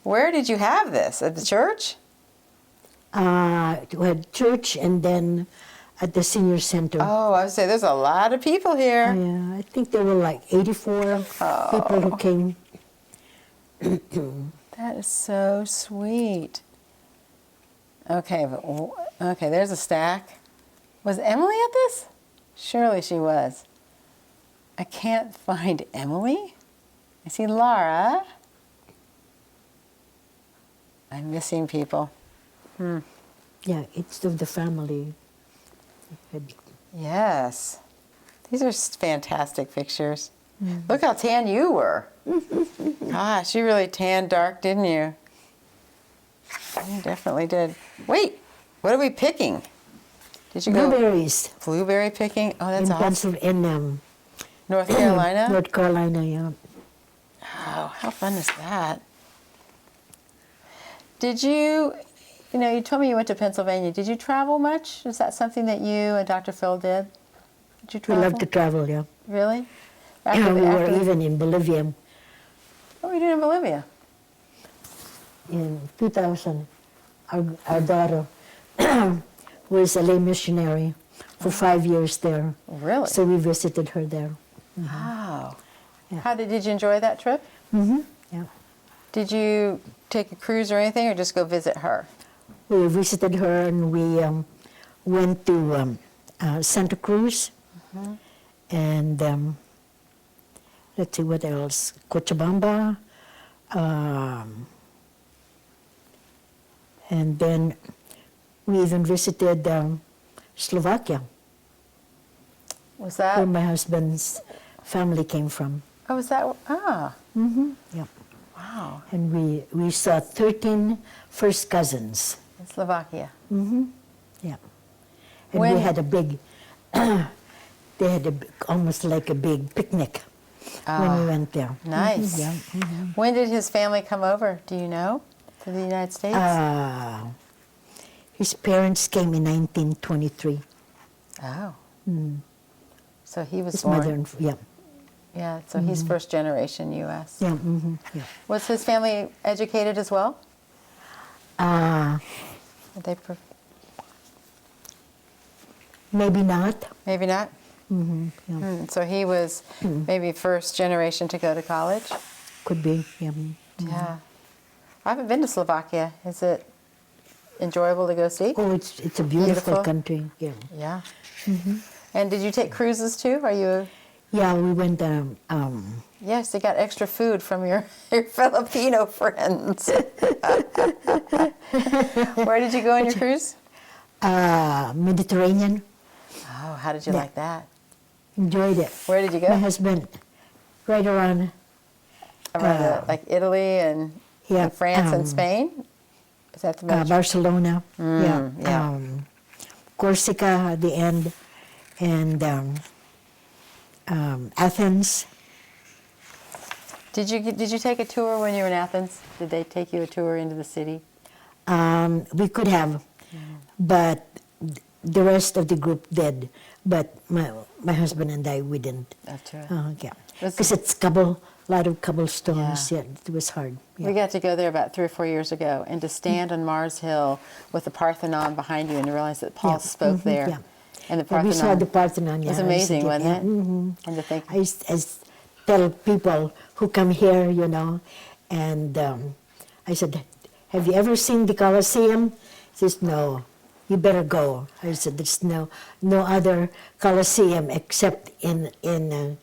Where did you have this? At the church? We had church and then at the senior center. Oh, I would say there's a lot of people here. Yeah, I think there were like 84 people who came. That is so sweet. Okay, okay, there's a stack. Was Emily at this? Surely she was. I can't find Emily. I see Laura. I'm missing people. Yeah, it's of the family. Yes. These are fantastic pictures. Look how tan you were. Gosh, you really tanned dark, didn't you? You definitely did. Wait, what are we picking? Did you go Blueberries blueberry picking? Oh, that's in awesome. North in Carolina? North Carolina, yeah. Oh, how fun is that? Did you told me you went to Pennsylvania. Did you travel much? Is that something that you and Dr. Phil did? Did you We travel? love to travel, yeah. Really? And we were after- even in Bolivia What were you doing in Bolivia? in 2000. Our daughter was a lay missionary for 5 years there. Really? So we visited her there. Wow. Yeah. How did you enjoy that trip? Yeah. Did you take a cruise or anything, or just go visit her? We visited her and we went to Santa Cruz and let's see what else, Cochabamba, and then we even visited Slovakia, Was where that? my husband's family came from. Oh, was that? Ah. Yeah. Wow. And we saw 13 first cousins. In Slovakia. Yeah. And When- we had a big, they had almost like a big picnic when we went there. Nice. Yeah. When did his family come over? Do you know? To the United States? His parents came in 1923. Oh. So he was His born. mother, yeah. Yeah. So he's first generation U.S. Yeah, yeah. Was his family educated as well? Did they? Maybe not. Maybe not. Yeah. So he was maybe first generation to go to college. Could be, yeah. Yeah. I haven't been to Slovakia. Is it enjoyable to go see? Oh, it's a beautiful Beautiful. country, yeah. Yeah. And did you take cruises too? Are you? Yeah, we went, Yes, you got extra food from your Filipino friends. Where did you go on your cruise? Mediterranean. Oh, how did you Yeah. like that? Enjoyed it. Where did you My go? husband, right around, Around like Italy and, yeah, and France and Spain? Is that the Mediterranean? Barcelona, yeah, yeah. Corsica at the end, and Athens. Did you take a tour when you were in Athens? Did they take you a tour into the city? We could have, but the rest of the group did. But my husband and I, we didn't. That tour. Yeah, Was- because it's lot of cobblestones. Yeah. Yeah, it was hard. Yeah. We got to go there about 3 or 4 years ago, and to stand on Mars Hill with the Parthenon behind you and to realize that Paul Yeah. spoke there. Yeah. And the Yeah, we Parthenon saw the Parthenon. Yeah, was I amazing, see wasn't yeah. it? Mhm. And to think, I tell people who come here, and I said, "Have you ever seen the Colosseum?" He says, "No." You better go. I said, "There's no other Colosseum except in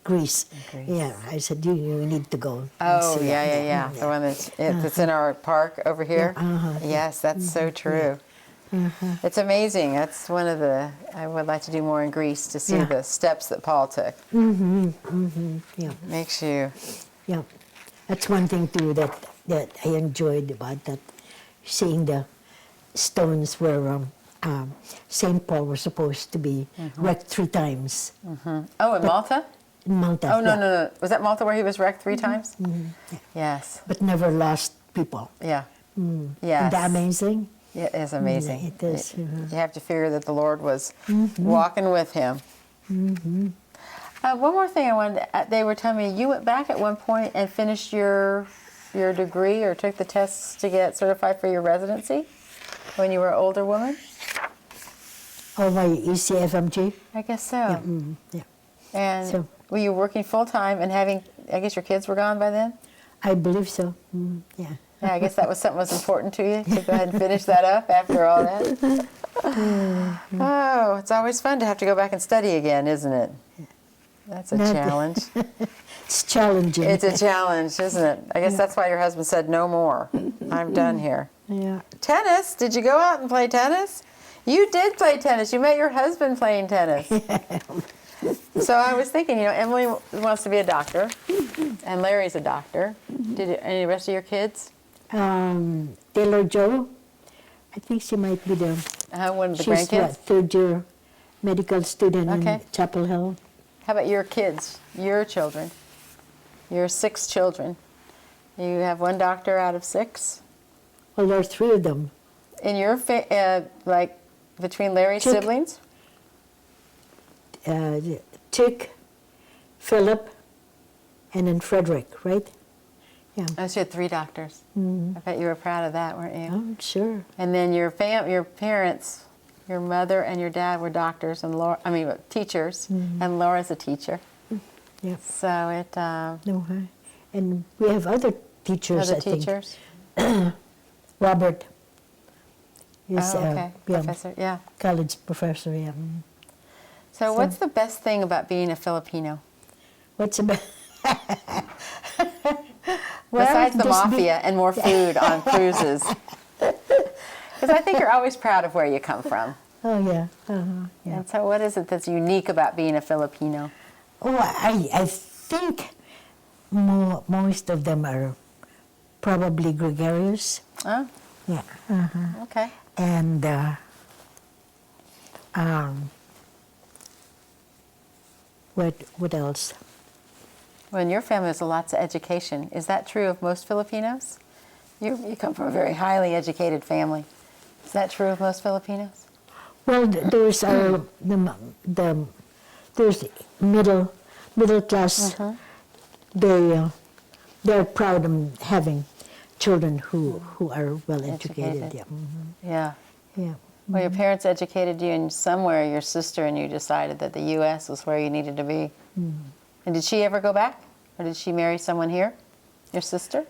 Greece." Greece. Yeah, I said, "You need to go." and oh, see yeah, it." yeah, yeah. The one that's in our park over here. uh-huh. Yes, that's so true. It's amazing. That's one of I would like to do more in Greece to see Yeah. the steps that Paul took. Yeah, Makes you, yeah. That's one thing too that I enjoyed about that, seeing the stones where St. Paul was supposed to be wrecked 3 times oh, in Malta? in Malta. Oh, no, yeah. no, no. Was that Malta where he was wrecked 3 times? Yes. But never lost people. Yeah. Isn't Yes. that amazing? Yeah, it's amazing. It is. You have to figure that the Lord was walking with him. One more thing I wanted to, they were telling me you went back at one point and finished your degree or took the tests to get certified for your residency when you were an older woman? Oh, my ECFMG? I guess so. Yeah. Yeah. And So- were you working full time and having, I guess your kids were gone by then? I believe so. Yeah. Yeah, I guess that was something that was important to you to go ahead and finish that up after all that. Oh, it's always fun to have to go back and study again, isn't it? That's a Not- challenge. It's challenging. It's a challenge, isn't it? I guess that's why your husband said no more. I'm done here. Yeah. Tennis? Did you go out and play tennis? You did play tennis. You met your husband playing tennis. So I was thinking, Emily wants to be a doctor, and Larry's a doctor. Any rest of your kids? Taylor Joe, I think she might be the. One of the She's grandkids? third year medical student Okay. in Chapel Hill. How about your kids, your children? Your 6 children. You have one doctor out of 6? Well, there are 3 of them. In your, like, between Larry's Chick. siblings? Chick, Philip, and then Frederick, right? Yeah. Oh, so you had 3 doctors. I bet you were proud of that, weren't you? Oh, sure. And then your parents, your mother and your dad were doctors and teachers, and Laura's a teacher. Yeah. So it No, and we have other teachers. other I think. teachers. Robert is Oh, okay, yeah, professor. Yeah. college professor. Yeah. So what's the best thing about being a Filipino? What's about? Besides the just be- mafia and more food on cruises. Because I think you're always proud of where you come from. Oh yeah. Yeah. And so what is it that's unique about being a Filipino? Oh, I think most of them are probably gregarious. Oh, Yeah. okay. And what else? Well, in your family, there's lots of education. Is that true of most Filipinos? You come from a very highly educated family. Is that true of most Filipinos? Well, there's there's middle class. They're proud of having children who are well educated. Educated. Yeah. Yeah. Yeah. Well, your parents educated you, and somewhere your sister and you decided that the U.S. was where you needed to be. And did she ever go back? Or did she marry someone here? Your sister?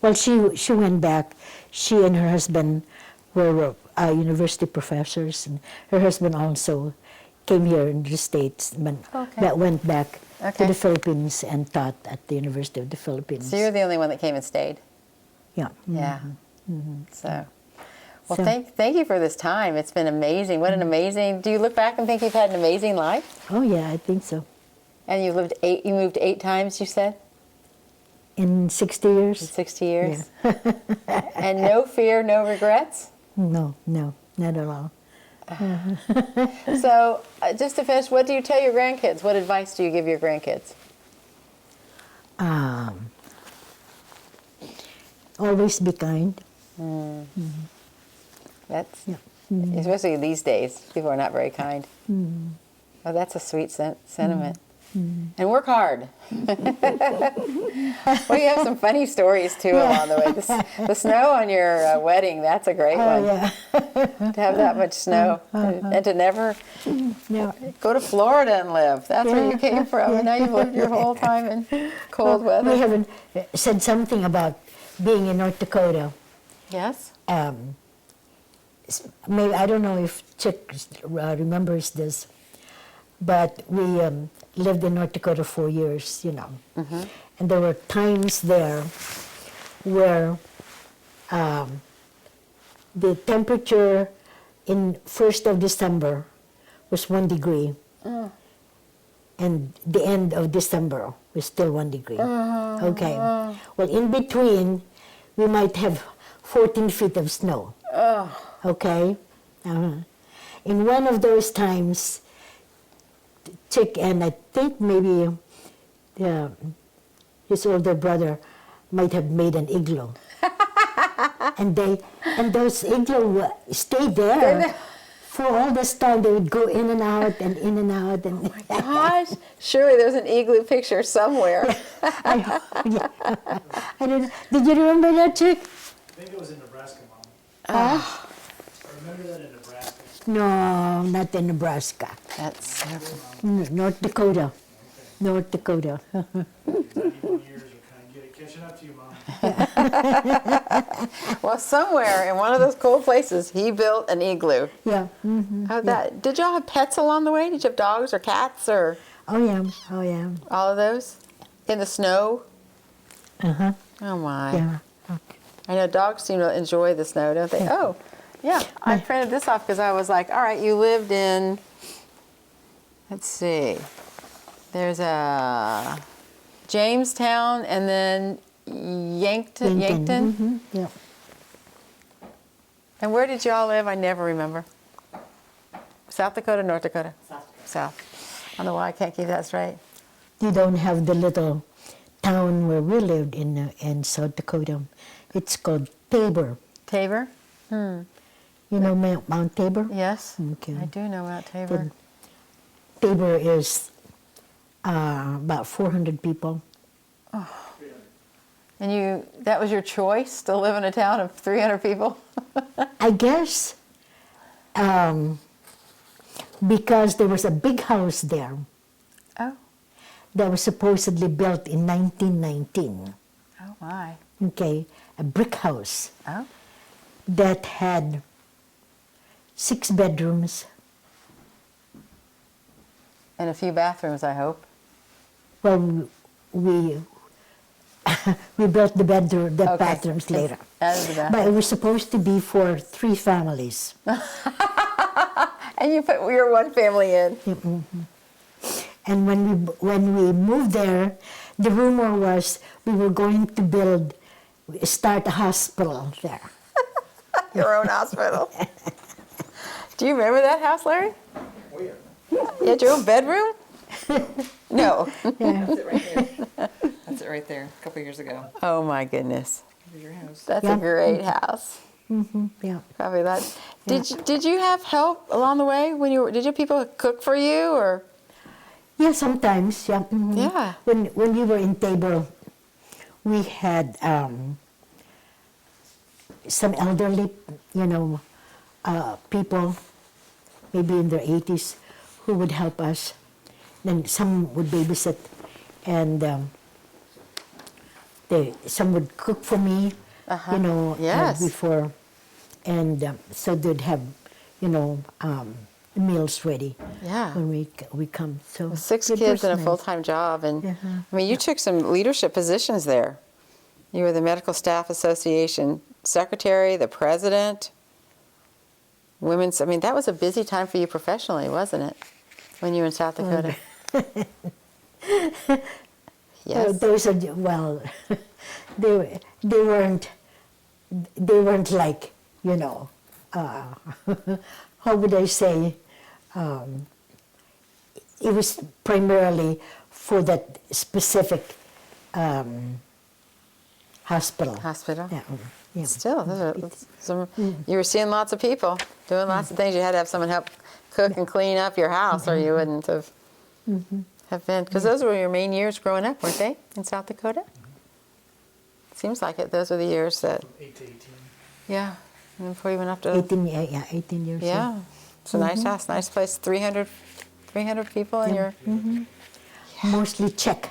Well, she went back. She and her husband were university professors, and her husband also came here in the States, but that went back Okay. to the Philippines and taught at the University of the Philippines. So you're the only one that came and stayed. Yeah. Yeah. So, well, So- thank you for this time. It's been amazing. What an amazing. Do you look back and think you've had an amazing life? Oh yeah, I think so. And you moved 8 times, you said, In 60 years? in 60 years. And no fear, no regrets. No, not at all. So, just to finish, what do you tell your grandkids? What advice do you give your grandkids? Always be kind. That's especially these days. People are not very kind. Oh, that's a sweet sentiment. And work hard. Well, you have some funny stories too along the way. The snow on your wedding, that's a great one. Yeah. To have that much snow and to never Yeah. go to Florida and live. That's where you came from. And now you've lived your whole time in cold We weather. haven't said something about being in North Dakota. Yes? Maybe I don't know if Chick remembers this, but we lived in North Dakota 4 years, and there were times there where the temperature in 1st of December was 1 degree, and the end of December was still 1 degree. Okay, well, in between, we might have 14 feet of snow. Okay? In one of those times, Chick and I think maybe his older brother might have made an igloo. and those igloo stayed there for all this time, they would go in and out and in and out. And Gosh, surely there's an igloo picture somewhere. I don't know. Did you remember that, Chick? I think it was in Nebraska, Mom. Huh? I remember that in Nebraska. No, not in Nebraska. That's North Dakota. North Dakota. 91 years are kind of catching up to you, Mom. well, somewhere in one of those cold places, he built an igloo. Yeah. How that? Did y'all have pets along the way? Did you have dogs or cats or Oh yeah. Oh yeah. all of those in the snow? Uh-huh. Oh my! Yeah. I know dogs seem to enjoy the snow, don't they? Oh, yeah. I printed this off because I was like, all right, you lived in. Let's see. There's a Jamestown and then Yankton. Mhm. Yeah. And where did y'all live? I never remember. South Dakota, North Dakota? South. I don't know why I can't keep that straight. You don't have the little town where we lived in South Dakota. It's called Tabor. Tabor? You know Mount Tabor? Yes. Okay. I do know about Tabor. Tabor is about 400 people. And that was your choice to live in a town of 300 people? I guess because there was a big house there Oh. that was supposedly built in 1919. Oh my. Okay, a brick house Oh. that had 6 bedrooms. And a few bathrooms, I hope. Well, we we built the Okay. bathrooms later. Added the But bathroom. it was supposed to be for 3 families. And you put your one family in. And when we moved there, the rumor was we were going to start a hospital there. Your own hospital. Do you remember that house, Larry? Oh, yeah. You had your own bedroom? No. That's it right there. That's it right there, a couple years ago. Oh my goodness. Here's your house. That's Yeah. a great house. Yeah. Probably that. Did you have help along the way when you were? Did your people cook for you or? Yeah, sometimes. Yeah. Yeah. When we were in Tabor, we had some elderly, people, maybe in their 80s, who would help us. Then some would babysit, and some would cook for me. Yes. Before, and so they'd have, meals ready. Yeah. When we come. So 6 it kids was and a nice. full-time job, and Uh-huh. I mean, you took some leadership positions there. You were the Medical Staff Association secretary, the president, women's. I mean, that was a busy time for you professionally, wasn't it? When you were in South Dakota. Yes. Those are they weren't like how would I say, it was primarily for that specific hospital. Hospital. Yeah. Yeah. Still, those are some, you were seeing lots of people, doing lots of things. You had to have someone help cook and clean up your house, or you wouldn't have been. Because those were your main years growing up, weren't they, in South Dakota? Seems like it. Those were the years that, 8 to 18. yeah. And then before you went off to, 18 years. yeah. It's a nice house, nice place. 300 people in your. Mostly Czech.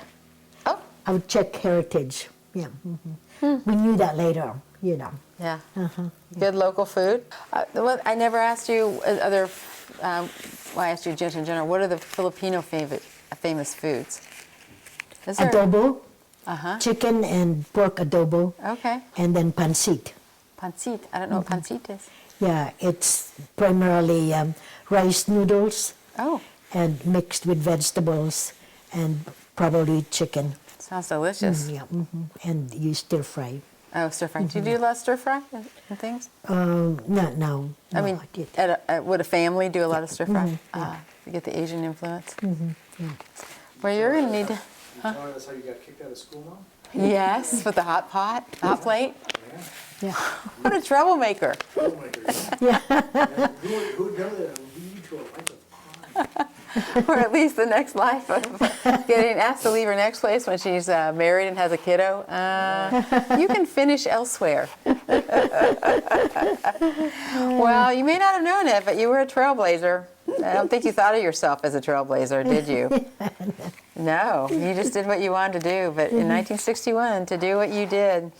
Oh, I would check heritage. Yeah. We knew that later. yeah. Good local food. I never asked you other. Well, I asked you just in general. What are the Filipino famous foods? Is there? Adobo, Uh-huh. chicken and pork adobo, Okay. and then pancit. Pancit. I don't know what pancit is. Yeah, it's primarily rice noodles Oh, and mixed with vegetables and probably chicken. sounds delicious. Yeah, and you stir fry. Oh, stir fry. Do you do a lot of stir fry and things? Not now. I No, mean, did. would a family do a lot of stir fry? To get the Asian influence. Well, you're gonna need to. You telling us how you got kicked out of school, Mom? Yes, with the hot plate. Yeah. Yeah. What a troublemaker. Oh my goodness. Who would know that it would lead to a life of Or at least the next life of getting asked to leave her next place when she's married and has a kiddo. You can finish elsewhere. Well, you may not have known it, but you were a trailblazer. I don't think you thought of yourself as a trailblazer, did you? No, you just did what you wanted to do. But in 1961, to do what you did,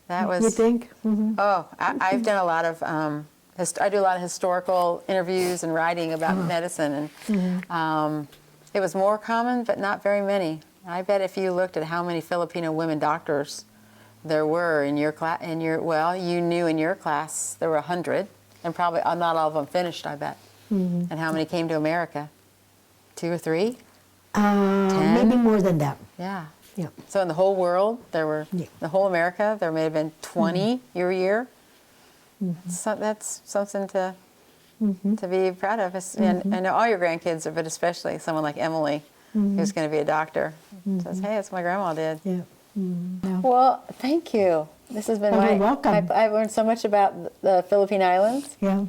that was... You think? Mm-hmm. Oh, I've done a lot of, I do a lot of historical interviews and writing about medicine, and it was more common, but not very many. I bet if you looked at how many Filipino women doctors there were in your class, you knew in your class there were 100, and probably not all of them finished, I bet. And how many came to America? 2 or 3? 10? Maybe more than that. Yeah. Yeah. So in the whole world, there were, Yeah. the whole America, there may have been 20 your year. So that's something to be proud of. And I know all your grandkids, but especially someone like Emily, who's going to be a doctor, says, hey, that's what my grandma did. Yeah. No. Well, thank you. This has been Oh, you're welcome. I've learned so much about the Philippine Islands. Yeah.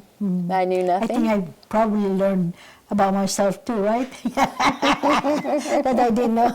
I knew I nothing. think I probably learned about myself too, right? That I didn't know.